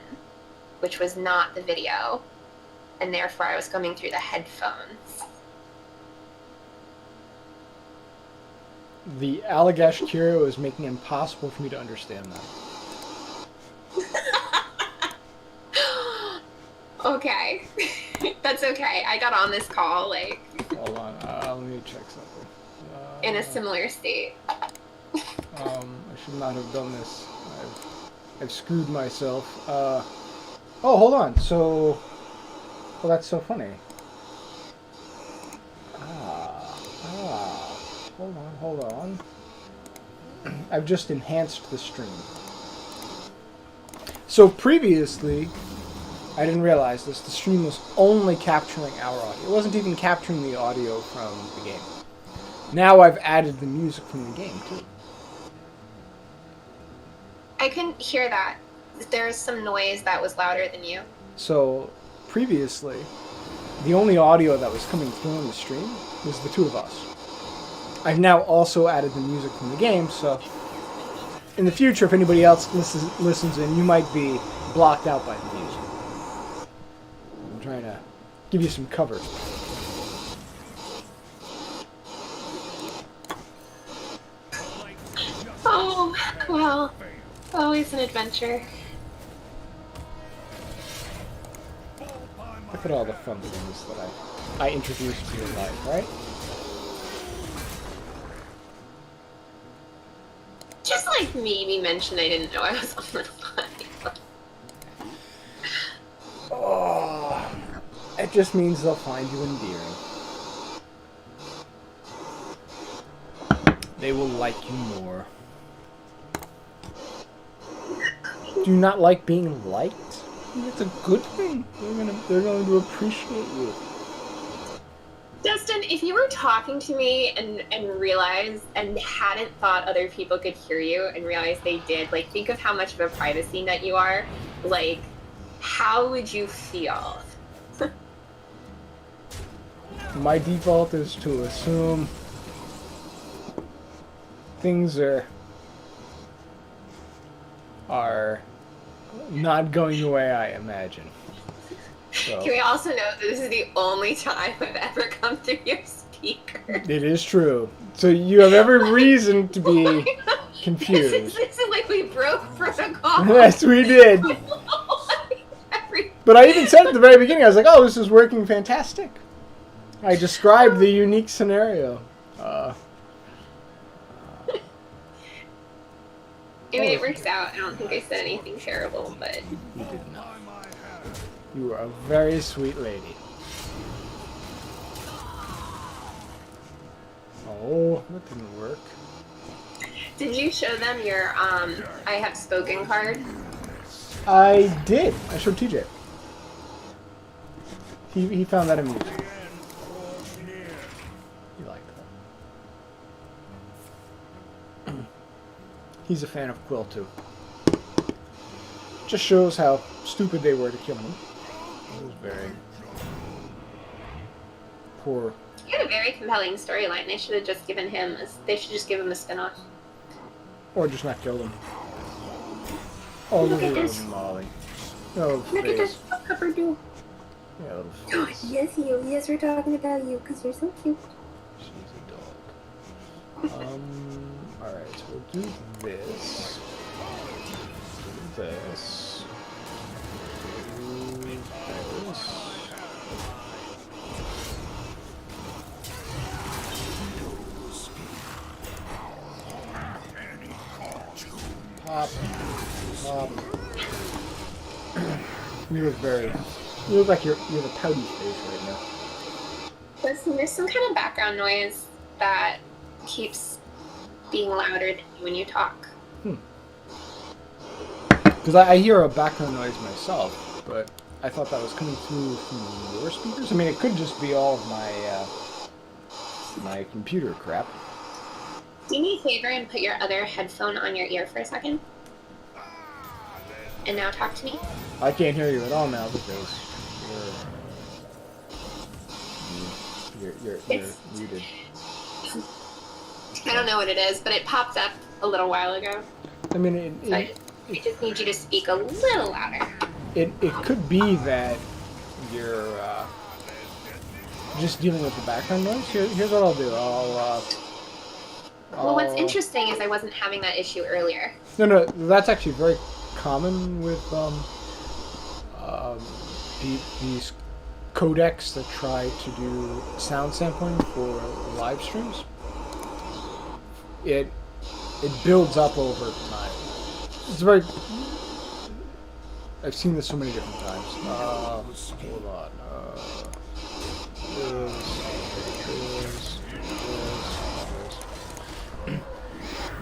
which was not the video. And therefore I was coming through the headphones. The Allagash Curio is making it impossible for me to understand that. Okay. That's okay. I got on this call, like... Hold on, let me check something. In a similar state. I should not have done this. I've screwed myself. Oh, hold on. So... Well, that's so funny. Hold on. I've just enhanced the stream. So previously, I didn't realize this, the stream was only capturing our audio. It wasn't even capturing the audio from the game. Now I've added the music from the game, too. I couldn't hear that. There's some noise that was louder than you. So, previously, the only audio that was coming through on the stream was the two of us. I've now also added the music from the game, so in the future, if anybody else listens in, you might be blocked out by the music. I'm trying to give you some cover. Oh, well, always an adventure. Look at all the fun things that I introduced to your life, right? Just like me mentioned I didn't know I was on the line. Oh, it just means they'll find you endearing. They will like you more. Do you not like being liked? It's a good thing. They're going to appreciate you. Dustin, if you were talking to me and realized and hadn't thought other people could hear you and realized they did, like, think of how much of a privacy nut you are. Like, how would you feel? My default is to assume things are not going the way I imagine. So. Can we also note that this is the only time I've ever come through your speaker? It is true. So you have every reason to be confused. This is like we broke protocol. Yes, we did. But I even said at the very beginning, I was like, oh, this is working fantastic. I described the unique scenario. I mean, it works out. I don't think I said anything terrible, but... You did not. You are a very sweet lady. Oh, that didn't work. Did you show them your, I have spoken card? I did. I showed TJ. He found that amusing. He liked that. He's a fan of Quill too. Just shows how stupid they were to kill him. It was very poor. He had a very compelling storyline. They should have just given him. They should just give him a spinoff. Or just not kill them. Oh, Look at this. Molly. Oh, Look at this cupboard do. Yeah, little face. Yes, you. Yes, we're talking about you because you're so cute. She's a dog. Alright, so we'll do this. Do this. Do this. Pop. Pop. You look very... You look like you have a pouty face right now. Listen, there's some kind of background noise that keeps being louder than you when you talk. Because I hear a background noise myself, but I thought that was coming through from your speakers. I mean, it could just be all of my computer crap. Do me a favor and put your other headphone on your ear for a second. And now talk to me. I can't hear you at all now because you're muted. I don't know what it is, but it popped up a little while ago. I mean, I just need you to speak a little louder. it could be that you're just dealing with the background noise. Here's what I'll do. Well, what's interesting is I wasn't having that issue earlier. No, that's actually very common with these codecs that try to do sound sampling for live streams. It builds up over time. It's very... I've seen this so many different times. Hold on.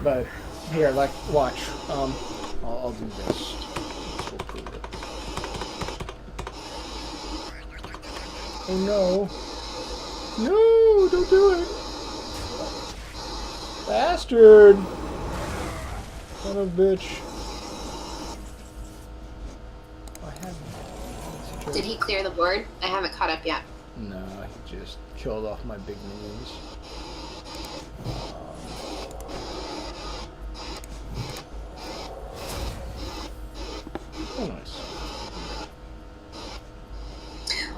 But here, like, watch. I'll do this. We'll prove it. Oh no! No! Don't do it! Bastard! Son of a bitch. Did he clear the board? I haven't caught up yet. No, he just killed off my big minions. Oh, nice.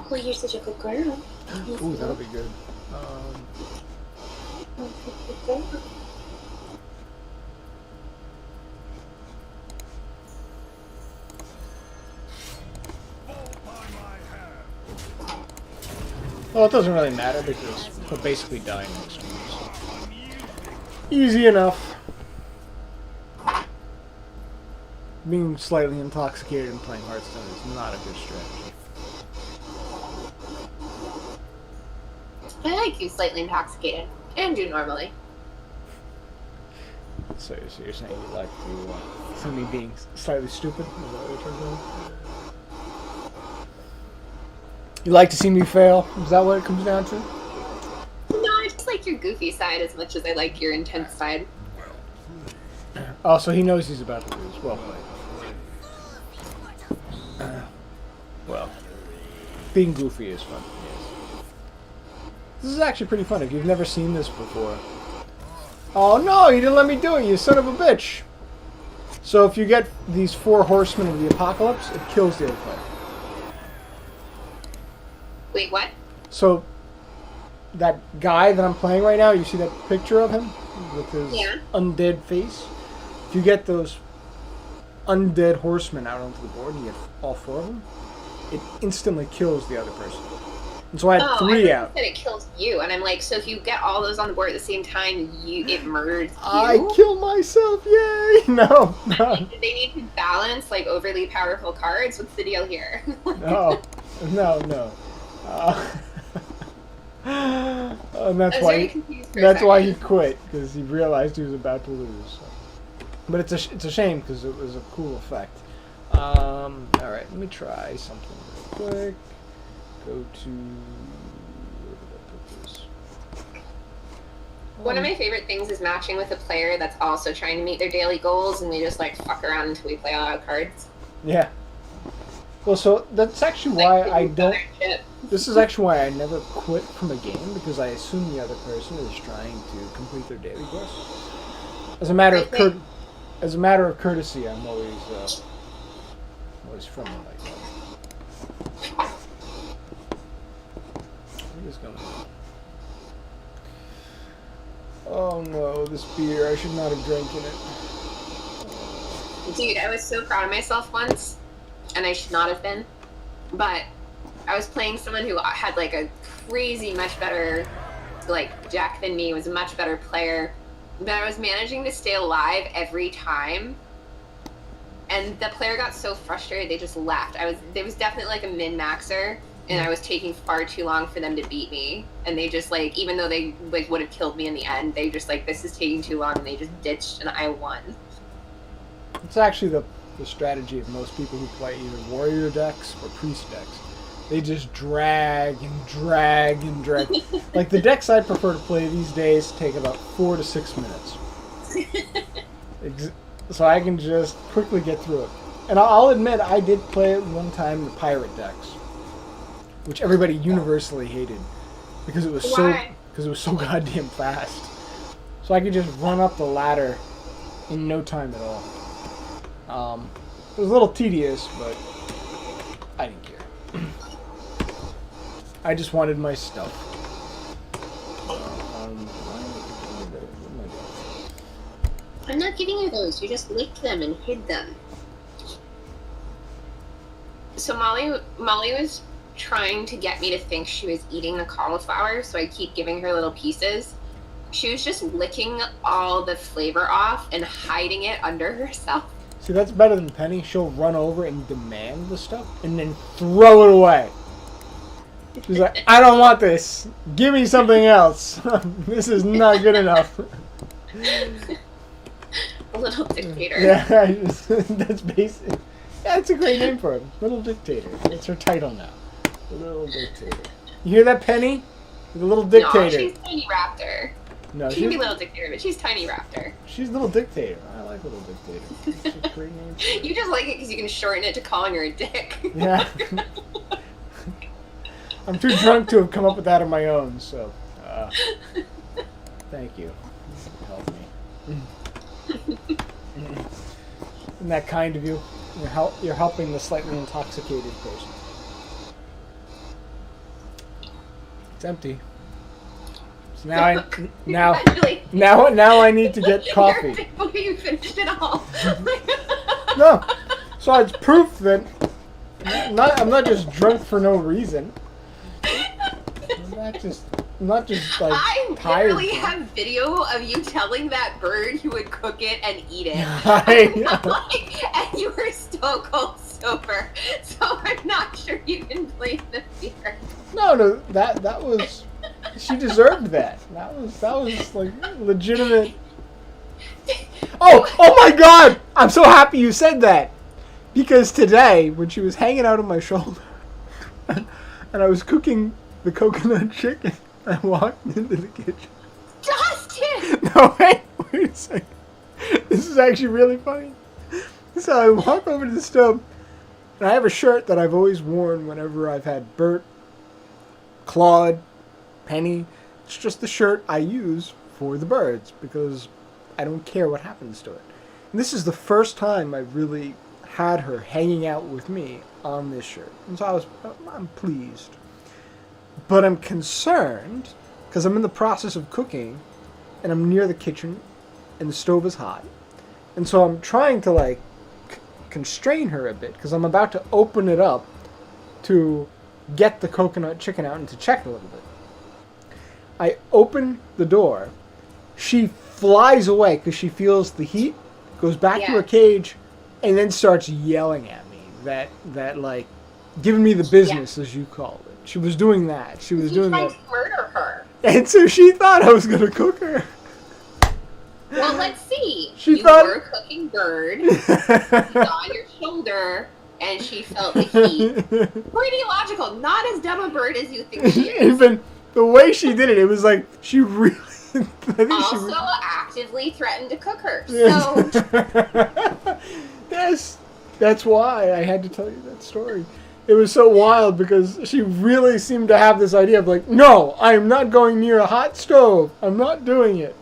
Well, you're such a good girl. Ooh, that'll be good. Well, it doesn't really matter because he'll basically die next turn. So. Easy enough. Being slightly intoxicated and playing Hearthstone is not a good strategy. I like you slightly intoxicated. And do normally. So you're saying you like to see me being slightly stupid? Is that what you're trying to do? You like to see me fail? Is that what it comes down to? No, I just like your goofy side as much as I like your intense side. Oh, so he knows he's about to lose. Well played. Well, being goofy is fun. Yes. This is actually pretty fun if you've never seen this before. Oh no, you didn't let me do it, you son of a bitch! So if you get these 4 horsemen of the apocalypse, it kills the other player. Wait, what? So that guy that I'm playing right now, you see that picture of him with his undead face? If you get those undead horsemen out onto the board and you get all 4 of them, it instantly kills the other person. And so I had Oh, I 3 thought out. you said it kills you, and I'm like, so if you get all those on the board at the same time, it murders you? I kill myself, yay! No, no. Did they need to balance like overly powerful cards? What's the deal here? No, no. And that's I was why very confused for a that's why he second. quit, because he realized he was about to lose. So. But it's a shame because it was a cool effect. All right, let me try something real quick. Go to where did I put this? One of my favorite things is matching with a player that's also trying to meet their daily goals, and we just like fuck around until we play all out cards. Yeah. Well, so that's actually why Like, I don't. shit. This is actually why I never quit from a game, because I assume the other person is trying to complete their daily quest. As a matter of courtesy, I'm always friendly like that. I'm just gonna. Oh no, this beer! I should not have drank in it. Dude, I was so proud of myself once, and I should not have been, but I was playing someone who had like a crazy much better like deck than me, was a much better player, but I was managing to stay alive every time, and the player got so frustrated they just left. There was definitely like a min-maxer, and I was taking far too long for them to beat me, and they just like, even though they like would have killed me in the end, they just like, this is taking too long, and they just ditched, and I won. It's actually the strategy of most people who play either warrior decks or priest decks. They just drag and drag and drag. Like the decks I prefer to play these days take about 4 to 6 minutes. So I can just quickly get through it. And I'll admit, I did play it one time the pirate decks, which everybody universally hated because it was so goddamn fast. So I could just run up the ladder in no time at all. It was a little tedious, but I didn't care. I just wanted my stuff. I'm not giving you those. You just licked them and hid them. So Molly was trying to get me to think she was eating the cauliflower, so I keep giving her little pieces. She was just licking all the flavor off and hiding it under herself. See, that's better than Penny. She'll run over and demand the stuff and then throw it away. She's like, I don't want this. Give me something else. This is not good enough. A little dictator. Yeah, that's basic. Yeah, it's a great name for him. Little Dictator. That's her title now. The Little Dictator. You hear that, Penny? The Little Dictator. No, she's Tiny Raptor. No, she can be Little Dictator, but she's Tiny Raptor. She's Little Dictator. I like Little Dictator. It's a great name. You just like it because you can shorten it to calling her a dick. Yeah. I'm too drunk to have come up with that on my own, so thank you. Help me. Isn't that kind of you? You're helping the slightly intoxicated person. It's empty. So now I need to get coffee. Before you finished it all. No, so it's proof that I'm not just drunk for no reason. I'm not just like I tired. literally have video of you telling that bird you would cook it and eat it. And you were still cold sober, so I'm not sure you can blame the beer. No, that was. She deserved that. That was like legitimate. Oh my God! I'm so happy you said that, because today when she was hanging out on my shoulder, and I was cooking the coconut chicken, I walked into the kitchen. Dustin! No, wait a second. This is actually really funny. So I walk over to the stove, and I have a shirt that I've always worn whenever I've had Bert, Claude, Penny. It's just the shirt I use for the birds because I don't care what happens to it. And this is the first time I really had her hanging out with me on this shirt. And so I'm pleased. But I'm concerned because I'm in the process of cooking and I'm near the kitchen and the stove is hot. And so I'm trying to constrain her a bit because I'm about to open it up to get the coconut chicken out and to check a little bit. I open the door. She flies away because she feels the heat, goes back to her cage, and then starts yelling at me. That like, giving me the business, as you called it. She was doing that. She was doing that. Trying to murder her. And so she thought I was going to cook her. Well, let's see. You were a cooking bird. She's on your shoulder, and she felt the heat. Pretty logical. Not as dumb a bird as you think she is. Even the way she did it, it was like she really... Also actively threatened to cook her. So... That's why I had to tell you that story. It was so wild because she really seemed to have this idea of like, no, I am not going near a hot stove. I'm not doing it.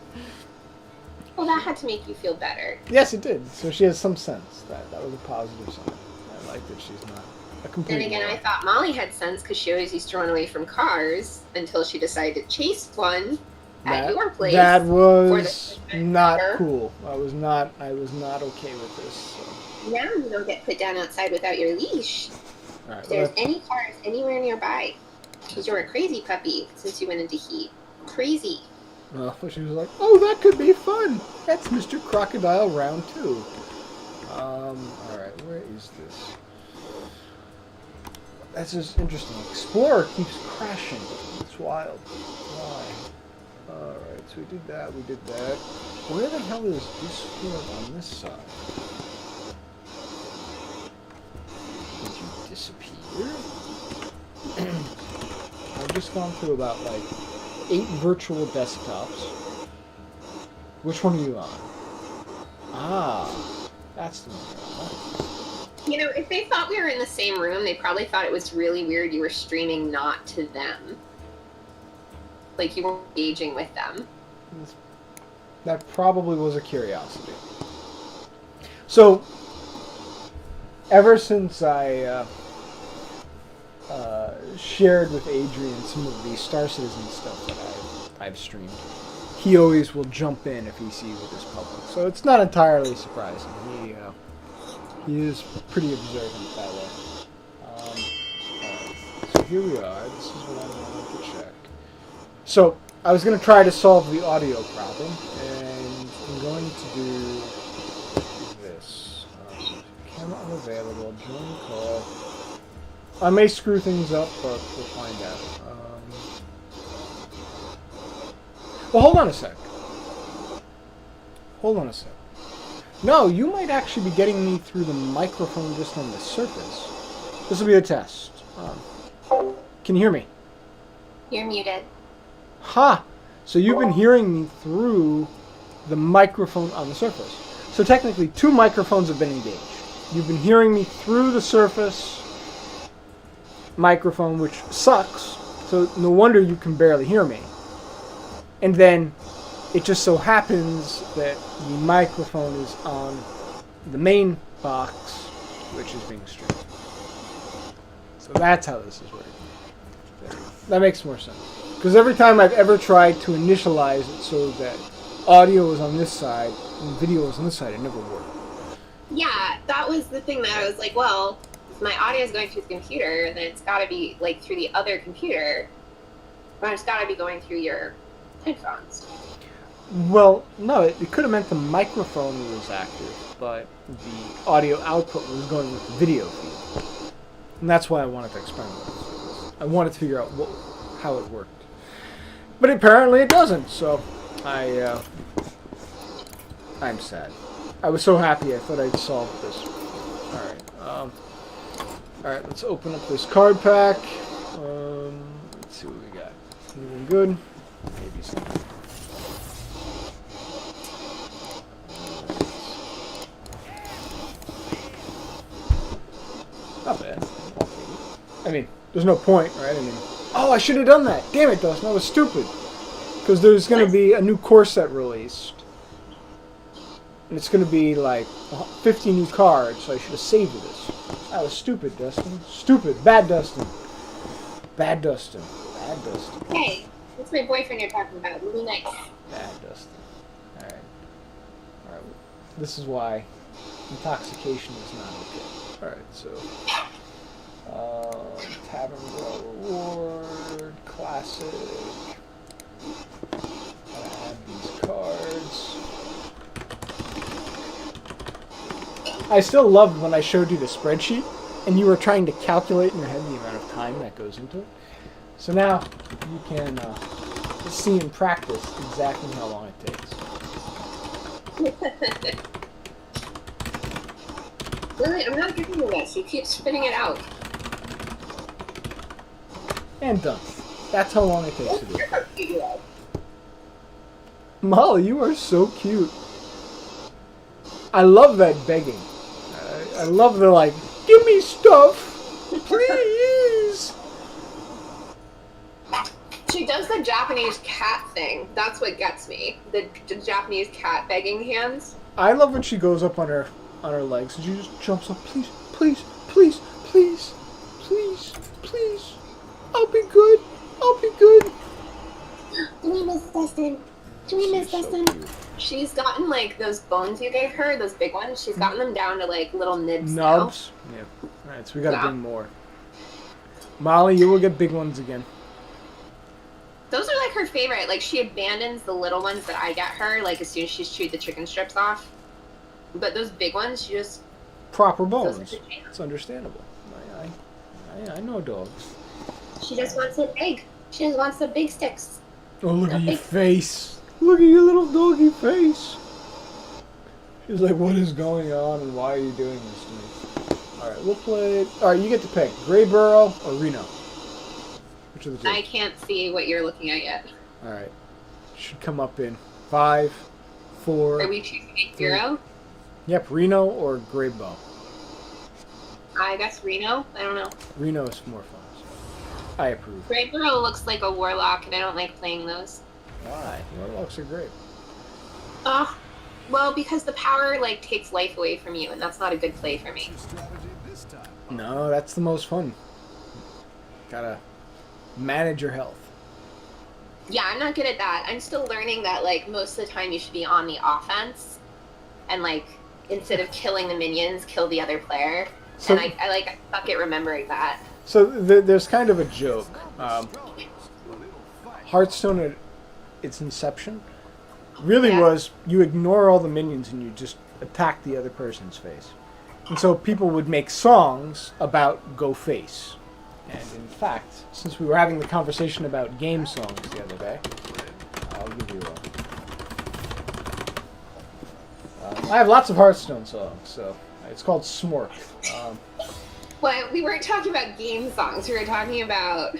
Well, that had to make you feel better. Yes, it did. So she has some sense. That was a positive sign. I like that she's not a complete... Then again, I thought Molly had sense because she always used to run away from cars until she decided to chase one at your place. That was not cool. I was not okay with this. So. Now you don't get put down outside without your leash. All right, if there's any cars anywhere nearby, because you're a crazy puppy since you went into heat. Crazy. Well, she was like, oh, that could be fun. That's Mr. Crocodile round 2. Alright, where is this? That's just interesting. Explorer keeps crashing. It's wild. Why? Alright, so we did that. Where the hell is this field on this side? Did you disappear? I've just gone through about, like, 8 virtual desktops. Which one are you on? Ah, that's the one. You know, if they thought we were in the same room, they probably thought it was really weird you were streaming not to them. Like you weren't engaging with them. That probably was a curiosity. So, ever since I shared with Adrian some of the Star Citizen stuff that I've streamed, he always will jump in if he sees it as public. So it's not entirely surprising. He is pretty observant that way. Alright, so here we are. This is what I wanted to check. So, I was going to try to solve the audio problem, and I'm going to do this. Camera unavailable, join call. I may screw things up, but we'll find out. Well, hold on a sec. No, you might actually be getting me through the microphone just on the surface. This will be a test. Can you hear me? You're muted. Ha! So you've been hearing me through the microphone on the surface. So technically, 2 microphones have been engaged. You've been hearing me through the surface microphone, which sucks, so no wonder you can barely hear me. And then it just so happens that the microphone is on the main box, which is being streamed. So that's how this is working. That makes more sense. Because every time I've ever tried to initialize it so that audio is on this side and video is on this side, it never worked. Yeah, that was the thing that I was like, well, if my audio is going through the computer, then it's got to be, like, through the other computer. But it's got to be going through your headphones. Well, no, it could have meant the microphone was active, but the audio output was going with the video feed. And that's why I wanted to experiment with this. I wanted to figure out how it worked. But apparently it doesn't, so I'm sad. I was so happy I thought I'd solved this. Alright, let's open up this card pack. Let's see what we got. Anything good? Maybe something. Not bad. I mean, there's no point, right? I mean, oh, I should have done that. Damn it, Dustin, I was stupid. Because there's going to be a new core set released. And it's going to be like 50 new cards, so I should have saved this. I was stupid, Dustin. Stupid. Bad Dustin. Bad Dustin. Bad Dustin. Hey, that's my boyfriend you're talking about. Really nice. Bad Dustin. Alright. Alright. This is why intoxication is not okay. Alright, so... Tavern Girl Reward, Classic. Gotta add these cards. I still loved when I showed you the spreadsheet and you were trying to calculate in your head the amount of time that goes into it. So now you can see in practice exactly how long it takes. Lily, I'm not giving you this. You keep spitting it out. And done. That's how long it takes to do it. Molly, you are so cute. I love that begging. I love the like, give me stuff, please. She does the Japanese cat thing. That's what gets me. The Japanese cat begging hands. I love when she goes up on her legs and she just jumps up. Please, please, please, please, please, please. I'll be good. I'll be good. Do we miss Dustin? Do we miss Dustin? She's gotten like those bones you gave her, those big ones. She's gotten them down to like little nibs. Nubs. Now. Yeah. All right, so we gotta bring more. Molly, you will get big ones again. Those are like her favorite. Like she abandons the little ones that I get her, like as soon as she's chewed the chicken strips off. But those big ones, she just proper bones. It's understandable. I know dogs. She just wants it big. She just wants the big sticks. Oh, look at your face. Look at your little doggy face. She's like, what is going on and why are you doing this to me? Alright, we'll play... Alright, you get to pick. Gray Burrow or Reno? Which of the two? I can't see what you're looking at yet. Alright. Should come up in 5, 4... Are we choosing a hero? Yep, Reno or Gray Bow. I guess Reno? I don't know. Reno is more fun. I approve. Gray Burrow looks like a warlock and I don't like playing those. Why? Warlocks are great. Well, because the power, like, takes life away from you, and that's not a good play for me. No, that's the most fun. Gotta manage your health. Yeah, I'm not good at that. I'm still learning that, like, most of the time you should be on the offense, and, like, instead of killing the minions, kill the other player. So, and I suck at remembering that. So there's kind of a joke. Hearthstone at its inception really was you ignore all the minions and you just attack the other person's face. And so people would make songs about go face. And in fact, since we were having the conversation about game songs the other day, I'll give you I have lots of Hearthstone songs, so it's called Smork. Well, we weren't talking about game songs. We were talking about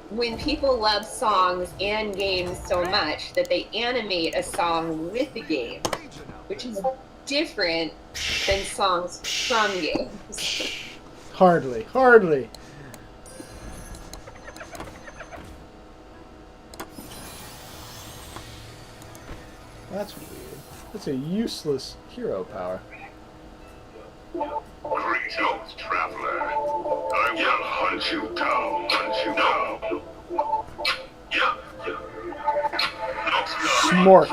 when people love songs and games so much that they animate a song with the game, which is different than songs from games. Hardly. Hardly. That's weird. That's a useless hero power. Greetings, traveler. I will hunt you down, Yeah. Smork.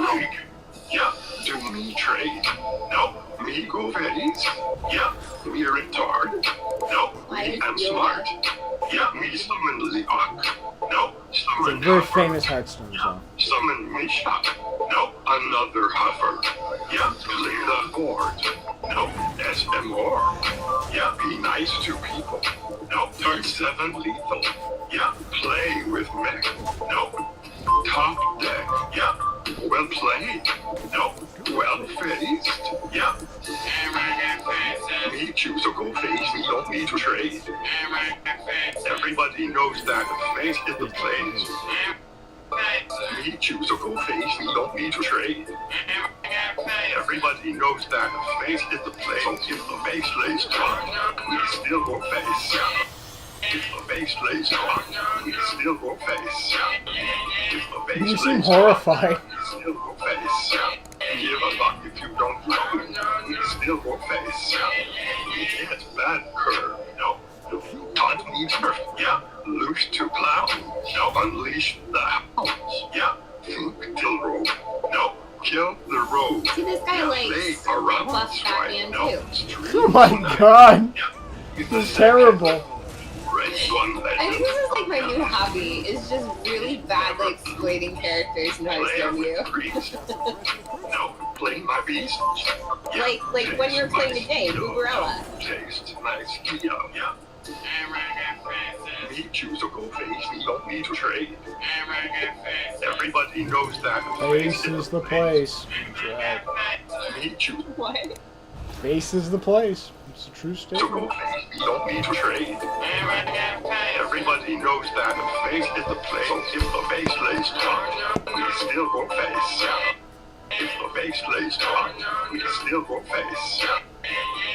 Yeah. Do me trade. No. Me go veddies. Yeah. Me retard. No. Me am smart. Yeah. Me summon Leok. No. It's Summon a very Huffer. famous Hearthstone song. Summon Mishap. No. Another Huffer. Yeah. Clear the board. No. SMR. Yeah. Be nice to people. No. Turn 7 lethal. Yeah. Play with mech. No. Top deck. Yeah. Well played. No. Well faced. Yeah. Me choose to go face. We don't need to trade. Everybody knows that face is the place. Me choose to go face. We don't need to trade. Everybody knows that face is the place. So if the face lays drunk, we still go face. If the face lays drunk, we still go face. If the face You seem lays horrified. drunk, we still go face. Give a fuck if you don't know. We still go face. It's bad curve. No. Taunt me turf. Yeah. Loose to plow. No. Unleash the hounds. Yeah. Think till rogue. No. Kill the rogue. See, this guy likes around Buff Batman no. too. Oh my god! This is terrible. One I think legend. this is like my new hobby, is just really bad like exploiting characters in Play RSW. with priest. No, playing my beast. Like when you were playing today, Uberella. Taste nice. Yeah. Me choose to go face. We don't need to trade. Everybody knows that. Face is the place. That's right. Me choose What? Face is the place. It's a true to go statement. face. We don't need to trade. Everybody knows that face is the place. So if the face lays down, we still go face. If the face lays down, we still go face.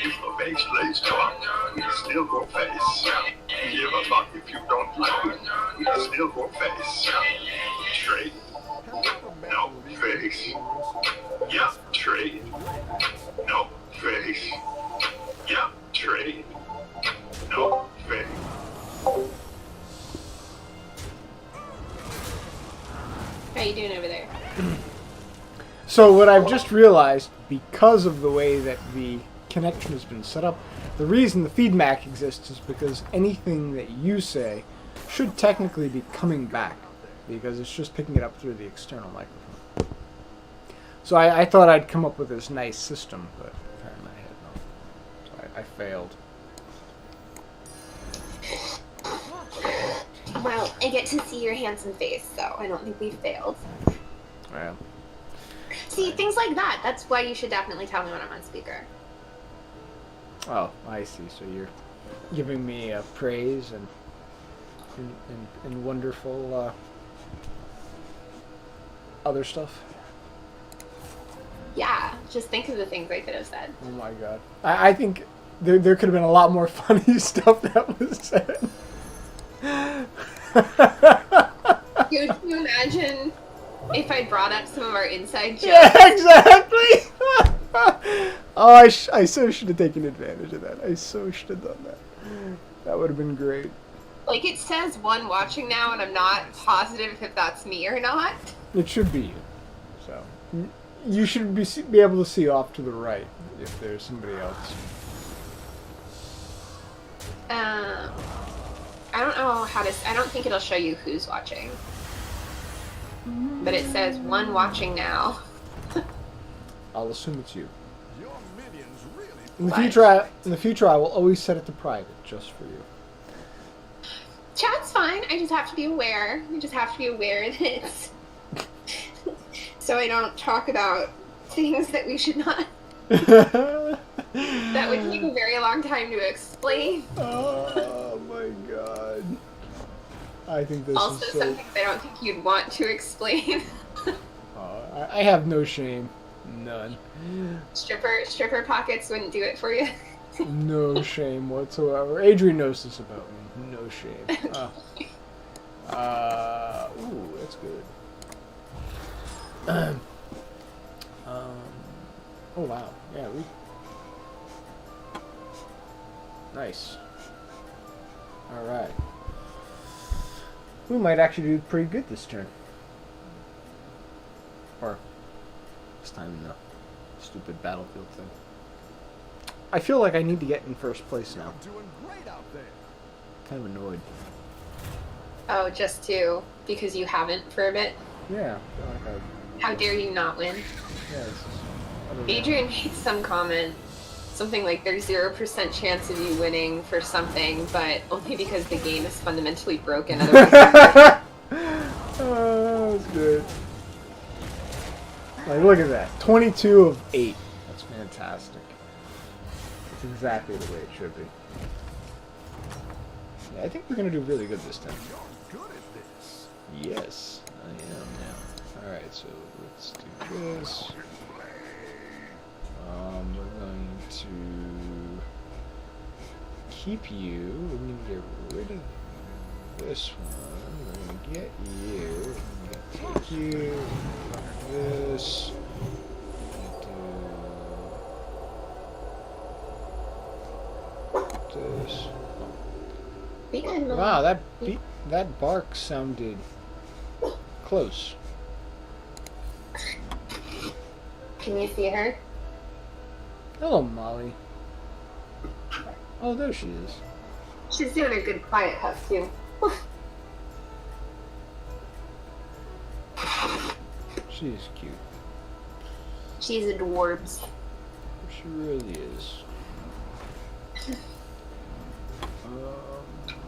If the face lays down, we still go face. Give a fuck if you don't like it. We still go face. Trade. No face. Yeah, trade. No face. Yeah, trade. No face. How you doing over there? So what I've just realized, because of the way that the connection has been set up, the reason the feedback exists is because anything that you say should technically be coming back, because it's just picking it up through the external microphone. So I thought I'd come up with this nice system, but apparently I had no. So I failed. Well, I get to see your handsome face, so I don't think we failed. Well, See, things like that. That's why you should definitely tell me when I'm on speaker. oh, I see. So you're giving me praise and wonderful other stuff. Yeah, just think of the things I could have said. Oh my god. I think there could have been a lot more funny stuff that was said. Could you imagine if I brought up some of our inside jokes? Yeah, exactly! Oh, I so should have taken advantage of that. I so should have done that. That would have been great. Like, it says one watching now, and I'm not positive if that's me or not. It should be you. So, you should be able to see off to the right if there's somebody else. I don't know how to... I don't think it'll show you who's watching. But it says one watching now. I'll assume it's you. Your minions really In the future, I will always set it to private, just for you. Chat's fine. I just have to be aware. I just have to be aware that it's... so I don't talk about things that we should not... That would take a very long time to explain. Oh my god. I think this Also, is so... some things I don't think you'd want to explain. I have no shame. None. Stripper pockets wouldn't do it for you. No shame whatsoever. Adrian knows this about me. No shame. Ooh, that's good. Oh wow. Yeah, we... Nice. Alright. We might actually do pretty good this turn. Or this time in the stupid battlefield thing. I feel like I need to get in first place now. doing great out there. Kind of annoyed. Oh, just to... because you haven't for a bit? Yeah. I feel like How dare you not win? yeah, this is... I don't know. Adrian made some comment. Something like there's 0% chance of you winning for something, but only because the game is fundamentally broken. Otherwise, Oh, that's good. Like, look at that. 22 of 8. That's fantastic. That's exactly the way it should be. Yeah, I think we're going to do really good this time. You're good at this. Yes, I am now. Alright, so let's do this. We're going to keep you. We're going to get rid of this one. We're going to get you. We're going to take you. This. Do this. Wow, that bark sounded close. can you see her? Hello, Molly. Oh, there she is. She's doing a good quiet huff too. She's cute. She's adorbs. She really is.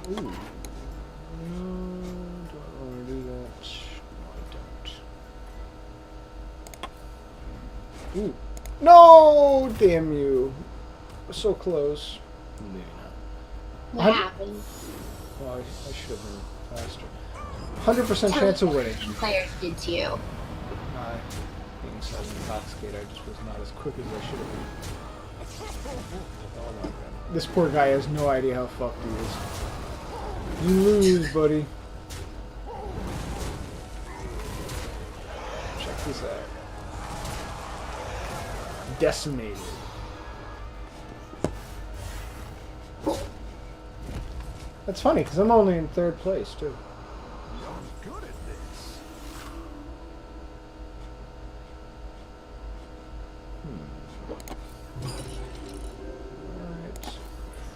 Ooh. No, do I want to do that? No, I don't. Ooh. No! Damn you. So close. Maybe not. What happened? Well, I should have been faster. 100% chance of winning. Players did to you. Being so intoxicated, I just was not as quick as I should have been. Oh my god. This poor guy has no idea how fucked he is. You lose, buddy. Check this out. Decimated. That's funny, because I'm only in 3rd place, too. You're good at this.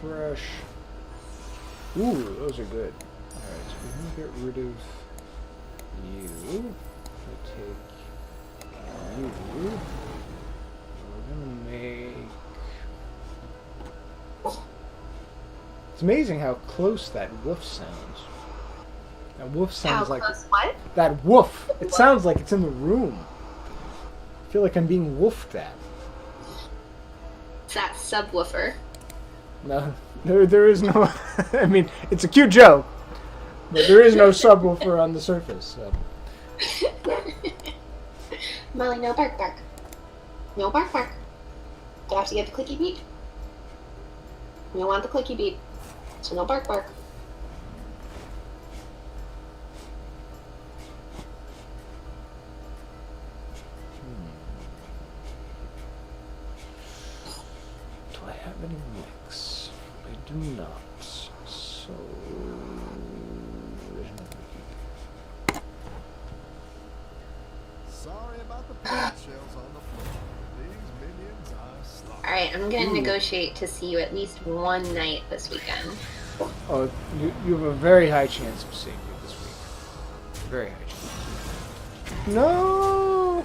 Alright. Fresh. Ooh, those are good. Alright, so we're going to get rid of you. We'll take you. We're going to make... It's amazing how close that woof sounds. That woof sounds like... Close what? That woof! It sounds like it's in the room. I feel like I'm being woofed at. It's that subwoofer. No, there is no... I mean, it's a cute joke, but there is no subwoofer on the surface. So. Molly, no bark bark. No bark bark. You have to get the clicky beat. You don't want the clicky beat. So no bark bark. Do I have any mix? I do not. So... there's no wiki. Sorry about the paint shells on the floor. These minions are slow. Alright, I'm gonna Ooh. negotiate to see you at least one night this weekend. Oh, you have a very high chance of seeing me this week. Very high chance. No!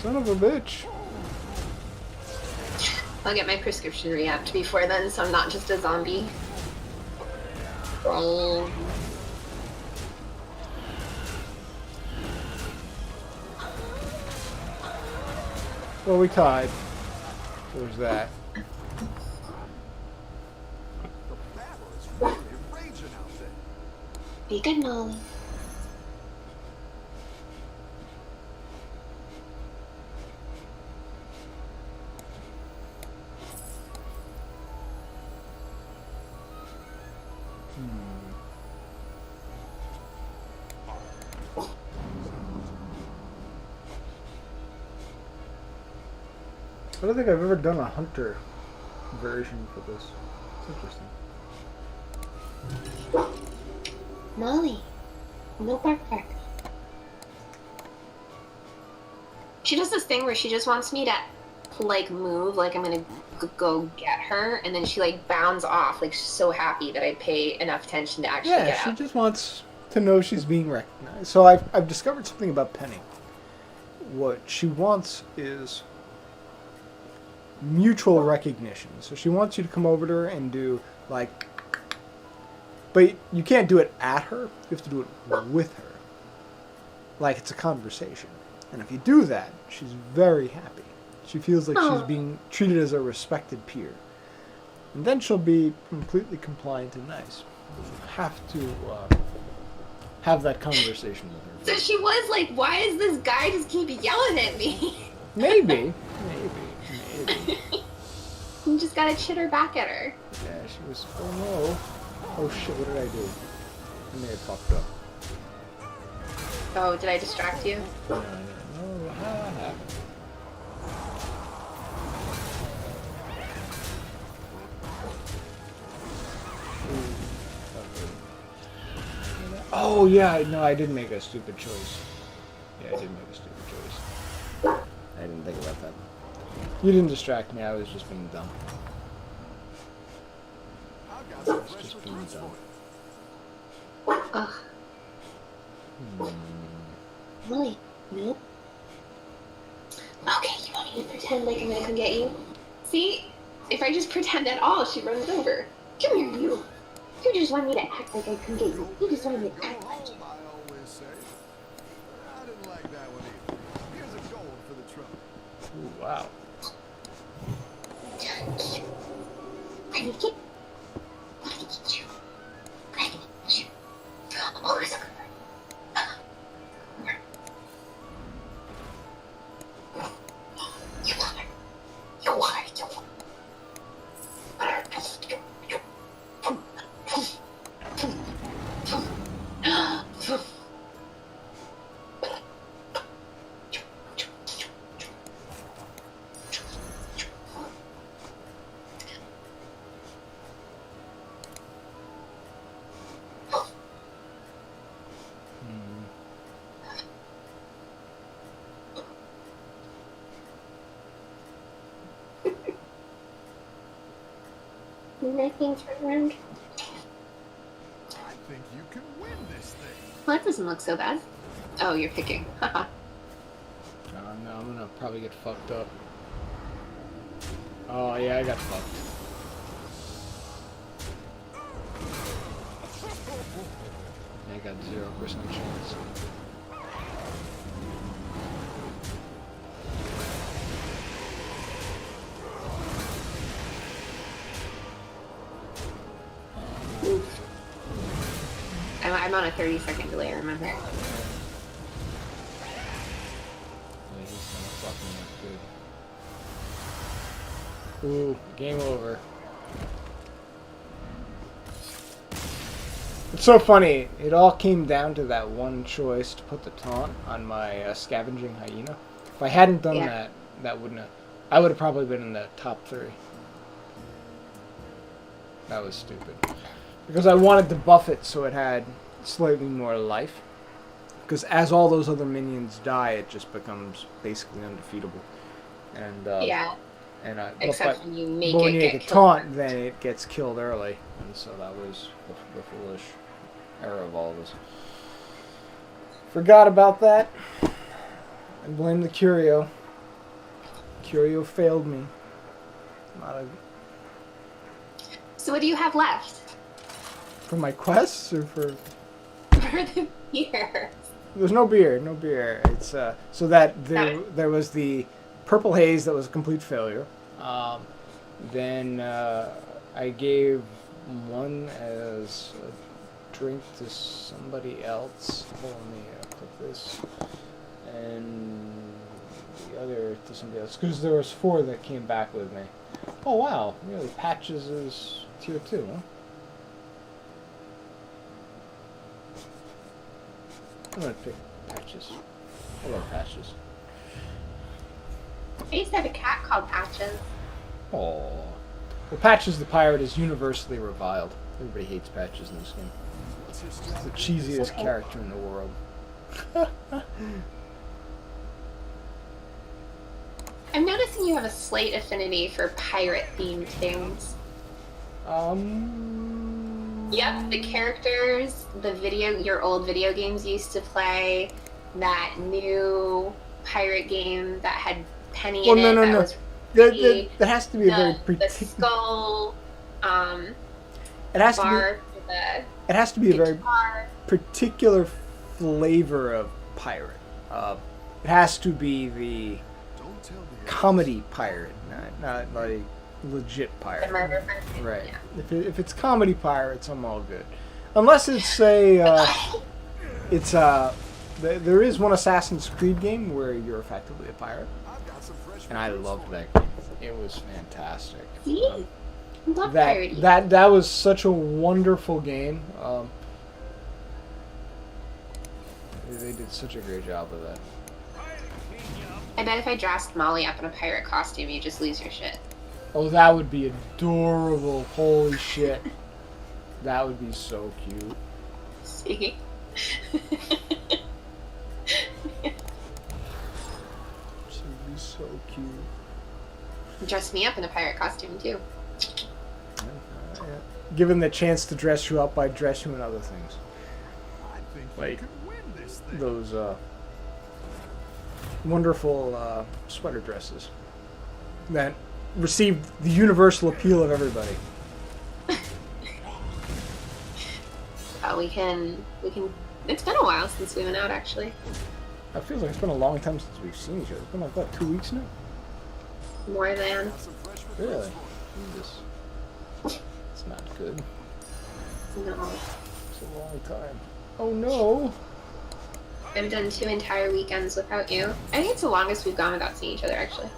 Son of a bitch. I'll get my prescription re-upped before then, so I'm not just a zombie. Um, Well, we tied. There's that. The battle is really raging out there. be good, Molly. I don't think I've ever done a hunter version for this. It's interesting. Molly, no bark bark. She does this thing where she just wants me to, like, move, like I'm gonna go get her, and then she, like, bounds off, like, she's so happy that I pay enough attention to actually Yeah, get she up. just wants to know she's being recognized. So I've discovered something about Penny. What she wants is mutual recognition. So she wants you to come over to her and do, like... But you can't do it at her. You have to do it with her. Like it's a conversation. And if you do that, she's very happy. She feels like she's being treated as a respected peer. And then she'll be completely compliant and nice. You have to have that conversation with her. So she was like, why is this guy just keep yelling at me? Maybe. You just gotta chitter back at her. Yeah, she was, oh no. Oh shit, what did I do? I may have fucked up. Oh, did I distract you? No, what happened? Oh yeah, no, I did make a stupid choice. Yeah, I did make a stupid choice. I didn't think about that. You didn't distract me. I was just being dumb. I've got some fresh Just being recruits dumb. for you. Ugh. Really? Nope. Okay, you want me to pretend like I'm gonna come get you? See? If I just pretend at all, she runs over. Come here, you. You just want me to act like I come get you. You just want me to Go act like home, I always say. I didn't like that one either. Here's a gold for the trouble. Ooh, wow. I need you. I need you. I need you. Oh, it's a good one. You want it. You want it. You want it. Nothing turn around. I think you can win this thing. Well, that doesn't look so bad. Oh, you're picking. Haha. No, I'm gonna probably get fucked up. Oh yeah, I got fucked. I got 0% chance. I'm on a 30-second delay, remember? Yeah, he's gonna fucking look good. Ooh, game over. It's so funny. It all came down to that one choice to put the taunt on my scavenging hyena. If I hadn't done that, that wouldn't have. I would have probably been in the top 3. That was stupid. Because I wanted to buff it so it had slightly more life. Because as all those other minions die, it just becomes basically undefeatable. And Yeah. And Except when you make but when it you get get killed. taunt, then it gets killed early, and so that was the foolish error of all this. Forgot about that. I blame the Curio. Curio failed me. Not a, So what do you have left? for my quests or for. For the beer. There's no beer, no beer. It's so that there was the purple haze that was a complete failure. Then I gave one as a drink to somebody else. Hold on, let me click this. And the other to somebody else. Because there was 4 that came back with me. Oh wow, really? Patches is tier 2, huh? I'm gonna pick Patches. I love Patches. I used to have a cat called Patches. Oh. Well, Patches the Pirate is universally reviled. Everybody hates Patches in this game. What's your It's strategy? the cheesiest character in the world. I'm noticing you have a slight affinity for pirate-themed things. Yep, the characters, your old video games you used to play, that new pirate game that had Penny Well, in no, it. no, that no. was There has to be a very the particular. skull, It has to bar, be. It has to be a very guitar. particular flavor of pirate. It has to be the Don't tell me. comedy pirate, not like legit The pirate. murder person. Right. Yeah. If it's comedy pirates, I'm all good. Unless it's say there is one Assassin's Creed game where you're effectively a pirate, I've got some fresh and I recruits loved for you. that game. It was fantastic. See? I love piratey. That was such a wonderful game. They did such a great job of that. I bet if I dressed Molly up in a pirate costume, you just lose your shit. Oh, that would be adorable. Holy shit. That would be so cute. See? It would be so cute. dress me up in a pirate costume too. Given the chance to dress you up, I'd dress you in other things. I think Like you can win this thing. those wonderful sweater dresses that received the universal appeal of everybody. We can. It's been a while since we went out, actually. It feels like it's been a long time since we've seen each other. It's been like, what, 2 weeks now? More than. Some fresh Really? refreshments for Jesus. It's not good. No. It's a long time. Oh no! I've done 2 entire weekends without you. I think it's the longest we've gone without seeing each other, actually.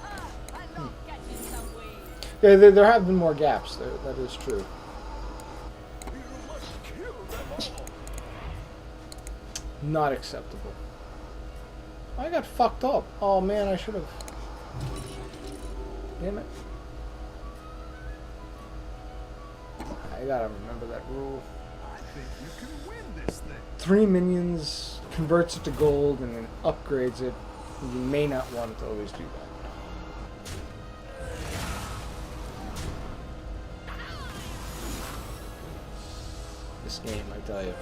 Yeah, there have been more gaps. That is true. Not acceptable. I got fucked up. Oh man, I should have. Damn it. I gotta remember that rule. I think you can win this thing. 3 minions converts it to gold and then upgrades it. You may not want to always do that. This game, I tell you.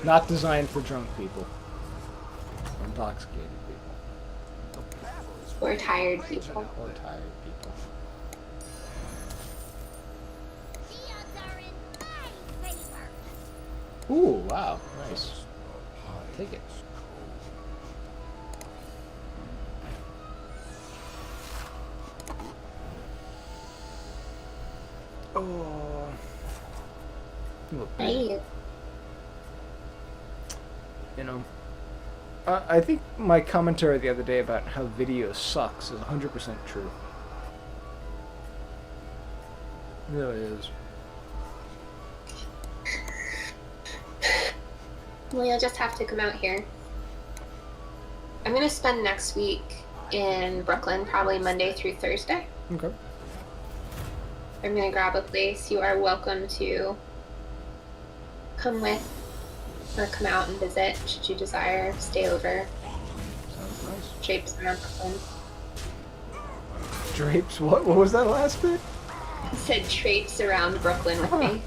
Not designed for drunk people. Or intoxicated people. Or tired people. Or tired people. Ooh, wow. Nice. I'll take it. Oh. Look, Hey. you know, I think my commentary the other day about how video sucks is 100% true. It really is. Well, you'll just have to come out here. I'm gonna spend next week in Brooklyn, probably Monday through Thursday. Okay. I'm gonna grab a place. You are welcome to come with or come out and visit should you desire. Stay over. Sounds nice. Shapes around Brooklyn. Drapes, what? What was that last bit? I said traipse around Brooklyn with me.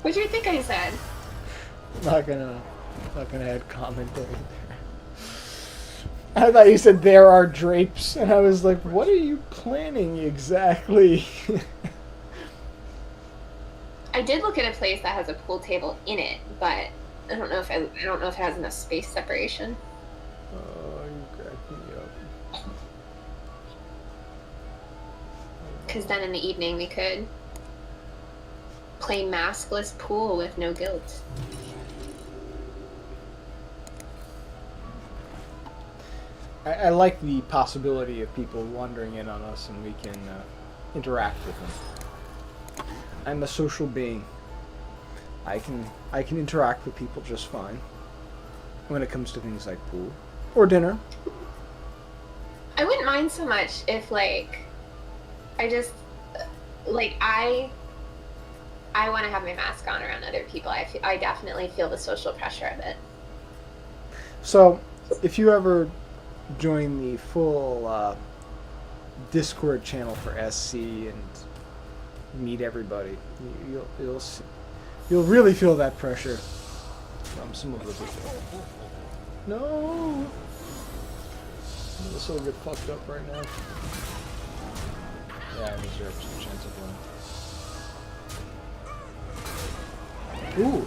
What do you think I said? Not gonna add commentary there. I thought you said there are drapes, and I was like, what are you planning exactly? I did look at a place that has a pool table in it, but I don't know if it has enough space separation. Oh, you cracked me up. Because then in the evening we could play maskless pool with no guilt. I like the possibility of people wandering in on us, and we can interact with them. I'm a social being. I can interact with people just fine when it comes to things like pool or dinner. I wouldn't mind so much if I want to have my mask on around other people. I definitely feel the social pressure of it. So, if you ever join the full Discord channel for SC and meet everybody, you'll really feel that pressure from some of the people. No, this will get fucked up right now. Yeah, I deserve some chance of winning. Ooh.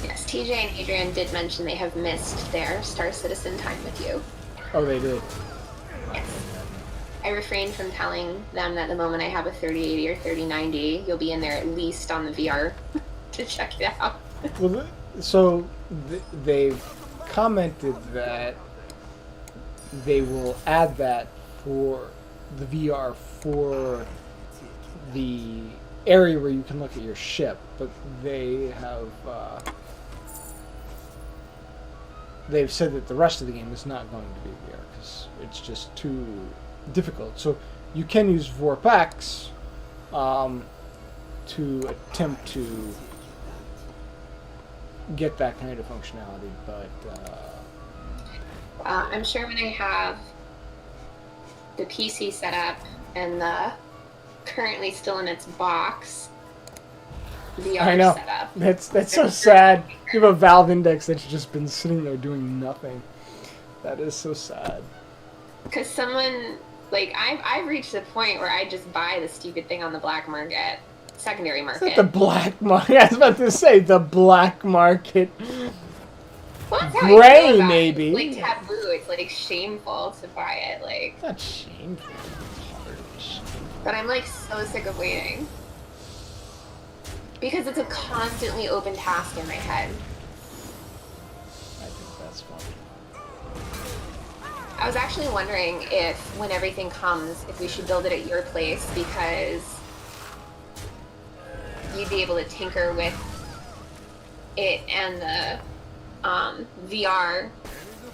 Yes, TJ and Adrian did mention they have missed their Star Citizen time with you. Oh, they did. Yes. I refrained from telling them that the moment I have a 3080 or 3090, you'll be in there at least on the VR to check it out. Well, they've commented that they will add that for the VR for the area where you can look at your ship, but they have they've said that the rest of the game is not going to be VR because it's just too difficult. So you can use Vorpax to attempt to get that kind of functionality, but I'm sure when I have the PC set up and the currently still in its box VR I know. set up. That's so sad. You have a Valve Index that's just been sitting there doing nothing. That is so sad. Because someone, like, I've reached the point where I just buy the stupid thing on the black market, secondary Is market. that the black market? I was about to say the black market. Well, that's how I Gray, feel about it. maybe. It's like taboo. It's like shameful to buy it. Like, It's not shameful. It's hardly shameful. but I'm like so sick of waiting because it's a constantly open task in my head. I think that's fun. I was actually wondering if, when everything comes, if we should build it at your place because you'd be able to tinker with it and the VR,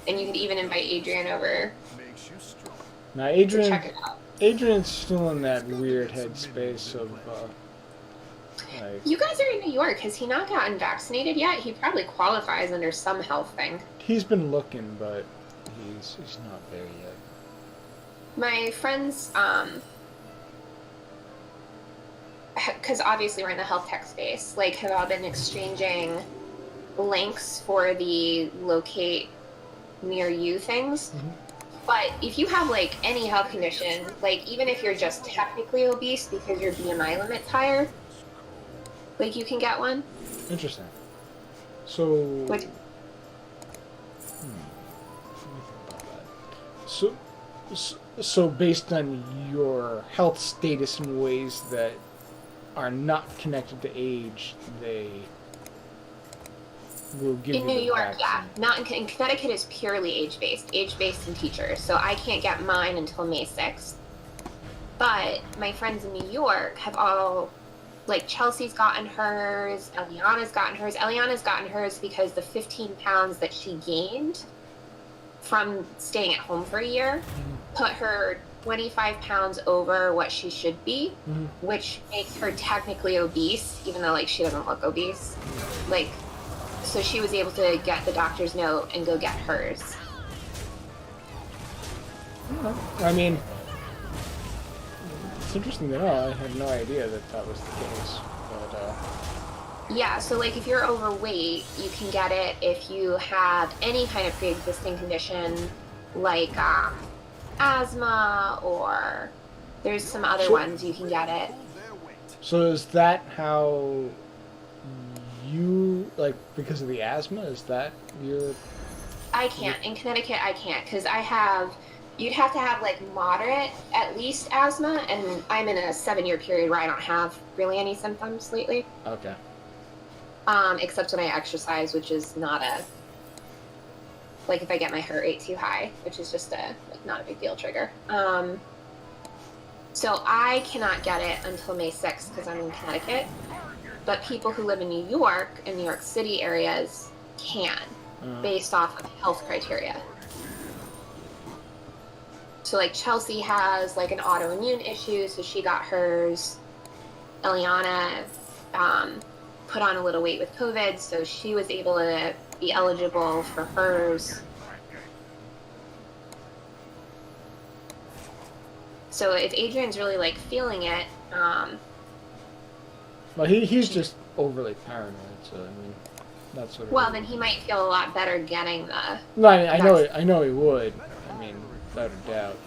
and you could even invite Adrian over Makes you strong. Now, to check it out. Adrian's still in that weird headspace of like You guys are in New York. Has he not gotten vaccinated yet? He probably qualifies under some health thing. he's been looking, but he's not there yet. My friends, because obviously we're in the health tech space, like, have all been exchanging links for the locate near you things. Mhm. But if you have like any health condition, like even if you're just technically obese because your BMI limit's higher, like you can get one. Interesting. So. Which, Let me think about that. So based on your health status in ways that are not connected to age, they will give you in New the York, yeah. vaccine. Not in Connecticut is purely age-based in teachers. So I can't get mine until May 6th. But my friends in New York have all, like Chelsea's gotten hers, Eliana's gotten hers. Eliana's gotten hers because the 15 pounds that she gained from staying at home for a year put her 25 pounds over what she should be, Mhm. which makes her technically obese, even though like she doesn't look obese. Like, so she was able to get the doctor's note and go get hers. I mean, it's interesting to know. I had no idea that was the case. But Yeah, so like if you're overweight, you can get it if you have any kind of pre-existing condition, like asthma, or there's some other So- ones you can get it. Hold their weight. so is that how you like because of the asthma? Is that your? I can't. In Connecticut, I can't because you'd have to have like moderate at least asthma, and I'm in a 7-year period where I don't have really any symptoms lately. Okay. Except when I exercise, which is not like if I get my heart rate too high, which is just not a big deal trigger. So I cannot get it until May 6th because I'm in Connecticut. But people who live in New York and New York City areas can, based off of health criteria. So like Chelsea has like an autoimmune issue, so she got hers. Eliana put on a little weight with COVID, so she was able to be eligible for hers. So if Adrian's really like feeling it, Well, he's just overly paranoid. So I mean, that's what. well, then he might feel a lot better getting the. No, I know he would. I mean, without a doubt.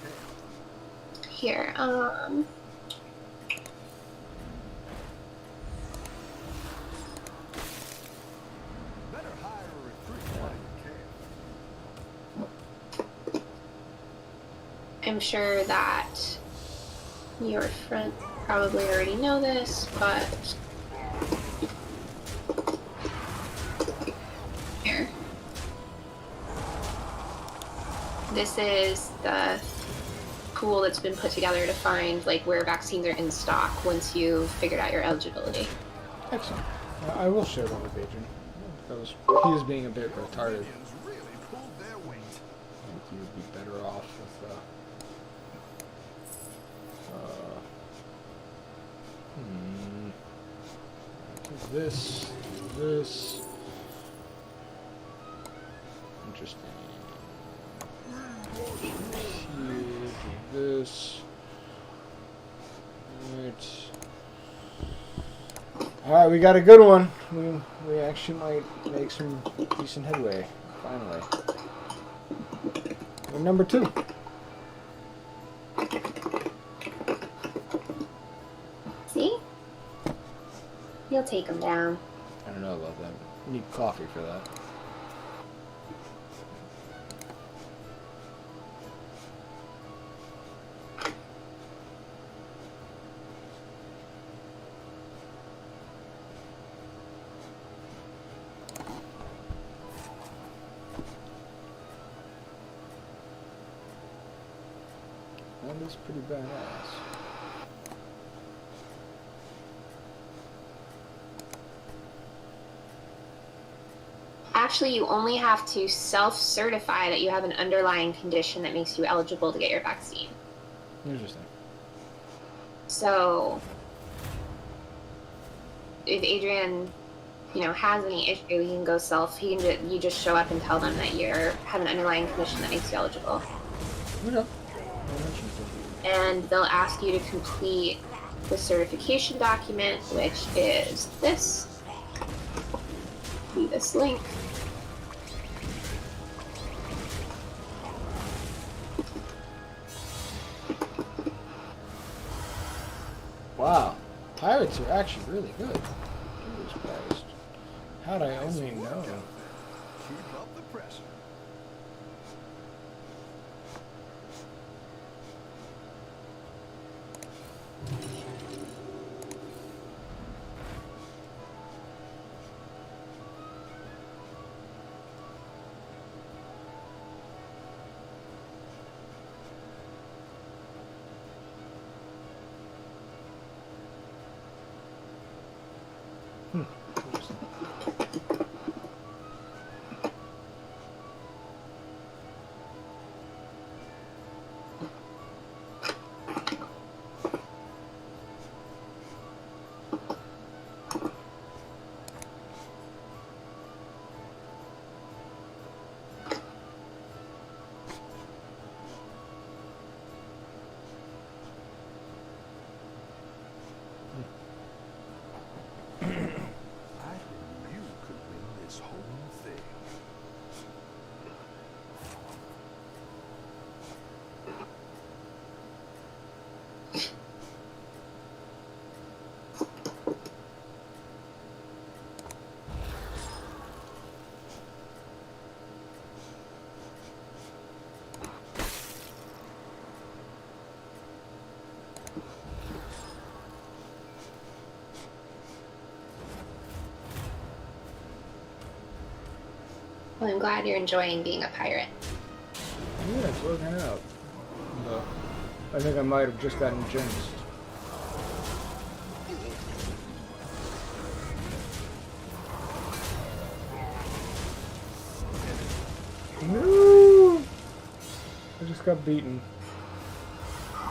Here, Better hire a recruit while you can. I'm sure that your friend probably already know this, but here. This is the pool that's been put together to find like where vaccines are in stock once you've figured out your eligibility. Excellent. I will share that with Adrian. He is being a bit retarded. Indians really pulled their weight. I think he would be better off with. This. Interesting. Here, do this. Alright, we got a good one. We actually might make some decent headway, finally. We're number 2. See? You'll take them down. I don't know about that. You need coffee for that. That is pretty badass. Actually, you only have to self-certify that you have an underlying condition that makes you eligible to get your vaccine. Interesting. So, if Adrian, has any issue, he can go self. You just show up and tell them that you have an underlying condition that makes you eligible. Okay. And they'll ask you to complete the certification document, which is this. See this link. Wow. Pirates are actually really good. Jesus Christ. How'd I only know? Keep up the pressure. Well, I'm glad you're enjoying being a pirate. Yeah, it's working out. But I think I might have just gotten jinxed. No! I just got beaten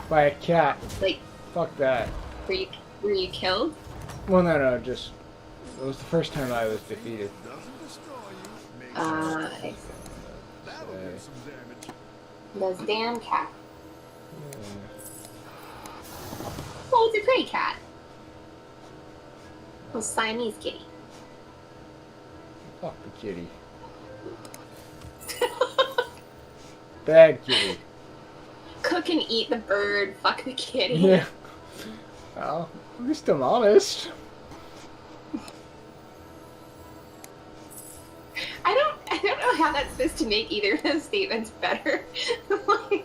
by a cat. Like, Fuck that. were you killed? Well, no, just it was the first time I was defeated. Doesn't destroy you. Makes that'll do some damage. Those damn cat. Yeah. Oh, it's a pretty cat. A Siamese kitty. Fuck the kitty. Bad kitty. Cook and eat the bird. Fuck the kitty. Yeah. Well, at least I'm honest. I don't know how that's supposed to make either of those statements better. Like,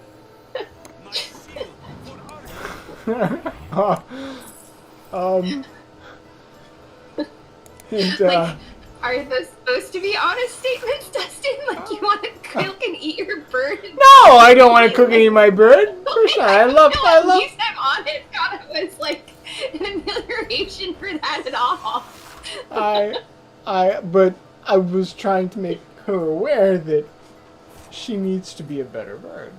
and, like, are those supposed to be honest statements, Dustin? Like, you want to cook and eat your bird? no, I don't want to cook any of my bird. Of course not. I love. You said honest. God, it was like an amelioration for that at all. But I was trying to make her aware that she needs to be a better bird.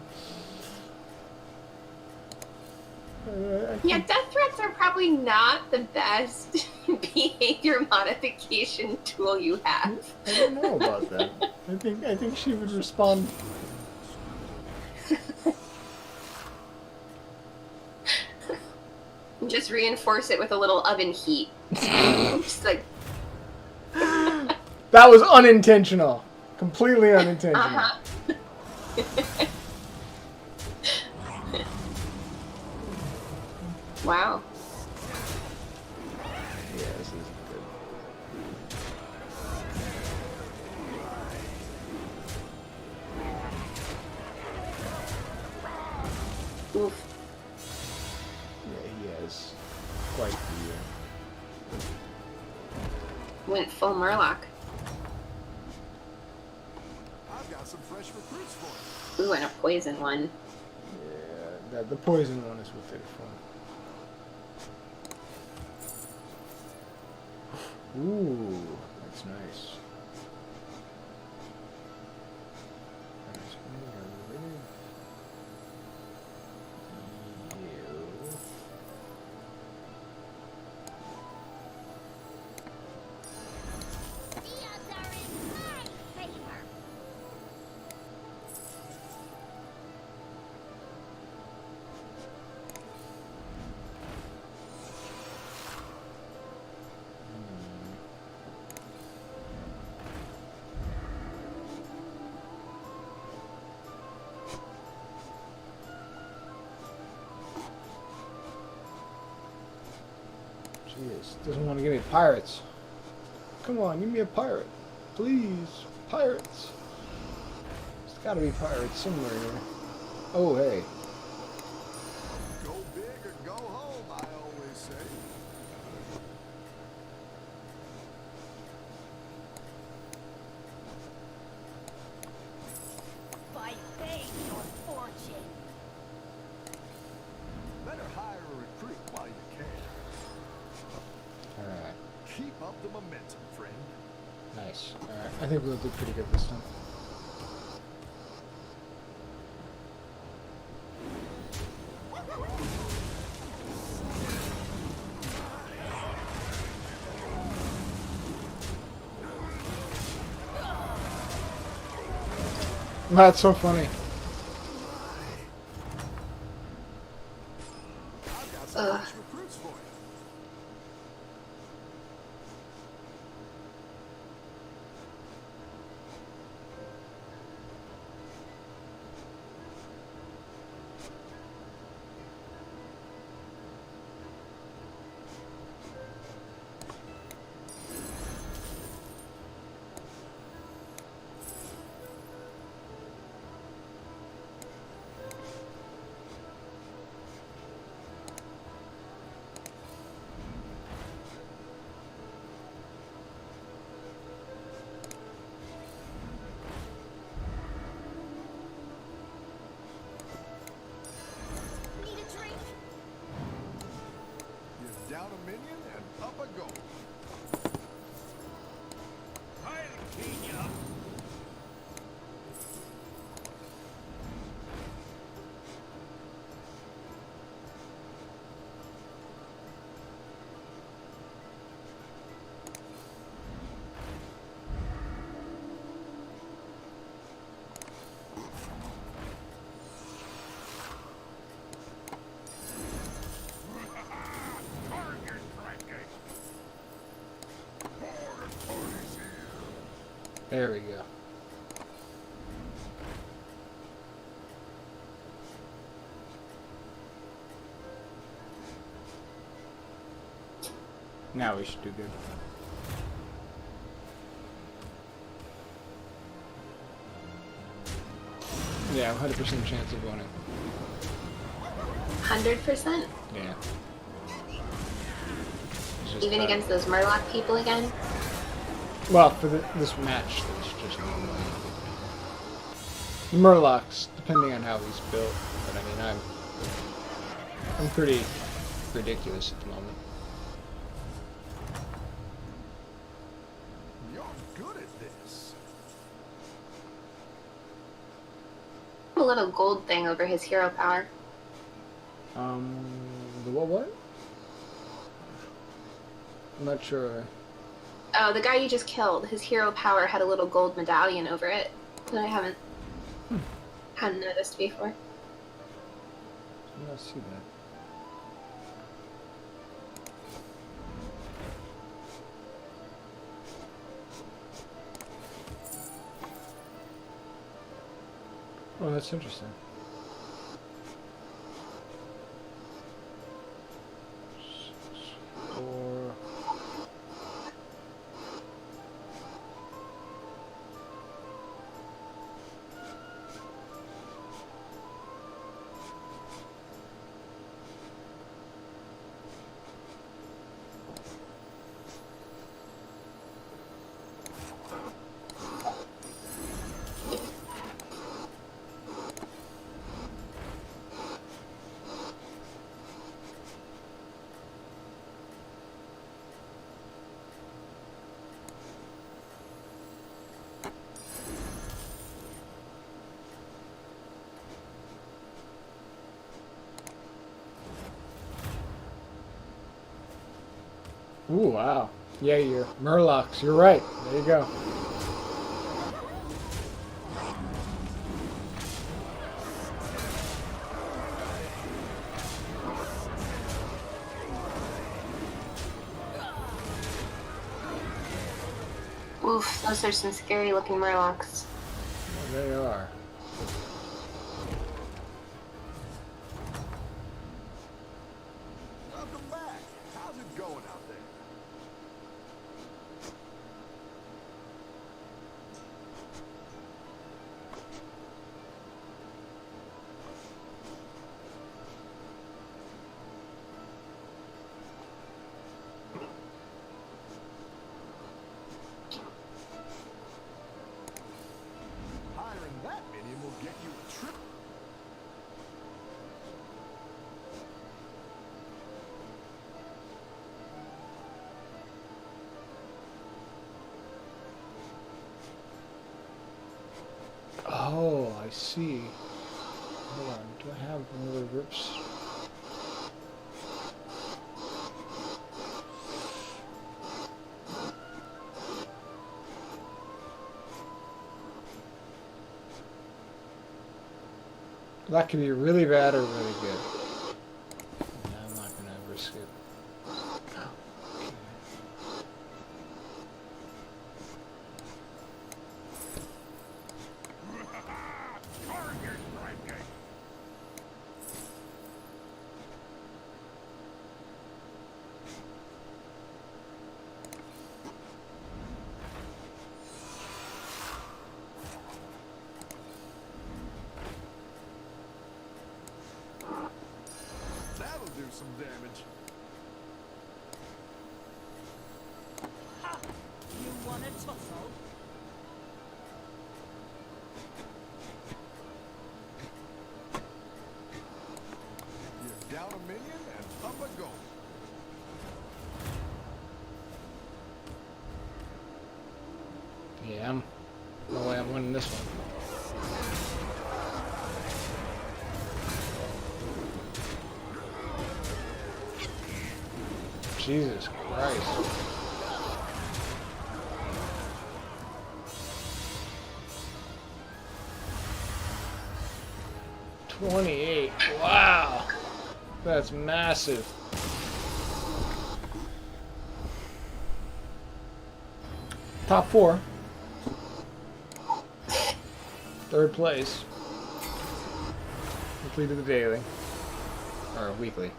Yeah, death threats are probably not the best behavior modification tool you have. I don't know about that. I think she would respond. Just reinforce it with a little oven heat. Just like, That was unintentional. Completely unintentional. uh-huh. Wow. Yeah, this is good. Oof. Yeah, he has quite the. Went full Murloc. I've got some fresh recruits for you. Ooh, and a poison one. Yeah, the poison one is what did it for me. Ooh, that's nice. Jeez, doesn't want to give me pirates. Come on, give me a pirate. Please, pirates. There's gotta be pirates somewhere here. Oh, hey. Go big or go home, I always say. By paying your fortune. Better hire a recruit while you can. Alright, Keep up the momentum, friend. nice. Alright, I think we'll do pretty good this time. That's so funny. I've got some fresh recruits for you. Need a drink? You're down a minion and up a goal. There we go. Now we should do good. Yeah, 100% chance of winning. 100%? Yeah. It's just Even that- against those Murloc people again? Well, for this match, there's just no way. The Murlocs, depending on how he's built, but I mean, I'm pretty ridiculous at the moment. You're good at this. A little gold thing over his hero power. The what? I'm not sure. Oh, the guy you just killed, his hero power had a little gold medallion over it that I hadn't noticed before. I did not see that. Oh, that's interesting. Or ooh, wow. Yeah, you're Murlocs. You're right. There you go. Oof, those are some scary looking Murlocs. Well, they are. Welcome back. How's it going out there? Hiring that minion will get you a trip. Oh, I see. Hold on. Do I have one of the rips? That could be really bad or really good. Yeah, I'm not gonna risk it. Okay. That'll do some damage. Ha! You want a tussle? You're down a minion and up a goal. Yeah, no way I'm winning this one. Jesus Christ. $28. Wow. That's massive. Top 4. Third place. Completed the daily. Or weekly.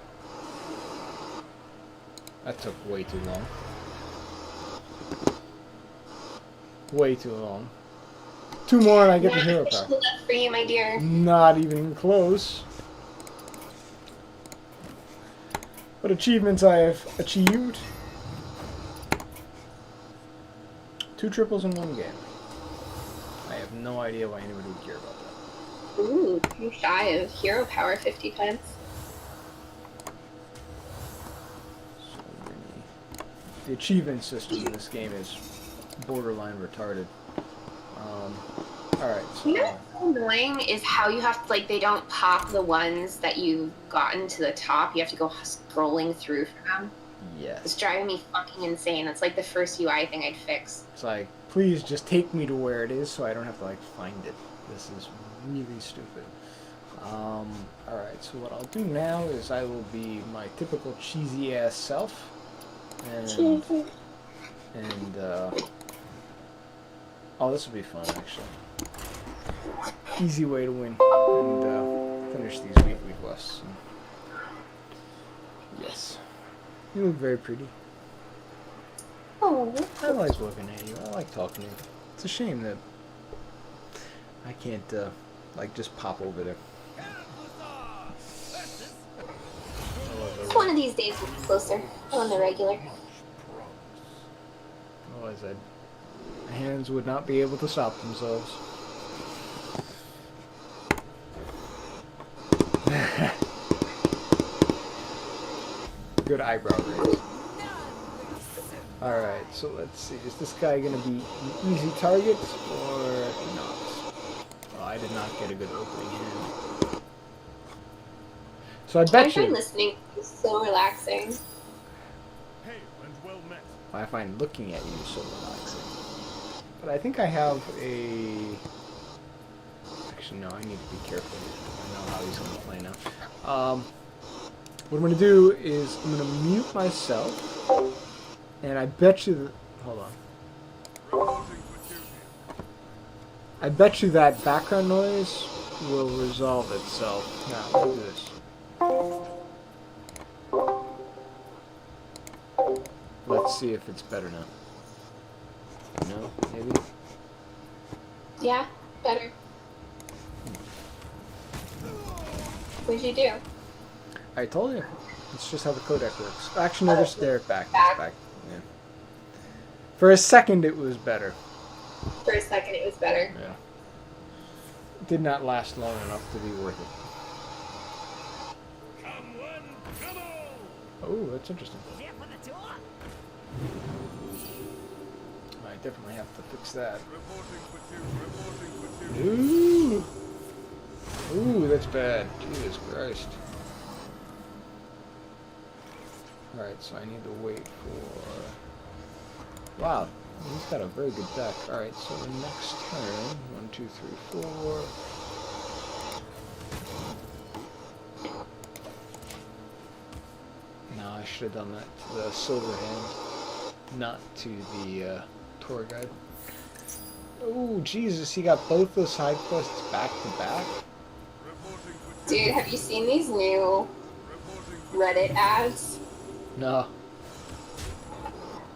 That took way too long. Way too long. 2 more and I get the hero power. Left for you, my dear. Not even close. What achievements I have achieved. 2 triples in 1 game. I have no idea why anybody would care about that. Ooh, I'm shy of hero power 50 times. So many. The achievement system in this game is borderline retarded. Alright, so... You know what's annoying is how you have to, like, they don't pop the ones that you've gotten to the top. You have to go scrolling through for them. Yes. It's driving me fucking insane. That's like the first UI thing I'd fix. It's like, please just take me to where it is so I don't have to, like, find it. This is really stupid. Alright, so what I'll do now is I will be my typical cheesy-ass self. And, oh, this will be fun, actually. Easy way to win. And, finish these weekly quests. Yes. You look very pretty. Oh. I like looking at you. I like talking to you. It's a shame that I can't, like, just pop over there. One of these days we'll be closer on the regular. Otherwise, my hands would not be able to stop themselves. Good eyebrow raise. Alright, so let's see. Is this guy going to be an easy target or not? Oh, I did not get a good opening hand. So I bet I find you... listening is so relaxing. I find looking at you so relaxing. But I think I have a... Actually, no, I need to be careful. I know how he's going to play now. What I'm going to do is I'm going to mute myself. And I bet you that... Hold on. I bet you that background noise will resolve itself. Now, look at this. Let's see if it's better now. No? Maybe? Yeah, better. What'd you do? I told you. It's just how the codec works. Actually, no, they're back. It's back. Yeah. For a second, it was better. For a second, it was better. Yeah. It did not last long enough to be worth it. Oh, that's interesting. I definitely have to fix that. Ooh! Ooh, that's bad. Jesus Christ. Alright, so I need to wait for... Wow, he's got a very good deck. Alright, so the next turn... 1, 2, 3, 4... No, I should have done that to the silver hand, not to the tour guide. Oh, Jesus, he got both those side quests back to back? Dude, have you seen these new Reddit ads? No.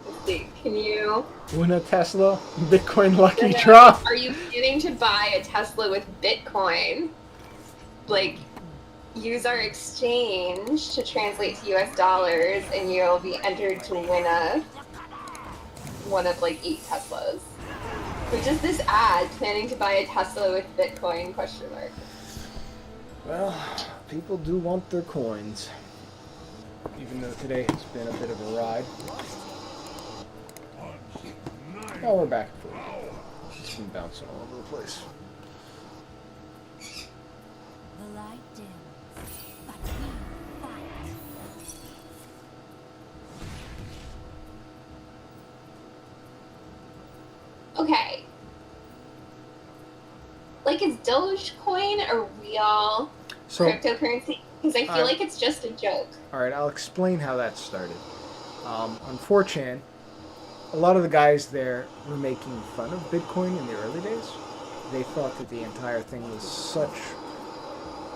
Let's see, can you... Win a Tesla? Bitcoin lucky No, draw? Are you planning to buy a Tesla with Bitcoin? Like, use our exchange to translate to US dollars and you'll be entered to win one of like 8 Teslas. Which is this ad, planning to buy a Tesla with Bitcoin, question mark. Well, people do want their coins. Even though today has been a bit of a ride. Oh, we're back for it. It's been bouncing all over the place. The light dims, but we fight. Okay. Like, is Dogecoin a real cryptocurrency? Because I feel like it's just a joke. Alright, I'll explain how that started. On 4chan, a lot of the guys there were making fun of Bitcoin in the early days. They thought that the entire thing was such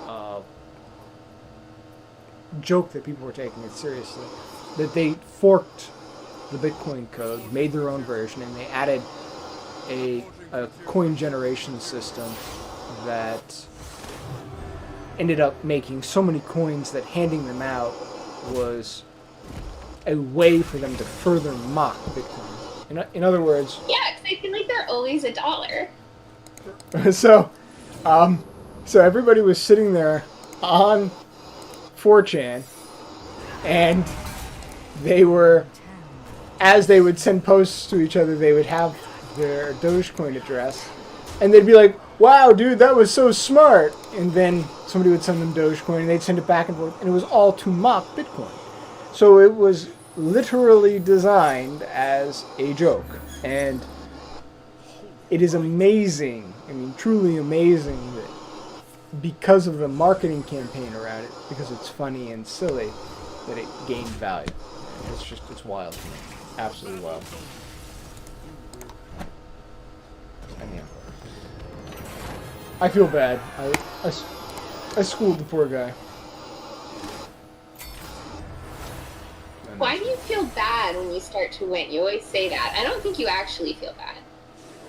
a joke that people were taking it seriously that they forked the Bitcoin code, made their own version, and they added a coin generation system that ended up making so many coins that handing them out was a way for them to further mock Bitcoin. In other words... Yeah, because I feel like they're always $1. So everybody was sitting there on 4chan, and they were, as they would send posts to each other, they would have their Dogecoin address, And they'd be like, wow, dude, that was so smart. And then somebody would send them Dogecoin, and they'd send it back and forth. And it was all to mock Bitcoin. So it was literally designed as a joke. And it is amazing, I mean, truly amazing that because of the marketing campaign around it, because it's funny and silly, that it gained value. It's wild to me. Absolutely wild. I feel bad. I schooled the poor guy. Why do you feel bad when you start to win? You always say that. I don't think you actually feel bad.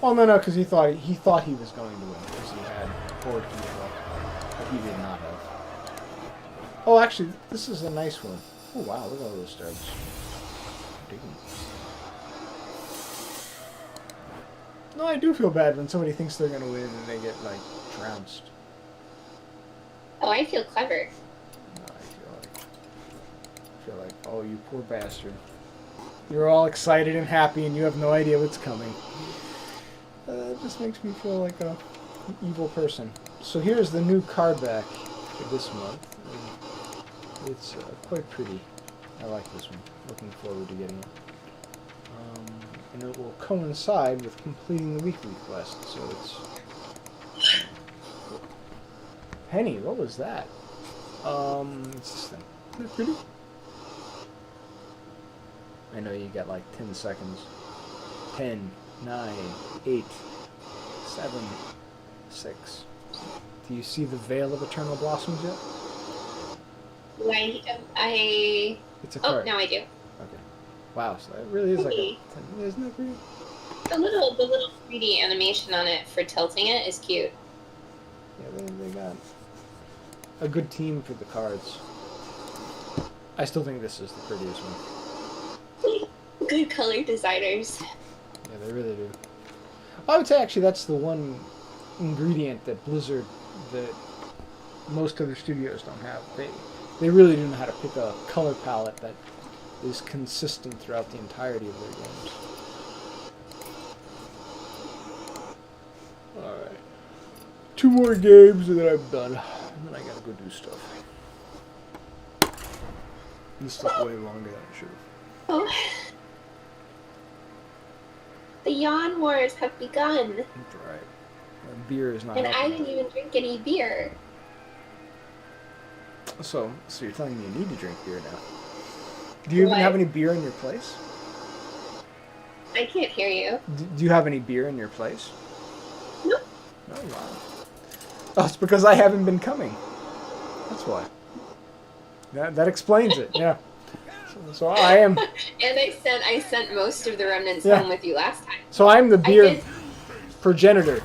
Well, no, because he thought he was going to win because he had forward control, but he did not have. Oh, actually, this is a nice one. Oh wow, look at all those stars. No, I do feel bad when somebody thinks they're going to win and they get like trounced. Oh, I feel clever. No, I feel like, oh, you poor bastard. You're all excited and happy and you have no idea what's coming. It just makes me feel like an evil person. So here's the new card back for this month. It's quite pretty. I like this one. Looking forward to getting it. And it will coincide with completing the weekly quest. So it's... Penny, what was that? It's this thing. Isn't it pretty? I know you got like 10 seconds. 10, 9, 8, 7, 6. Do you see the Veil of Eternal Blossoms yet? It's a card. Oh, now I do. Okay. Wow, so it really is like a 10. Isn't that pretty? The little 3D animation on it for tilting it is cute. Yeah, they got a good team for the cards. I still think this is the prettiest one. Good color designers. Yeah, they really do. I would say actually that's the one ingredient that Blizzard, that most other studios don't have. They really do know how to pick a color palette that is consistent throughout the entirety of their games. Alright. 2 more games and then I'm done. And then I gotta go do stuff. This took way longer than it should have. Oh. The yawn wars have begun. That's right. Beer is not And I helping. didn't even drink any beer. So you're telling me you need to drink beer now. Do you even have any beer in your place? I can't hear you. Do you have any beer in your place? Nope. Oh, wow. Oh, it's because I haven't been coming. That's why. That explains it, yeah. So I am... And I sent most of the remnants Yeah. home with you last time. So I'm the beer did- progenitor.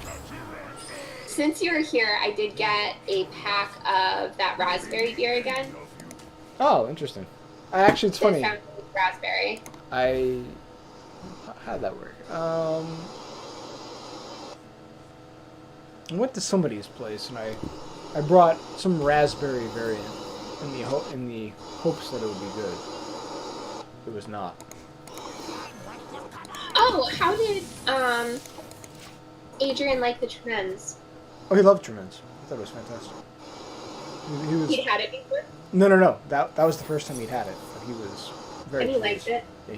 Since you were here, I did get a pack of that raspberry beer again. Oh, interesting. Actually, it's funny. It sounds like raspberry. How'd that work? I went to somebody's place and I brought some raspberry variant in the hopes that it would be good. It was not. Oh, how did Adrian like the trends? Oh, he loved Tremens. I thought it was fantastic. He was. He'd had it before, No. That was the first time he'd had it. But he was very. and he pleased. liked it. Yeah,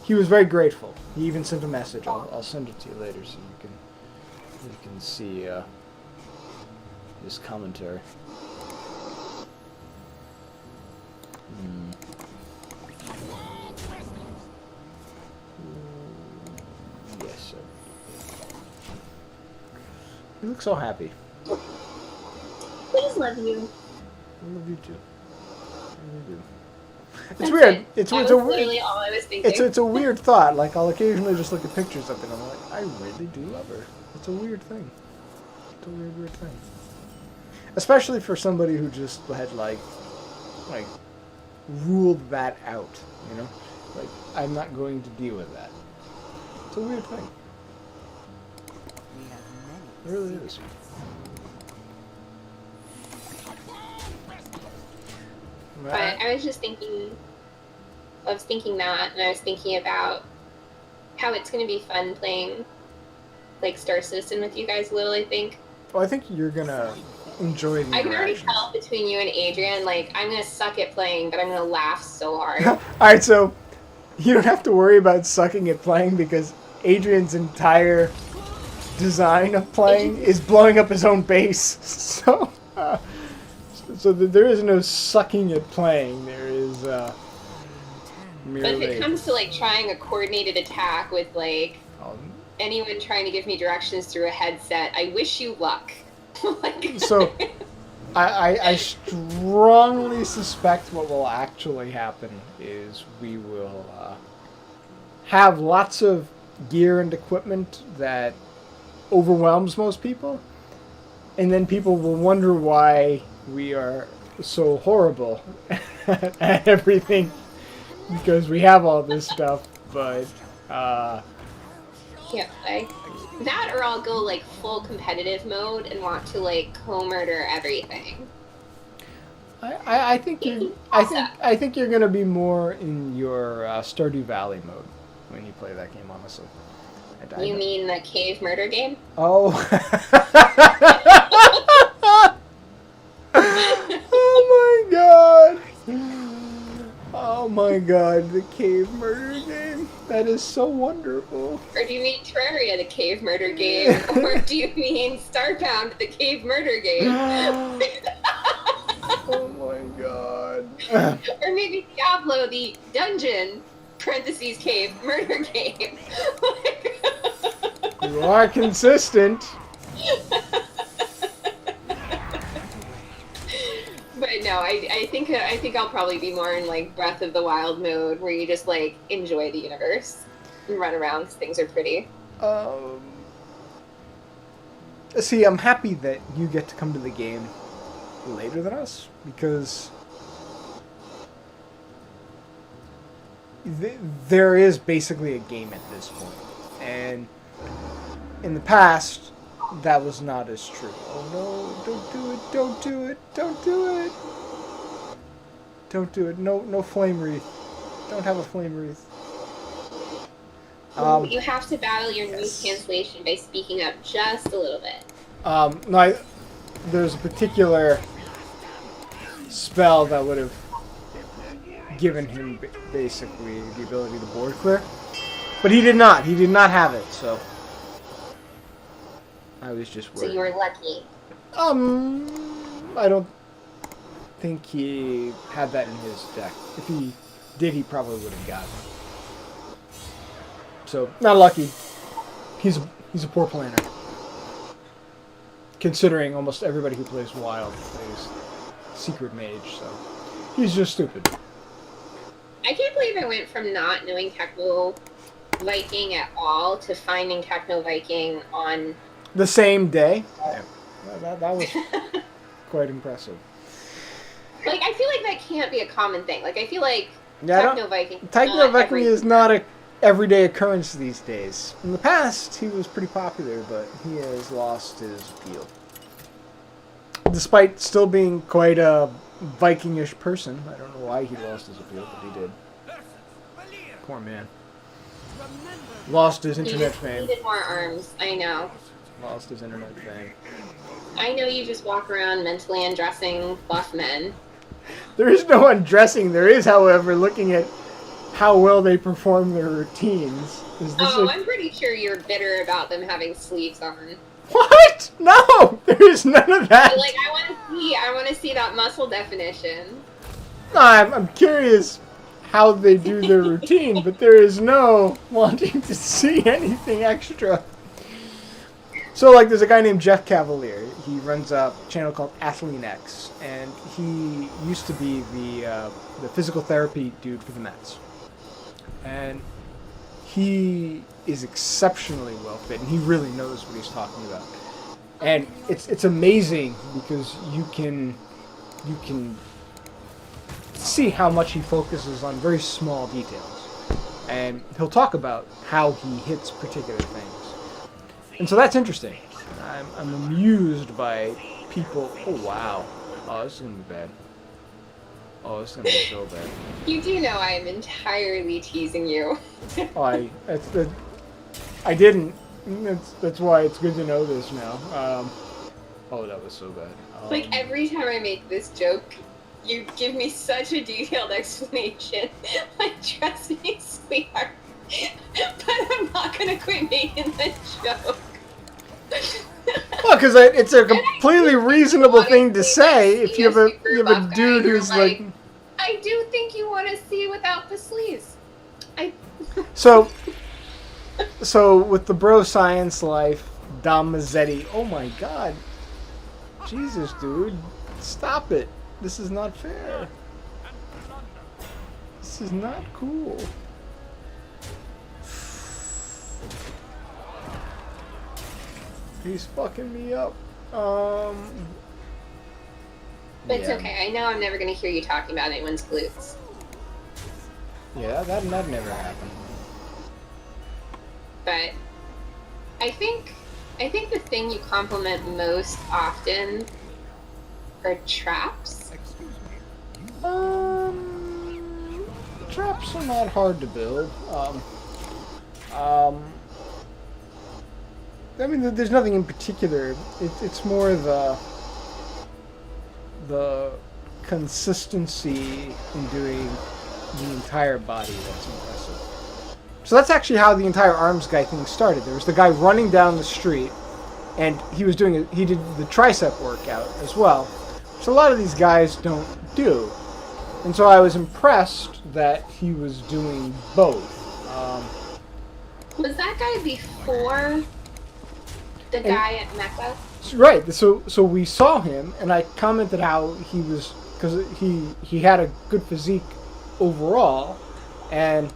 he was very grateful. He even sent a message. I'll send it to you later so you can see his commentary. Yes, sir. You look so happy. I just love you. I love you too. I really do. It's That's weird. it. It's That it's was a literally all I was thinking. it's a weird thought. Like I'll occasionally just look at pictures of it and I'm like, I really do love her. It's a weird thing. It's a weird thing. Especially for somebody who just had like ruled that out, you know? Like I'm not going to deal with that. It's a weird thing. We have It many. really is. But I was just thinking, I was thinking that, and I was thinking about how it's going to be fun playing like Star Citizen with you guys a little, I think. Well, I think you're gonna enjoy the I can already interactions. tell between you and Adrian, like, I'm gonna suck at playing, but I'm gonna laugh so hard. All right, so you don't have to worry about sucking at playing because Adrian's entire design of playing is blowing up his own base. So there is no sucking at playing. There is But if merely. it comes to, like, trying a coordinated attack with, like, um, anyone trying to give me directions through a headset, I wish you luck. Like, So, I strongly suspect what will actually happen is we will have lots of gear and equipment that overwhelms most people, and then people will wonder why we are so horrible at everything because we have all this stuff, but can't play. That or I'll go, like, full competitive mode and want to, like, co-murder everything. I think you're gonna be more in your Stardew Valley mode when you play that game, honestly. You mean the cave murder game? Oh. Oh my god. Oh my god, the cave murder game. That is so wonderful. Or do you mean Terraria, the cave murder game? Or do you mean Starbound, the cave murder game? Oh my god. Or maybe Diablo, the dungeon, parentheses cave murder game. You are consistent. But no, I think I'll probably be more in, like, Breath of the Wild mode, where you just, like, enjoy the universe and run around because things are pretty. See, I'm happy that you get to come to the game later than us because there is basically a game at this point, and in the past that was not as true. Oh no, don't do it, don't do it, don't do it. Don't do it. No flame wreath. Don't have a flame wreath. You have to battle your noise cancellation by speaking up just a little bit. No, there's a particular spell that would have given him basically the ability to board clear, but he did not. He did not have it, so I was just worried. So you were lucky. I don't think he had that in his deck. If he did, he probably would have gotten it. So, not lucky. He's a poor planner. Considering almost everybody who plays Wild plays Secret Mage, so he's just stupid. I can't believe I went from not knowing Techno Viking at all to finding Techno Viking on... The same day? Yeah. That was quite impressive. Like, I feel like that can't be a common thing. Like, I feel like Yeah, Techno Viking... Techno Viking is not a everyday occurrence these days. In the past, he was pretty popular, but he has lost his appeal. Despite still being quite a Vikingish person. I don't know why he lost his appeal, but he did. Poor man. Lost his internet He fame. needed more arms. I know. Lost his internet fame. I know you just walk around mentally undressing buff men. There is no undressing. There is, however, looking at how well they perform their routines. Is this Oh, I'm pretty sure you're bitter about them having sleeves on. What? No! There is none of that! But, like, I want to see that muscle definition. No, I'm curious how they do their routine, but there is no wanting to see anything extra. So, like, there's a guy named Jeff Cavalier. He runs a channel called Athlean X, and he used to be the physical therapy dude for the Mets. And he is exceptionally well fit, and he really knows what he's talking about. And it's amazing because you can see how much he focuses on very small details, and he'll talk about how he hits particular things. And so that's interesting. I'm amused by people. Oh wow! Oh, this is gonna be bad. Oh, this is gonna be so bad. You do know I am entirely teasing you. Oh, I didn't That's why it's good to know this now. Oh, that was so bad. Like, every time I make this joke, you give me such a detailed explanation. Like, trust me, sweetheart. But I'm not gonna quit making the joke. Well, because it's a completely reasonable thing to say if you have a dude who's like... I do think you want to see without the sleeves. So with the bro science life, Dom Mazzetti, oh my god. Jesus, dude. Stop it. This is not fair. This is not cool. He's fucking me up. But it's Yeah. okay. I know I'm never going to hear you talking about anyone's glutes. Yeah, that never happened. But I think the thing you compliment most often are traps. Traps are not hard to build. I mean, there's nothing in particular. It's more the consistency in doing the entire body that's impressive. So that's actually how the entire arms guy thing started. There was the guy running down the street, and he did the tricep workout as well, which a lot of these guys don't do. And so I was impressed that he was doing both. Was that guy before the guy at Mecca? Right. So we saw him, and I commented how he was, because he had a good physique overall, and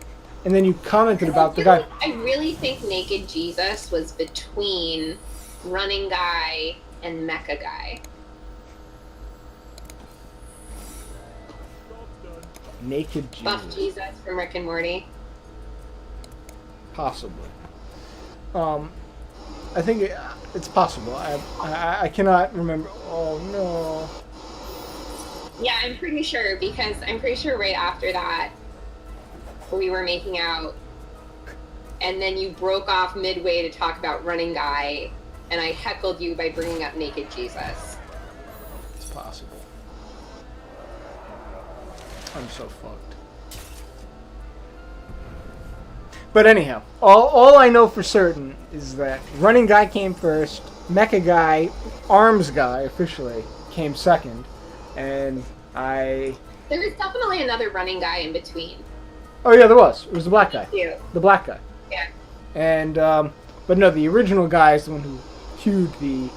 then you commented about the guy. I really think Naked Jesus was between Running Guy and Mecca Guy. Naked Jesus. Buff Jesus from Rick and Morty. Possibly. I think it's possible. I cannot remember. Oh no. Yeah, I'm pretty sure, because I'm pretty sure right after that we were making out, and then you broke off midway to talk about Running Guy, and I heckled you by bringing up Naked Jesus. It's possible. I'm so fucked. But anyhow, all I know for certain is that Running Guy came first, Mecha Guy, Arms Guy officially came second, and There was definitely another Running Guy in between. Oh yeah, there was. It was the black guy. Yeah. The black guy. Yeah. And but no, the original guy is the one who cued the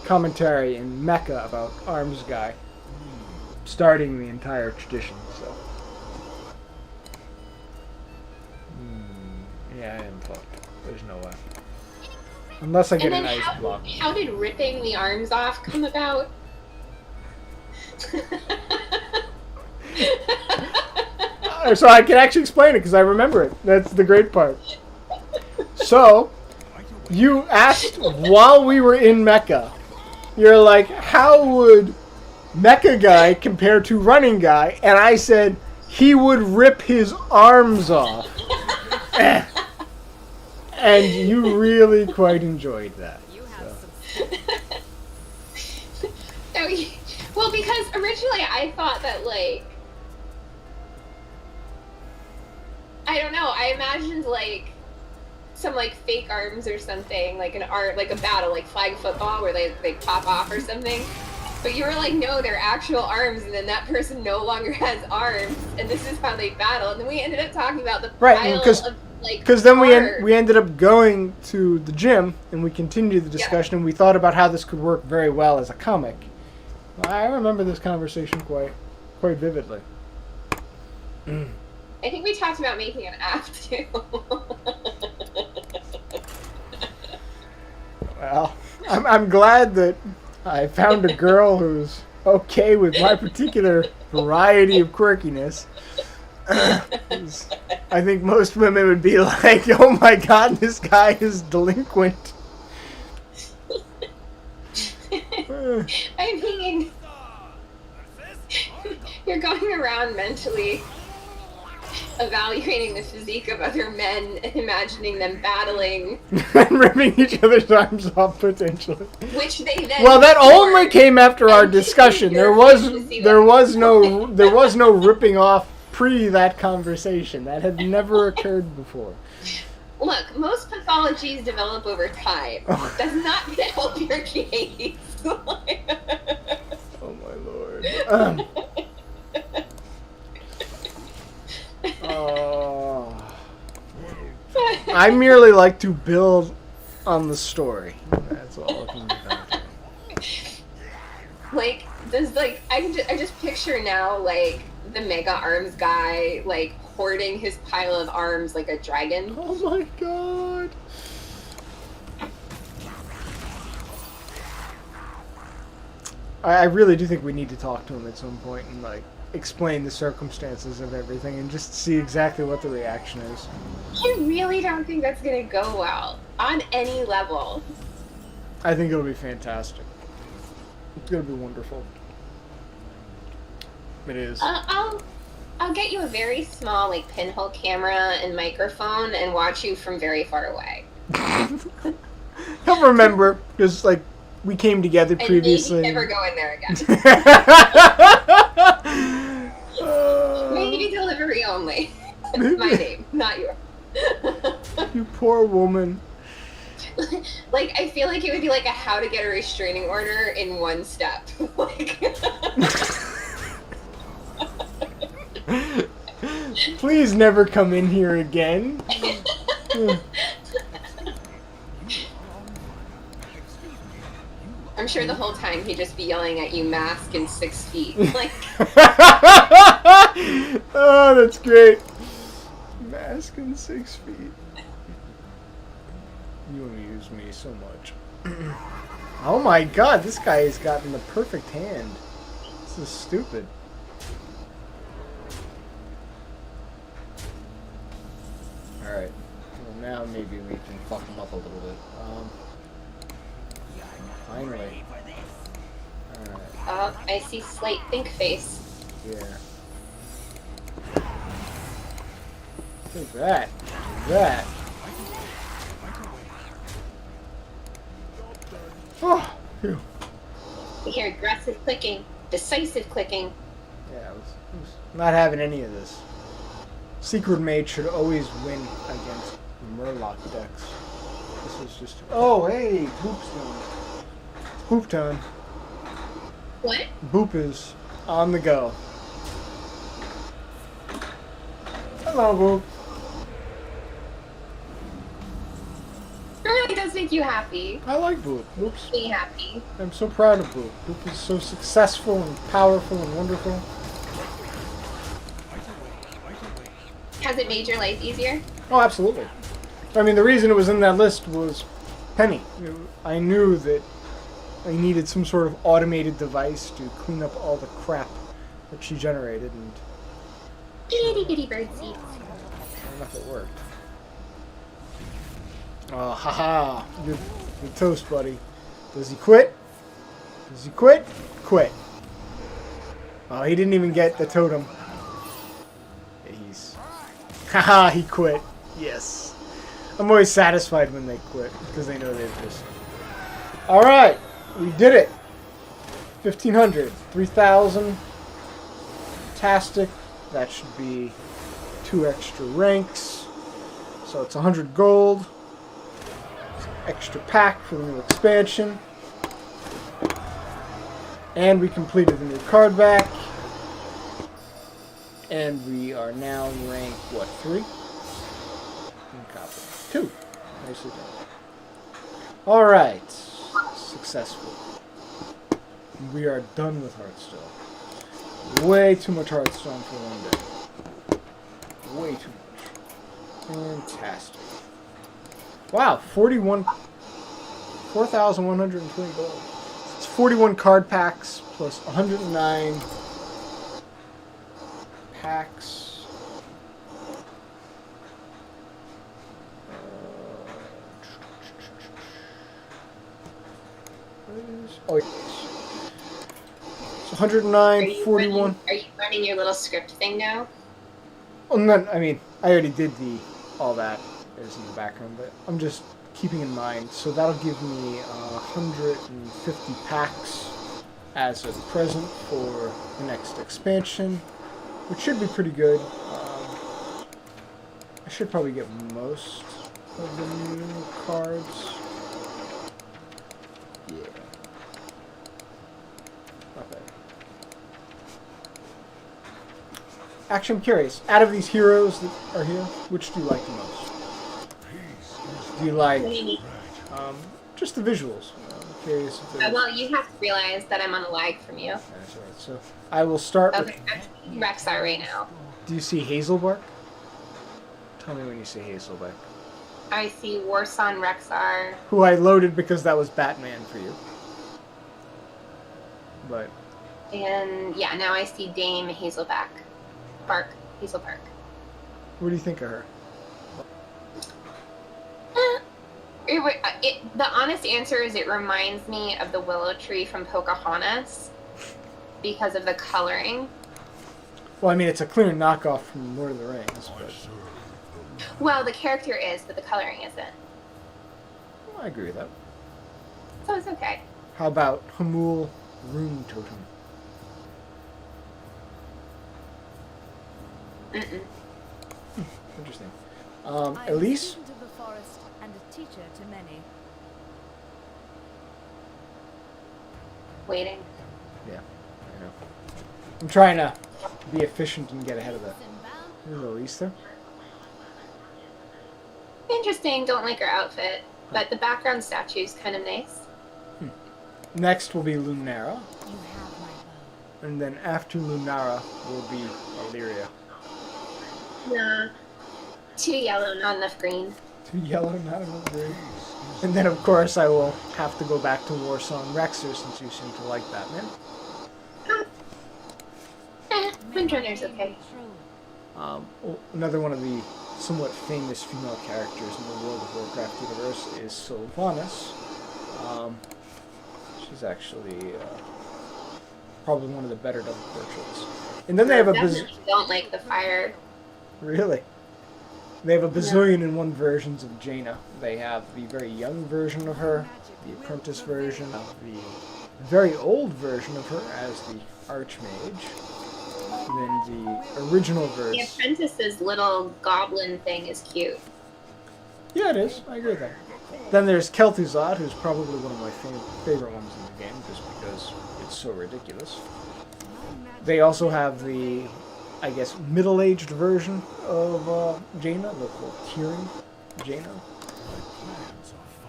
commentary in Mecha about Arms Guy, starting the entire tradition. So. Yeah, I am fucked. There's no way. Unless I get an ice block. How did ripping the arms off come about? So I can actually explain it because I remember it. That's the great part. So, you asked while we were in Mecca, you're like, how would Mecha Guy compare to Running Guy? And I said, he would rip his arms off. And you really quite enjoyed that. So. Well, because originally I thought that, like, I don't know, I imagined, like, some, like, fake arms or something, like like a battle, like flag football, where they pop off or something. But you were like, no, they're actual arms, and then that person no longer has arms, and this is how they battle. And then we ended up talking about the pile of, like, because then we ended up going to the gym, and we continued the discussion, and we thought about how this could work very well as a comic. I remember this conversation quite vividly. I think we talked about making an app, too. Well, I'm glad that I found a girl who's okay with my particular variety of quirkiness. I think most women would be like, oh my god, this guy is delinquent. I mean, you're going around mentally evaluating the physique of other men and imagining them battling, and ripping each other's arms off potentially. which they then. Well, that only perform. came after our And discussion. you're There was afraid to see there that. was no ripping off pre that conversation. That had never occurred before. Look, most pathologies develop over time. That's not going to help your case. Oh my lord. Oh. I merely like to build on the story. That's all I can do. Like, does I just picture now like the mega arms guy like hoarding his pile of arms like a dragon. Oh my god. I really do think we need to talk to him at some point and like explain the circumstances of everything and just see exactly what the reaction is. I really don't think that's gonna go well on any level. I think it'll be fantastic. It's gonna be wonderful. It is. I'll get you a very small like pinhole camera and microphone and watch you from very far away. He'll remember because like we came together And previously. maybe never go in there again. Maybe delivery only. My name, not yours. You poor woman. Like, I feel like it would be like a how to get a restraining order in one step. Like, Please never come in here again. I'm sure the whole time he'd just be yelling at you, mask and 6 feet. Like, Oh, that's great. Mask and 6 feet. You amuse me so much. Oh my god, this guy has gotten the perfect hand. This is stupid. Alright. Well, now maybe we can fuck him up a little bit. Finally. Alright. oh, I see Slate Think Face. Yeah. Take that. Take that. Oh, phew. We hear aggressive clicking, decisive clicking. Yeah, I was not having any of this. Secret Mage should always win against Murloc decks. This is just... Oh, hey! Boop's done. Boop time. What? Boop is on the go. Hello, Boop. It really does make you happy. I like Boop. Boop's... Be happy. I'm so proud of Boop. Boop is so successful and powerful and wonderful. Has it made your life easier? Oh, absolutely. I mean, the reason it was in that list was Penny. I knew that I needed some sort of automated device to clean up all the crap that she generated, and Itty bitty bird seed. sure enough, it worked. Oh, haha. Good toast, buddy. Does he quit? Does he quit? Quit. Oh, he didn't even get the totem. He's... Haha, he quit. Yes. I'm always satisfied when they quit, because they know they've just... Alright, we did it. 1,500. 3,000. Fantastic. That should be 2 extra ranks. So it's 100 gold. Extra pack for the new expansion. And we completed the new card back. And we are now rank, what, 3? And copy. 2. Nicely done. Alright. Successful. We are done with Hearthstone. Way too much Hearthstone for one day. Way too much. Fantastic. Wow, 4,120 gold. It's 41 card packs plus 109 packs. Oh, yes. It's 109, 41. Are you learning your little script thing now? And then, I mean, I already did all that is in the background, but I'm just keeping in mind. So that'll give me 150 packs as a present for the next expansion, which should be pretty good. I should probably get most of the new cards. Yeah. Okay. Actually, I'm curious. Out of these heroes that are here, which do you like the most? Do you like just the visuals? I'm curious if there's... Well, you have to realize that I'm on a lag from you. That's all right. So I will start Okay, I'm seeing Rexar right now. Do you see Hazelbark? Tell me when you see Hazelbark. I see Warson Rexar. Who I loaded because that was Batman for you. But... And yeah, now I see Dame Hazelback. Hazelbark. What do you think of her? The honest answer is it reminds me of the willow tree from Pocahontas because of the coloring. Well, I mean, it's a clear knockoff from Lord of the Rings, but... Well, the character is, but the coloring isn't. Well, I agree with that. So it's okay. How about Hamul Rune Totem? Mm-mm. Interesting. I am a Elise? student of the forest and a teacher to many. Waiting. Yeah, I know. I'm trying to be efficient and get ahead of that. There's Elise there. Interesting. Don't like her outfit, but the background statue is kind of nice. Next will be Lunara, You have my bow. and then after Lunara will be Illyria. Nah. Too yellow, not enough green. Too yellow, not enough green. And then, of course, I will have to go back to Warsong Rexer since you seem to like Batman. Windrunner's okay. Another one of the somewhat famous female characters in the World of Warcraft universe is Sylvanas. She's actually probably one of the better double portraits. And then they have a Definitely don't like the fire. Really? They have a bazillion and one versions of Jaina. They have the very young version of her, the apprentice version, the very old version of her as the Archmage, and then the original The version. apprentice's little goblin thing is cute. Yeah, it is. I agree with that. Then there's Kel'Thuzad, who's probably one of my favorite ones in the game, just because it's so ridiculous. They also have the, I guess, middle-aged version of Jaina, the called Tyrion Jaina.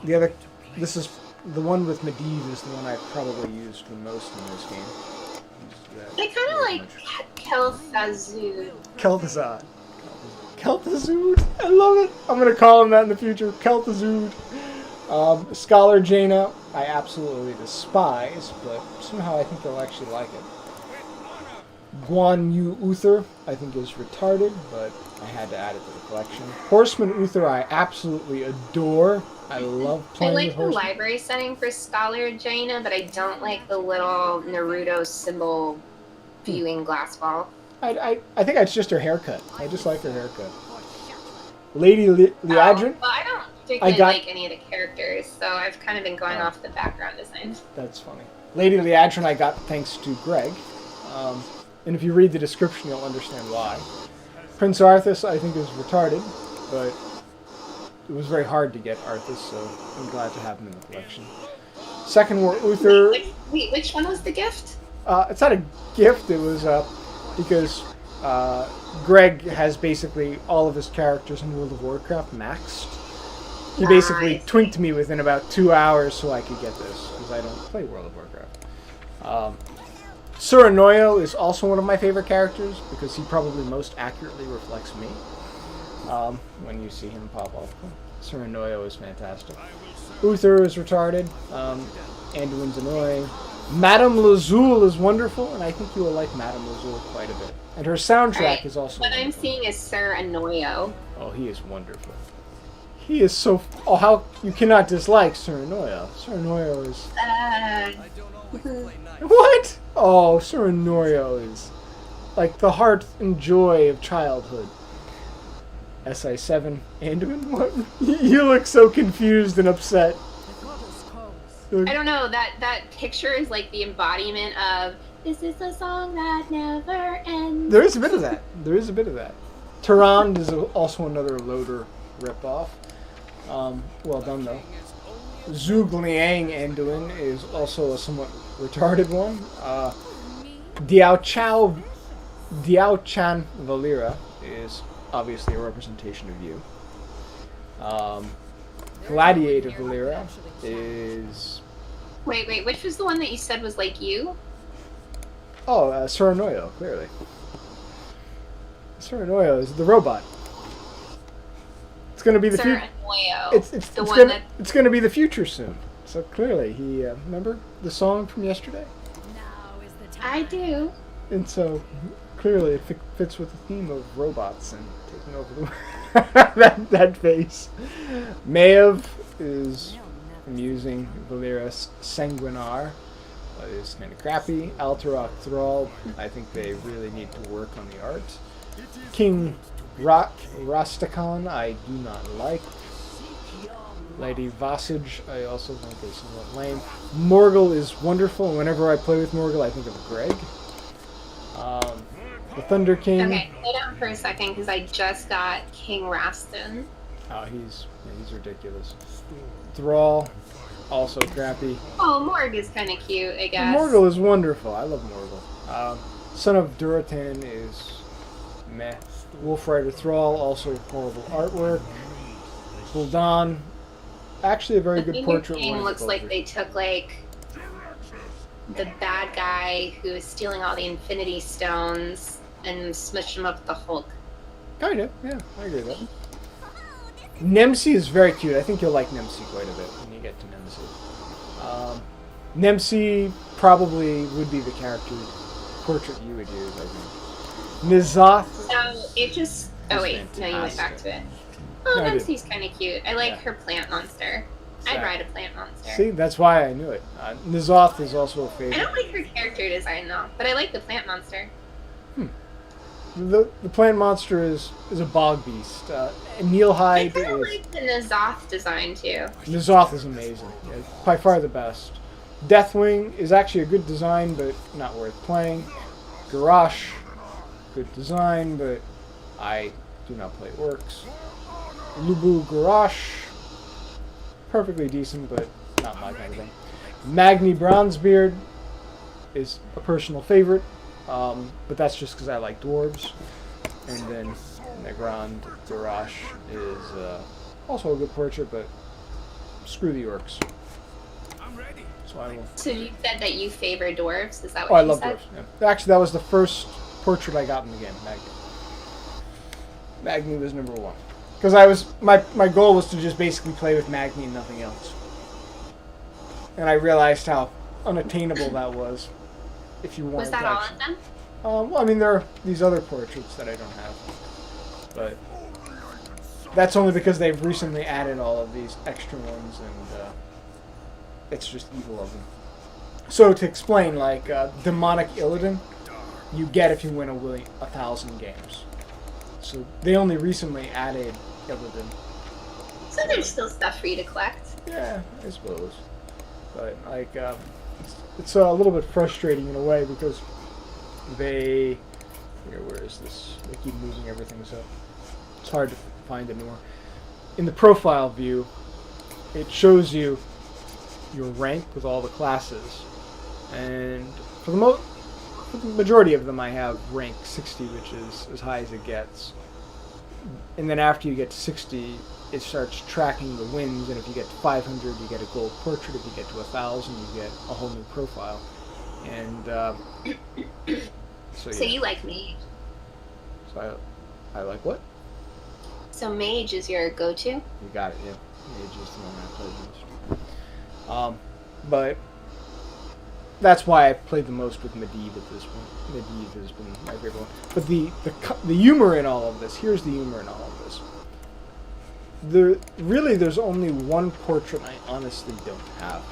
The one with Medivh is the one I've probably used the most in this game. I kind of like Kel'Thuzad. Kel'Thuzad. Kel'Thuzad. I love it. I'm gonna call him that in the future. Kel'Thuzad. Scholar Jaina, I absolutely despise, but somehow I think they'll actually like it. Guan Yu Uther, I think is retarded, but I had to add it to the collection. Horseman Uther, I absolutely adore. I love I playing like with the horsemen. library setting for Scholar Jaina, but I don't like the little Naruto symbol viewing glass ball. I think it's just her haircut. I just like her haircut. Lady Liadrin, Well, I don't particularly like any of the characters, so I've kind of been going off the background design. that's funny. Lady Liadrin I got thanks to Greg. And if you read the description, you'll understand why. Prince Arthas, I think, is retarded, but it was very hard to get Arthas, so I'm glad to have him in the collection. Second War Uther, Wait, which one was the gift? it's not a gift, it was because Greg has basically all of his characters in World of Warcraft maxed. He basically Nice. twinked me within about 2 hours so I could get this, because I don't play World of Warcraft. Suranoyo is also one of my favorite characters because he probably most accurately reflects me when you see him pop off. Suranoyo is fantastic. Uther is retarded. Anduin's annoying. Madame Lazul is wonderful, and I think you will like Madame Lazul quite a bit. And her soundtrack Alright, is also What I'm wonderful. seeing is Sir Anoyo. Oh, he is wonderful. He is so... Oh, how... You cannot dislike Suranoyo. Suranoyo is... What? Oh, Suranoyo is like the heart and joy of childhood. SI7 Anduin? What? You look so confused and upset. The goddess calls. You I look- don't know, that picture is like the embodiment of this is a song that never ends. There is a bit of that. There is a bit of that. Tyrande is also another loader ripoff. Well done though. Zhuge Liang Anduin is also a somewhat retarded one. Diao Chan Valera is obviously a representation of you. Gladiator Valera is... Wait, which was the one that you said was like you? Oh, Soranoyo, clearly. Soranoyo is the robot. It's going to be the Sir future. Annoyo. The one that... It's going to be the future soon. So clearly, he remember the song from yesterday, Now is the time. I do. and so clearly it fits with the theme of robots and taking over the that face. Maev is amusing. Valera Sanguinar is kind of crappy. Alterok Thrall, I think they really need to work on the art. King Rastakhan, I do not like. Lady Vasage, I also think is somewhat lame. Morgul is wonderful, and whenever I play with Morgul, I think of Greg. The Thunder King. Okay, slow down for a second because I just got King Rastan. Oh, he's ridiculous. Thrall, also crappy. Oh, Morg is kind of cute, I guess. Morgul is wonderful. I love Morgul. Son of Duratan is meh. Wolf Rider Thrall, also horrible artwork. Gul'dan, actually a very The good Thunder portrait. King one looks of like Vulture. they took like the bad guy who is stealing all the Infinity Stones and smushed him up with the Hulk. Kind of, yeah, I agree with that. Nemsi is very cute. I think you'll like Nemsi quite a bit when you get to Nemsi. Nemsi probably would be the character portrait you would use, I think. Nizath. So it just. Oh wait, no, you went back to it. Oh, No, I did. Nemsi's kind of cute. I like Yeah. her plant monster. I'd ride a plant monster. See, that's why I knew it. Nizath is also a I favorite. don't like her character design though, but I like the plant monster. The plant monster is a bog beast. Neilhide I kind of is... like the Nazoth design too. Nizath is amazing. Yeah, by far the best. Deathwing is actually a good design, but not worth playing. Garrosh, good design, but I do not play orcs. Lubu Garrosh, perfectly decent, but not my kind of thing. Magni Bronzebeard is a personal favorite, but that's just because I like dwarves. And then Negrand Garrosh is also a good portrait, but screw the orcs. So I will. So you said that you favor dwarves. Is that Oh, what I you love said? dwarves. Yeah. Actually, that was the first portrait I got in the game, Magni. Magni was number one. Because I was my goal was to just basically play with Magni and nothing else. And I realized how unattainable that was. If you wanted Was that to all actually- of them? well, I mean, there are these other portraits that I don't have. But that's only because they've recently added all of these extra ones, and it's just evil of them. So to explain, like, Demonic Illidan, you get if you win 1,000 games. So they only recently added Illidan. So there's still stuff for you to collect. Yeah, I suppose. But, like, it's a little bit frustrating in a way because they... Here, where is this? They keep moving everything, so it's hard to find anymore. In the profile view, it shows you your rank with all the classes. And for the majority of them, I have rank 60, which is as high as it gets. And then after you get to 60, it starts tracking the wins, and if you get to 500, you get a gold portrait. If you get to 1,000, you get a whole new profile. And so So yeah. you like mage. So I like what? So mage is your go-to? You got it, yeah. Mage is the one I played most. But that's why I played the most with Medivh at this point. Medivh has been my favorite one. But the humor in all of this, here's the humor in all of this. There's only one portrait I honestly don't have.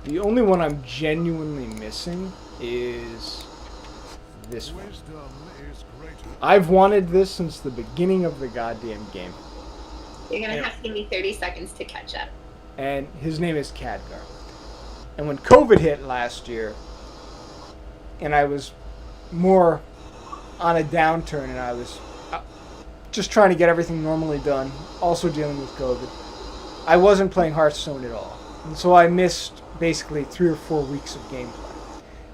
The only one I'm genuinely missing is this one. Wisdom is greater. I've wanted this since the beginning of the goddamn game. You're gonna have to give me 30 seconds to catch up. And his name is Khadgar. And when COVID hit last year, and I was more on a downturn, and I was just trying to get everything normally done, also dealing with COVID, I wasn't playing Hearthstone at all. And so I missed basically 3 or 4 weeks of gameplay.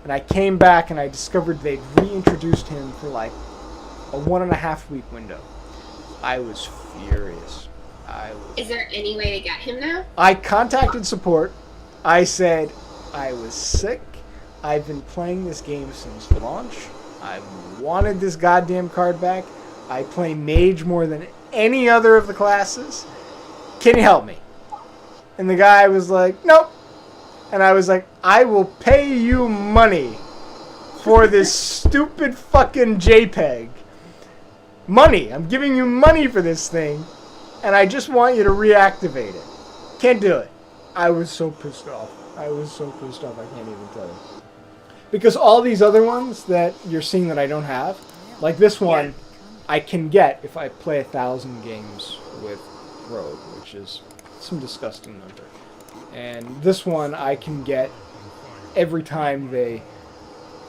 And I came back and I discovered they'd reintroduced him for like a 1.5 week window. I was furious. Is there any way to get him now? I contacted support. I said I was sick. I've been playing this game since launch. I wanted this goddamn card back. I play mage more than any other of the classes. Can you help me? And the guy was like, nope. And I was like, I will pay you money for this stupid fucking JPEG. Money. I'm giving you money for this thing. And I just want you to reactivate it. Can't do it. I was so pissed off. I can't even tell you. Because all these other ones that you're seeing that I don't have, like this one, I can get if I play 1,000 games with Rogue, which is some disgusting number. And this one I can get every time they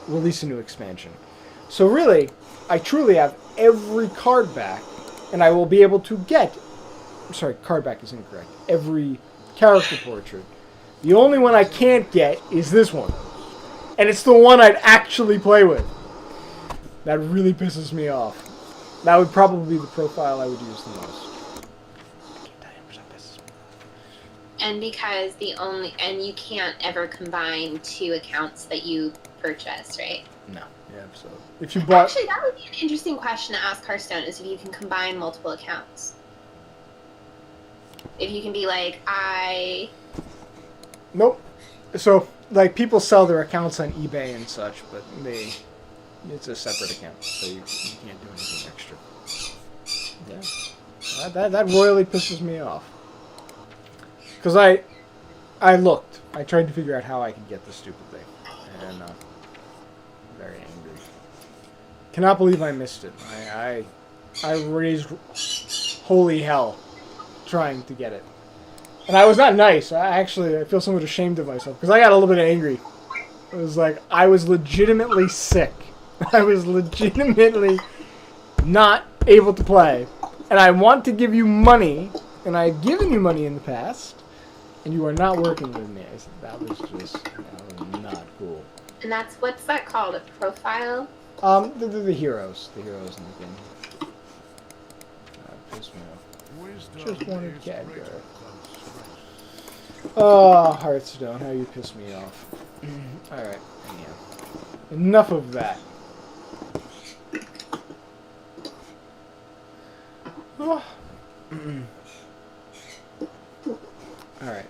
release a new expansion. So really, I truly have every card back, and I will be able to get... Sorry, card back is incorrect. Every character portrait. The only one I can't get is this one. And it's the one I'd actually play with. That really pisses me off. That would probably be the profile I would use the most. I can't tell you how much that pisses me off. And because you can't ever combine 2 accounts that you purchase, right? No. Yeah, so if you bought... Actually, that would be an interesting question to ask Hearthstone, is if you can combine multiple accounts. If you can be like, Nope. So, like, people sell their accounts on eBay and such, but it's a separate account, so you can't do anything extra. Yeah. That royally pisses me off. Because I looked. I tried to figure out how I could get this stupid thing. And, very angry. Cannot believe I missed it. I raised holy hell trying to get it. And I was not nice. I feel somewhat ashamed of myself because I got a little bit angry. It was like I was legitimately sick. I was legitimately not able to play. And I want to give you money, and I've given you money in the past, and you are not working with me. I said, that was not cool. and what's that called? A profile? The heroes. The heroes in the game. Pissed me off. Just wanted Khadgar. Oh, Hearthstone, how you piss me off. Alright, yeah. Enough of that. Oh. Alright.